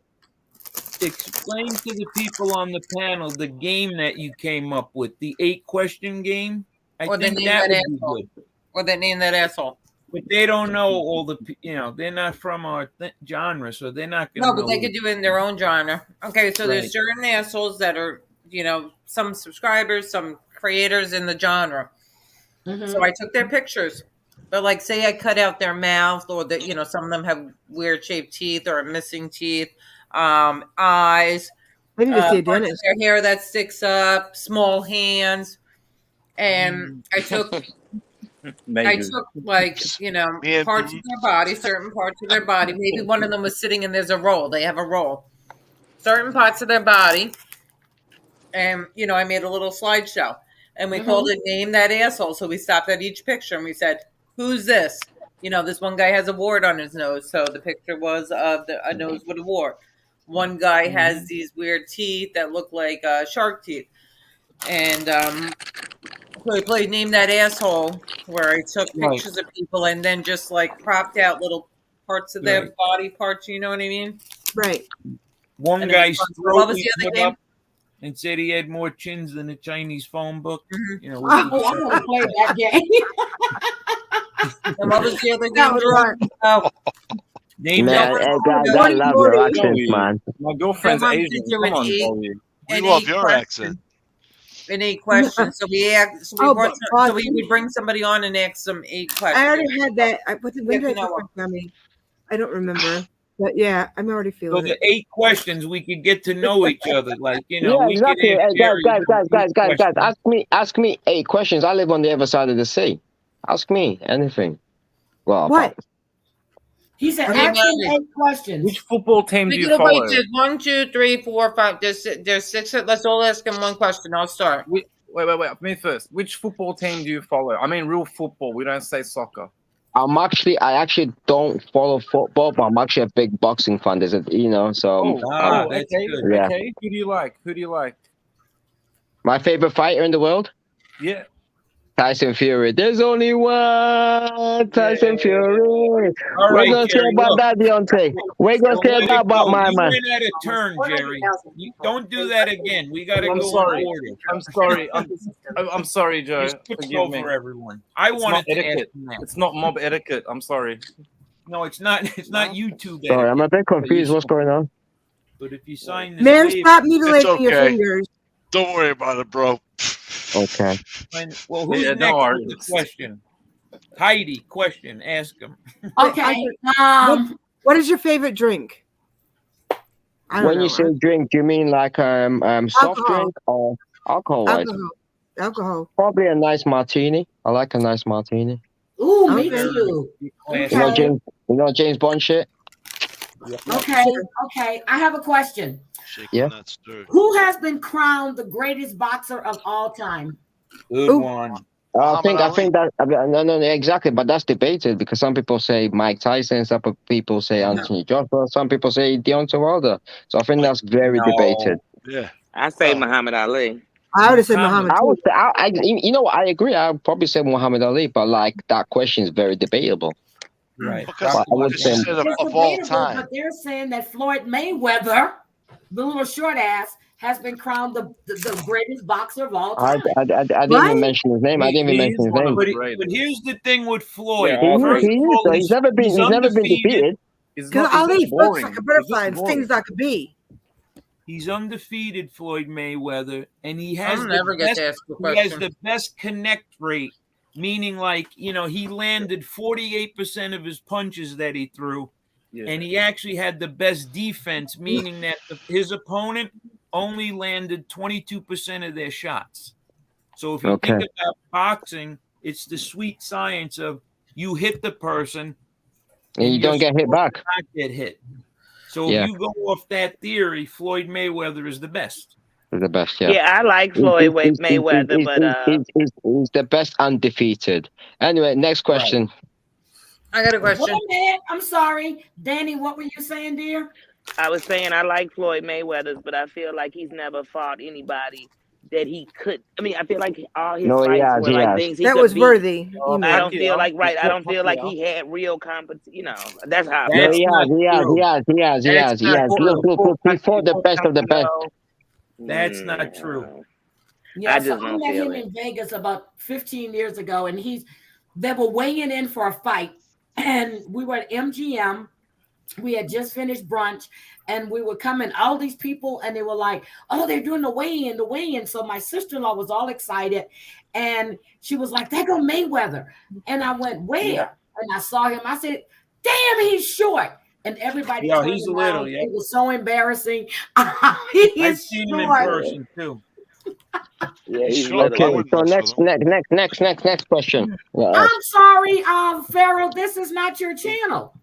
explain to the people on the panel the game that you came up with, the 8-question game. I Or the think name that that would be asshole. good. Or that name that asshole. But they don't know all the, they're not from our genre, so they're not going to No, know. but they could do it in their own genre. Okay, so Right. there's certain assholes that are, some subscribers, some creators in the genre. So I took their pictures. But like, say I cut out their mouth, or that some of them have weird shaped teeth or missing teeth, eyes, I need to see a parts of dentist. their hair that sticks up, small hands, and I took Maybe. like parts of their body, certain parts of their body. Maybe one of them was sitting and there's a roll. They have a roll. Certain parts of their body, and I made a little slideshow, and we called it "Name That Asshole." So we stopped at each picture and we said, "Who's this?" This one guy has a wart on his nose, so the picture was of a nose with a wart. One guy has these weird teeth that look like shark teeth, and so we played Name That Asshole, where I took pictures of people and then just like cropped out little parts of their body parts. You know what I mean? Right. One And it guy's was fun. throat What was we the other put game? up and said he had more chins than a Chinese phone book. We Oh, I want to play that game. And what was the other That game? was Drew? fun. Oh, Name Man, that. I love your accents, man. My girlfriend's Someone Asian. to do Come an on, eight- Zoe. We an love 8 your question- accent. An 8 questions. So we asked. So we Oh, brought. but- So we would bring somebody on and ask them 8 questions. I already had that. When Get did to I know take my gummy? I don't remember. But yeah, I'm already So feeling the it. 8 questions, we could get to know each other. Like, Yeah, we exactly. could ask Hey, guys, Jerry guys, 8 questions. ask me 8 questions. I live on the other side of the sea. Ask me anything. Well, What? He said, Okay, ask him Mandy. 8 questions. Which football team do We you can follow? wait. There's 1, 2, 3, 4, 5. There's 6. Let's all ask him one question. I'll start. Wait. Me first. Which football team do you follow? I mean, real football. We don't say soccer. I actually don't follow football, but I'm actually a big boxing fan. There's a, so that's okay. good. Yeah. Okay. Who do you like? my favorite fighter in the world, Yeah. Tyson Fury. There's only one Tyson Fury. All We're right, gonna say Jerry, about look. that, Deontay. We're gonna Don't say let it about go. my You man. went out of turn, Jerry. You don't do that again. We got to I'm go sorry. in order. I'm sorry. I'm sorry, Joe. You skipped Forgive me. over everyone. I It's wanted not to ask etiquette. him that. It's not mob etiquette. I'm sorry. No, it's not. It's not YouTube. Sorry, I'm a bit etiquette, but confused. What's going on? But if you sign this Mayor, waiver- stop mutilating your okay. fingers. Don't worry about it, bro. Okay. Well, who's Yeah, next no with the worries. question? Heidi, question. Ask him. Okay. What is your favorite drink? I don't When know. you say drink, do you mean like soft Alcohol. drink or alcohol? Wise? Alcohol. Probably a nice martini. I like a nice martini. Ooh, me Okay. too. You know James Bond shit. Okay. I have a question. Yeah. Who has been crowned the greatest boxer of all time? Good one. I think that no, exactly, but that's debated because some people say Mike Tyson, some people say Anthony Joshua, some people say Deontay Wilder. So I think that's very debated. Yeah, I say Muhammad Ali. I would have said Muhammad. I would say, I agree. I would probably say Muhammad Ali, but like that question is very debatable. Right. Because But I would it's say just of It's all debatable, time. but they're saying that Floyd Mayweather, the little short ass, has been crowned the greatest boxer of all I time. didn't even mention his name. I didn't even mention his name. But here's the thing with Floyd. He First is, of all, though. He's never been defeated. Because Ali looks like a butterfly and stings like a bee. He's undefeated, Floyd Mayweather, and he has I'll the never get best, to ask a he has question. the best connect rate, meaning like, he landed 48% of his punches that he threw, and he actually had the best defense, meaning that his opponent only landed 22% of their shots. So if you think about boxing, it's the sweet science of you hit the person And you don't get hit back. not get hit. So Yeah. if you go off that theory, Floyd Mayweather is the best. The best, yeah. Yeah, I like Floyd Mayweather, but he's the best undefeated. Anyway, next question. I got a Wait question. a minute. I'm sorry. Danny, what were you saying, dear? I was saying I like Floyd Mayweather's, but I feel like he's never fought anybody that he could. I mean, I feel like all his No, he fights has, were he like has. things he That could was beat. worthy. I don't feel like I don't feel like he had real competition. You know, that's how. I No, feel. he has. Look, he fought the best of the best. That's not true. Yeah, I so just I don't met feel him it. in Vegas about 15 years ago, and they were weighing in for a fight, and we were at MGM. We had just finished brunch, and we were coming, all these people, and they were like, oh, they're doing the weigh-in. So my sister-in-law was all excited, and she was like, there go Mayweather. And I went, where? Yeah. And I saw him. I said, damn, he's short. And everybody Yeah, turned he's around. little, yeah. It was so embarrassing. He I've is seen him in short. person too. Yeah, he's Okay, so next question. I'm sorry, Pharaoh, this is not your channel.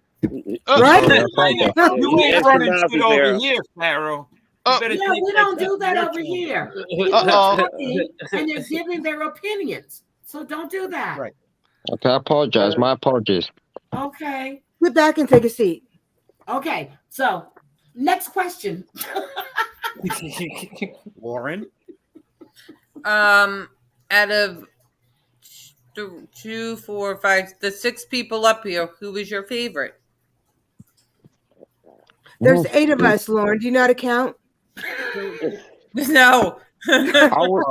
Right? You ain't running shit over here, Pharaoh. You better Yeah, take we that don't to do that your over channel. here. People are talking and they're giving their opinions. So don't do that. Right. Okay, I apologize. My apologies. Okay. Sit back and take a seat. Okay. So next question. Lauren. Out of 2, 4, 5, the 6 people up here, who is your favorite? There's 8 of us, Lauren. Do you know how to count? No. I would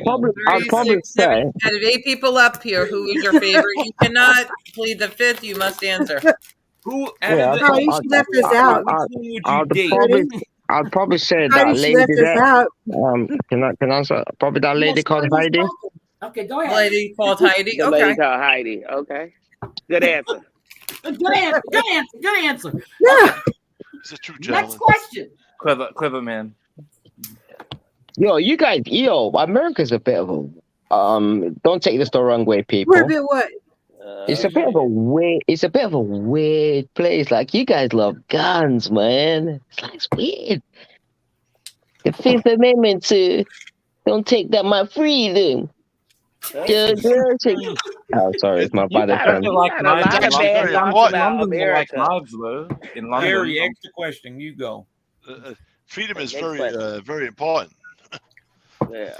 probably say. Out of 8 people up here, who is your favorite? You cannot plead the 5th. You must answer. Who? Yeah, she left us out. I'd probably say Heidi, that she lady left us there. out. Can I answer? Probably that lady called Heidi. Okay, go ahead. Lady called Heidi. The Okay. lady called Heidi. Okay. Good answer. Good answer. Good answer. Good answer. Yeah. He's a true Next gentleman. question. Clever man. Yo, you guys, America's a bit of a don't take this the wrong way, people. We're a bit what? It's a bit of a weird place. Like, you guys love guns, man. It's weird. The Fifth Amendment to don't take that my freedom. Oh, sorry, it's my bad. In London. Gary, ask the question. You go. Freedom is very, very important. Yeah.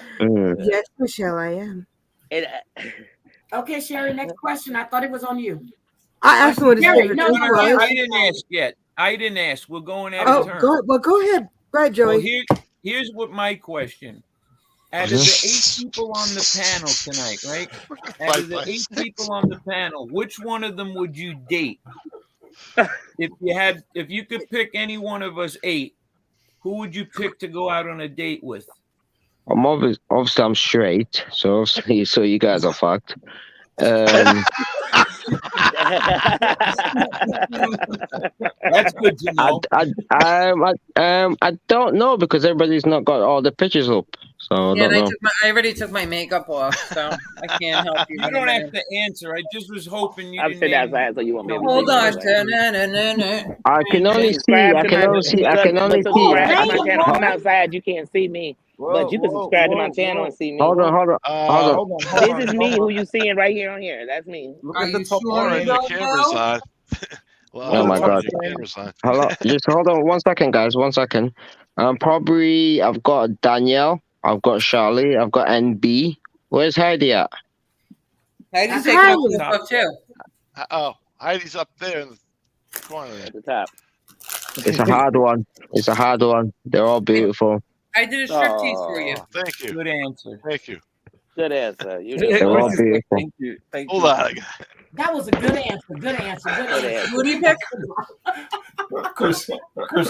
Yes, Michelle, I am. Okay, Sherry, next question. I thought it was on you. I asked him what his Gary, favorite no, food no, was. I didn't ask yet. I didn't ask. We're going at Oh, a turn. go ahead. Go ahead, Joey. Well, here's what my question. Out of the 8 people on the panel tonight, right? Out of the 8 people on the panel, which one of them would you date? If you could pick any one of us 8, who would you pick to go out on a date with? I'm obviously I'm straight, so you guys are fucked. That's good to know. I don't know because everybody's not got all the pictures up, so Yeah, I don't know. I already took my makeup off, so I can't help you. You don't have to answer. I just was hoping you I'm didn't. sitting outside, so you want me to Hold do on. that. I can only see. I can only see. Subscribe to my channel. I'm outside. You can't see me, but you can subscribe to my channel and see me. Hold on. This is me. Who you seeing right here on here? That's me. Look at the top line. The camera's on. Well, Oh my god! camera's on. Hello, just hold on 1 second, guys. 1 second. Probably I've got Danielle, I've got Charlie, I've got NB. Where's Heidi at? Heidi's taking off the stuff too. Oh, Heidi's up there in the corner there. At the top. It's a hard one. It's a hard one. They're all beautiful. I did a striptease for you. Thank you. Good answer. Thank you. Good answer. They're all beautiful. Thank you. Hold on. That was a good answer. Good answer. Good answer. Who do you pick? Chris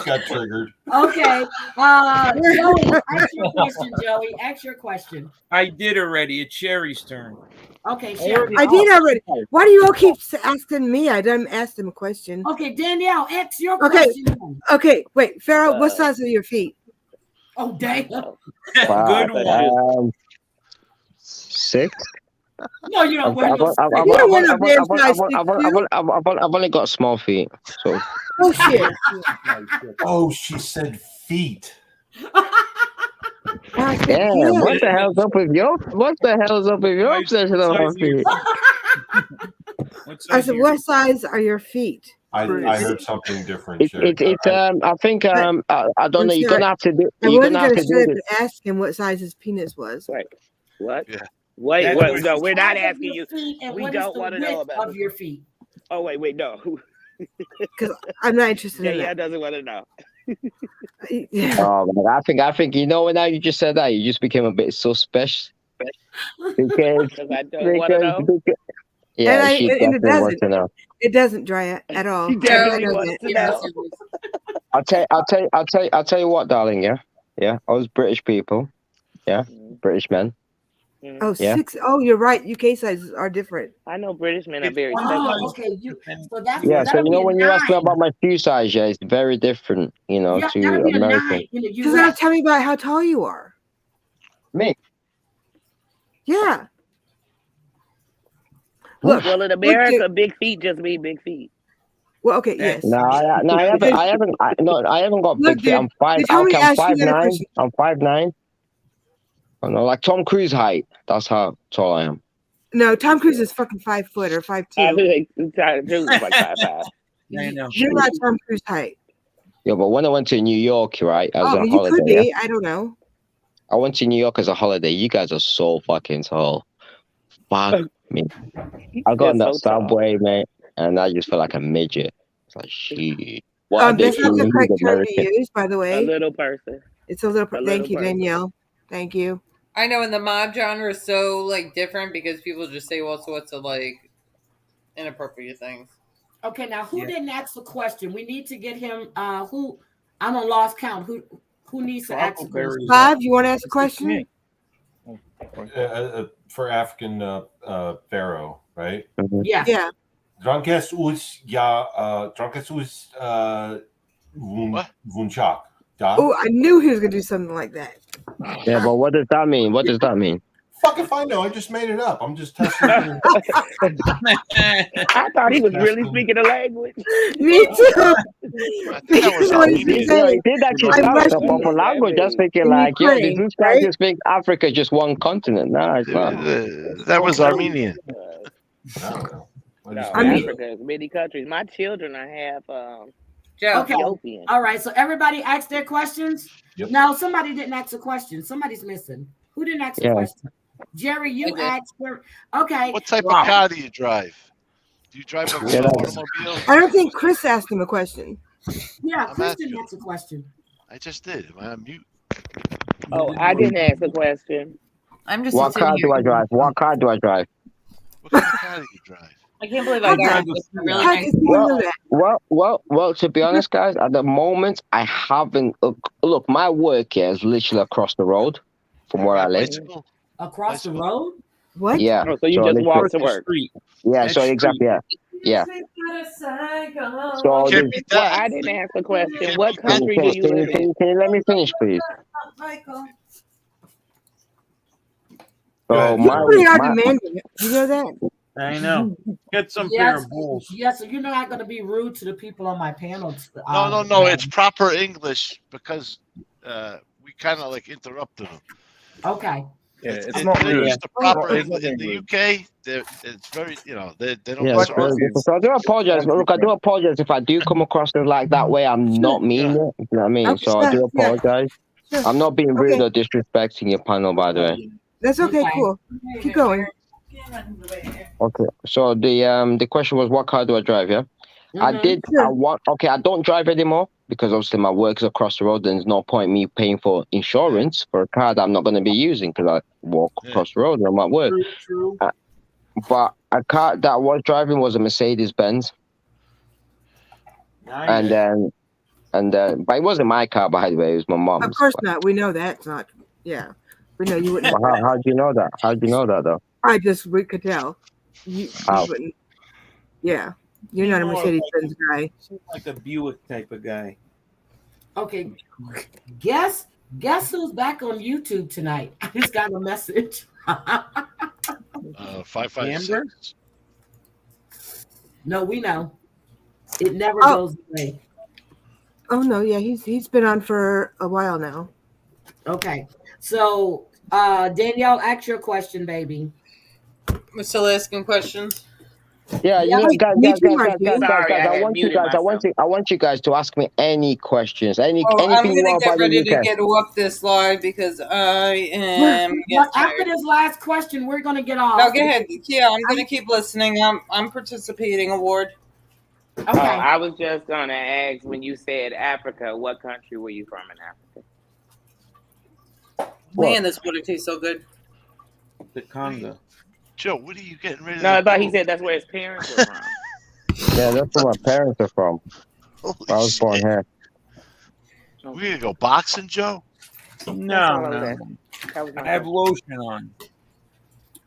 got triggered. Okay. Joey, ask your question, Joey. Ask your question. I did already. It's Sherry's turn. Okay, Sherry. I did already. Why do you all keep asking me? I didn't ask them a question. Okay, Danielle, ask your Okay. question. Okay, wait, Pharaoh, what size are your feet? Oh, dang. Good one. 6. No, you don't wear I've no. only got small feet. So. Oh shit! Oh, she said feet. Yeah, what the hell's up with your obsession on my feet? I said, what size are your feet? I heard something different. I think I don't know. You're gonna have to do. I You're wasn't gonna have gonna to straight do up this. ask him what size his penis was. Wait, what? Yeah. Wait, no, we're not asking you. We don't want to know about of your feet. Oh wait, no. Because I'm not interested in Yeah, that. doesn't want to know. Oh, man, I think you know. Now you just said that, you just became a bit suspicious. Because I don't want to know. Yeah, and she it definitely wants to doesn't. know. It doesn't dry at all. She definitely wants to know. I'll tell you what, darling. Yeah. I was British people. Yeah, British men. Oh, Yeah. Oh, you're right. UK sizes are different. I know British men are very Oh, okay. So that's Yeah, so you know when you ask me 9. about my shoe size, yeah, it's very different, you know, Yeah, to that'll be a 9 American. in the Because now US. tell me about how tall you are. Me? Yeah. Look. Well, in America, big feet just mean big feet. Well, okay, yes. No, I haven't got Look, big feet. I'm dude, five. they told me to I'm ask you that 5'9". question. I'm 5'9". I know, like Tom Cruise height. That's how tall I am. No, Tom Cruise is fucking 5 foot or 5'2". I think Tom Cruise is like 5'5". I know. You're not Tom Cruise height. Yeah, but when I went to New York, right, as a You holiday, could be. I don't know. I went to New York as a holiday. You guys are so fucking tall. Fuck me. I got on that subway, man, and I just felt like a midget. It's like, shit. That's not the correct term to use, by the way. A little person. It's a little. A Thank little you, person. Danielle. Thank you. I know, and the mob genre is so like different because people just say all sorts of like inappropriate things. Okay, now who didn't ask the question? We need to get him. Who? I'm on lost count. Who needs to ask the question? Bob, you want to ask a question? For African pharaoh, right? Yeah. Yeah. Drankes us Vunchak. Oh, I knew he was gonna do something like that. Yeah, but what does that mean? What does that mean? Fuck if I know. I just made it up. I'm just testing. I thought he was really speaking the language. Me too. He did actually sound like a proper language. Just thinking like, yo, did this guy just think Africa is just one continent? No, it's not. That was Armenian. No, Africa is many countries. My children are half Okay. Ethiopian. All right. So everybody asked their questions. Yep. No, somebody didn't ask a question. Somebody's missing. Who didn't ask a question? Jerry, you asked. Okay. What type of car do you drive? Do you drive an automobile? I don't think Chris asked him a question. Yeah, I'm Chris didn't ask a question. I just did. Am I on mute? Oh, I didn't ask a question. I'm just. What car do I drive? What car do I drive? What kind of car do you drive? I can't believe I got this. Really nice. Well, to be honest, guys, at the moment, I haven't. Look, my work here is literally across the road from where I live. Across the road? What? Yeah. Oh, so you just walk to work. Yeah, so exactly, yeah. So Well, I didn't ask the question. What country do you live in? Can you let me finish, please? So Pretty hard demanding. You know that? I know. Get some pair of balls. Yes, so you're not going to be rude to the people on my panel. No. It's proper English because we kind of like interrupted them. Okay. Yeah, it's not They rude. use the proper It's not English. In the rude. UK, it's very, they don't. Yeah, so I do apologize. Look, I do apologize if I do come across it like that way. I'm not mean it. You know what I mean? So I do apologize. I'm not being rude or disrespecting your panel, by the way. That's okay. Cool. Keep going. Okay. So the question was, what car do I drive? Yeah. I did. I don't drive anymore because obviously my work is across the road. And there's no point me paying for insurance for a car that I'm not going to be using because I walk across the road and I'm at work. True. But a car that I was driving was a Mercedes Benz. Nice. And then, but it wasn't my car, by the way. It was my mom's. Of course not. We know that. It's not. Yeah. We know you wouldn't. How do you know that? How do you know that, though? We could tell. You wouldn't. Yeah. You're not a Mercedes Benz guy. Seems like a Buick type of guy. Okay. Guess who's back on YouTube tonight? I just got a message. 556. No, we know. It never Oh. goes away. Oh no, yeah, he's been on for a while now. Okay. So Danielle, ask your question, baby. We're still asking questions. Yeah, Yeah, guys, me too, I had want you muted guys, myself. I want you guys to ask me any questions, Oh, I'm anything you gonna want get about the ready to UK. get off this live because I am But getting after tired. this last question, we're gonna get off. No, go ahead, Kia. I'm gonna keep listening. I'm participating. Award. Okay. I was just gonna ask, when you said Africa, what country were you from in Africa? Man, this water tastes so good. The Congo. Joe, what are you getting ready to No, I thought he do? said that's where his parents were from. Yeah, that's where my parents are from. Holy I was born shit. here. We gonna go boxing, Joe? No. I have lotion on.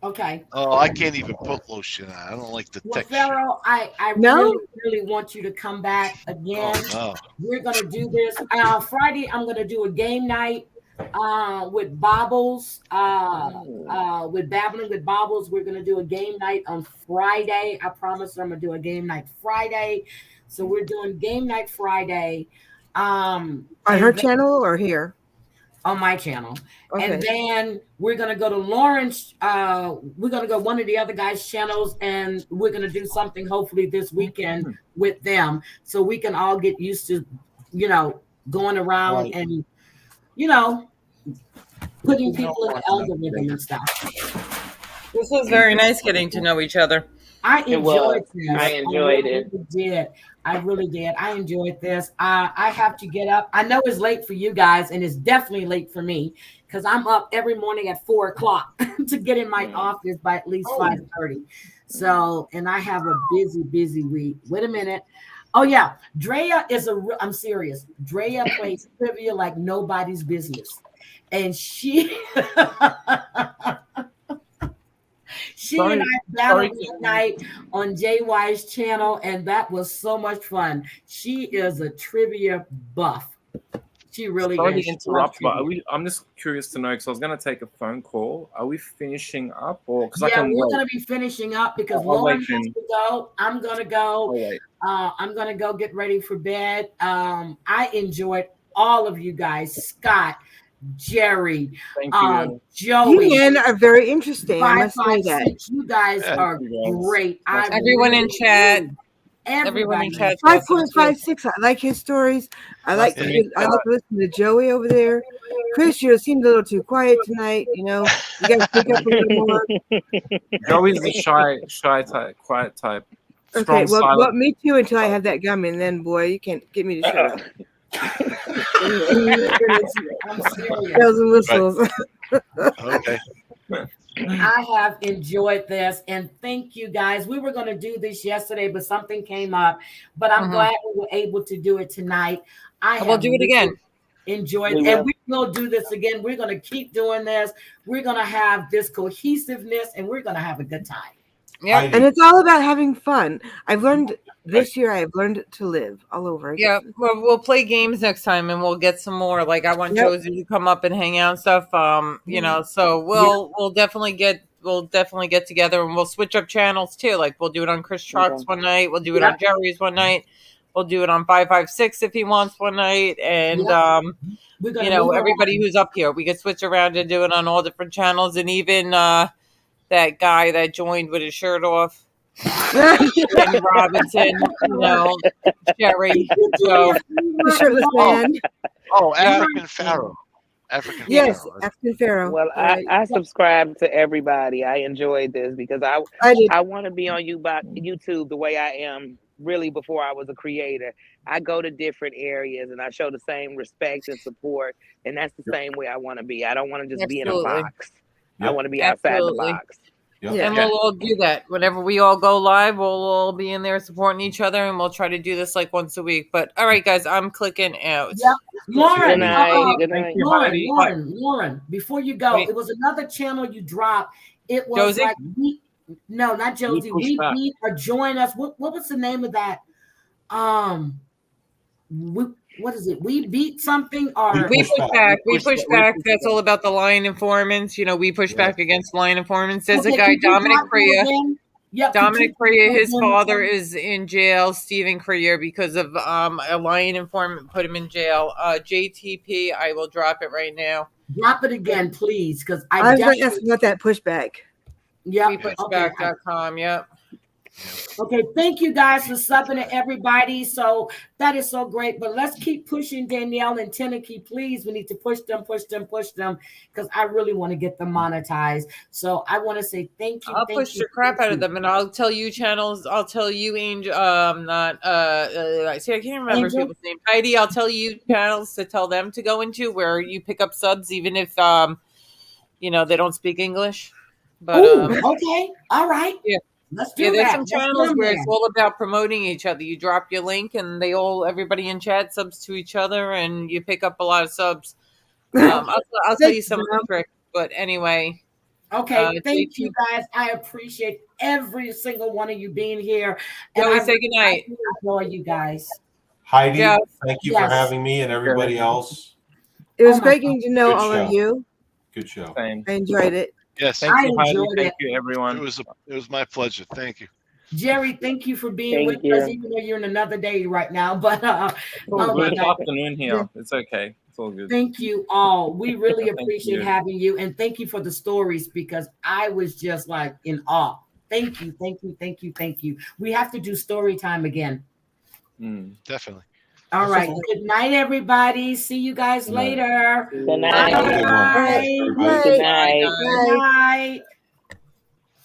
Okay. Oh, I can't even put lotion on. I don't like the Well, texture. Pharaoh, I No? really want you to come back again. Oh, no. We're gonna do this Friday. I'm gonna do a game night with Bobbles. With Babbling with Bobbles. We're gonna do a game night on Friday. I promise I'm gonna do a game night Friday. So we're doing game night Friday. On her channel or here? On my channel. Okay. And then we're gonna go to Lawrence. We're gonna go one of the other guys' channels, and we're gonna do something hopefully this weekend with them, so we can all get used to, going around Right. and, putting people in the algorithm and stuff. This was very nice getting to know each other. I It was. enjoyed this. I enjoyed it. Really did. I really did. I enjoyed this. I have to get up. I know it's late for you guys, and it's definitely late for me because I'm up every morning at 4:00 to get in my office by at least 5:30. So, and I have a busy week. Wait a minute. Oh yeah, Drea is I'm serious. Drea plays trivia like nobody's business, and she. She and I battled one night on JY's channel, and that was so much fun. She is a trivia buff. She really Sorry is. to interrupt, but I'm just curious to know because I was going to take a phone call. Are we finishing up, or because I Yeah, can we're wait? going to be finishing up because I'll Lauren wait has then. to go. I'm going to go. I'll wait. I'm going to go get ready for bed. I enjoyed all of you guys. Scott, Jerry, Thank you. Joey. You men are very interesting. I must say that. 556. You guys are great. Everyone in chat. Everyone in chat. 5.56. I like his stories. I like to listen to Joey over there. Chris, you seemed a little too quiet tonight. You got to speak up a little more. Joey's the shy type, quiet type. Okay, Strong, well, silent. me too until I have that gummy, and then boy, you can't get me to shut up. I'm serious. Bells and whistles. Okay. I have enjoyed this, and thank you guys. We were going to do this yesterday, but something came up. But I'm glad we were able to do it tonight. We'll do it again. Enjoyed, We and will. we're going to do this again. We're going to keep doing this. We're going to have this cohesiveness, and we're going to have a good time. Yeah, and it's all about having fun. I've learned this year. I've learned to live all over again. Yeah, we'll play games next time, and we'll get some more. Like I want Josie to come up and hang out and stuff. So we'll definitely get together, and we'll switch up channels too. Like we'll do it on Chris Trucks one night. We'll do it on Jerry's one night. We'll do it on 556 if he wants one night, and everybody who's up here, we could switch around and do it on all different channels, and even that guy that joined with his shirt off. Danny Robinson, Jerry, Joe. The shirtless man. Oh, African Pharaoh. Yes, African Pharaoh. Well, I subscribe to everybody. I enjoyed this because I want to be on YouTube the way I am really before I was a creator. I go to different areas and I show the same respect and support, and that's the same way I want to be. I don't want to just be in a box. I want to be outside the box. And we'll all do that. Whenever we all go live, we'll all be in there supporting each other, and we'll try to do this like once a week. But all right, guys, I'm clicking out. Yep. Lauren, Good night. Lauren, before you go, it was another channel you dropped. It was Josie? like not Josie. Push Back. We are join us. What was the name of that? what is it? We beat something or We push back. We push back. push That's back. all about the lying informants. You know, we push back against lying informants. There's a Okay, guy, could you Dominic drop that Crea. again? Yep, could Dominic you Crea, drop his that father again? is in jail. Stephen Crea, because of a lying informant, put him in jail. JTP, I will drop it right now. Drop it again, please, because I was going to ask about that pushback. Yeah. WePushback.com. Yep. Okay, thank you guys for subbing to everybody. So that is so great. But let's keep pushing Danielle and Tenneke, please. We need to push them, because I really want to get them monetized. So I want to say thank you. I'll thank push you, the crap thank out of you. them, and I'll tell you channels. I'll tell you Angel. See, I can't remember Angel? people's name. Heidi, I'll tell you channels to tell them to go into where you pick up subs, even if you know, they don't speak English. But Ooh, okay, all right. yeah. Let's do Yeah, there's that. some Let's get channels them where there. it's all about promoting each other. You drop your link, and everybody in chat subs to each other, and you pick up a lot of subs. I'll tell you some of the tricks, but anyway. Okay, thank you guys. I appreciate every single one of you being here. And Joey, I say goodnight. really enjoy you guys. Heidi, Yeah. thank you for Yes. having me and everybody else. It was Oh my great getting to know Good all of show. you. Good show. Same. I enjoyed it. Yes. Thank you, I Heidi. enjoyed Thank it. you, everyone. It was my pleasure. Thank you. Jerry, thank you for being Thank with us, you. even though you're in another day right now. But It's all oh my good. It's God. afternoon here. It's okay. It's all good. Thank you all. We really Thank appreciate you. having you. And thank you for the stories, because I was just like in awe. Thank you. Thank you. Thank you. Thank you. We have to do story time again. Definitely. All right. Good night, everybody. See you guys later. Good night. Bye. Good night. Good night.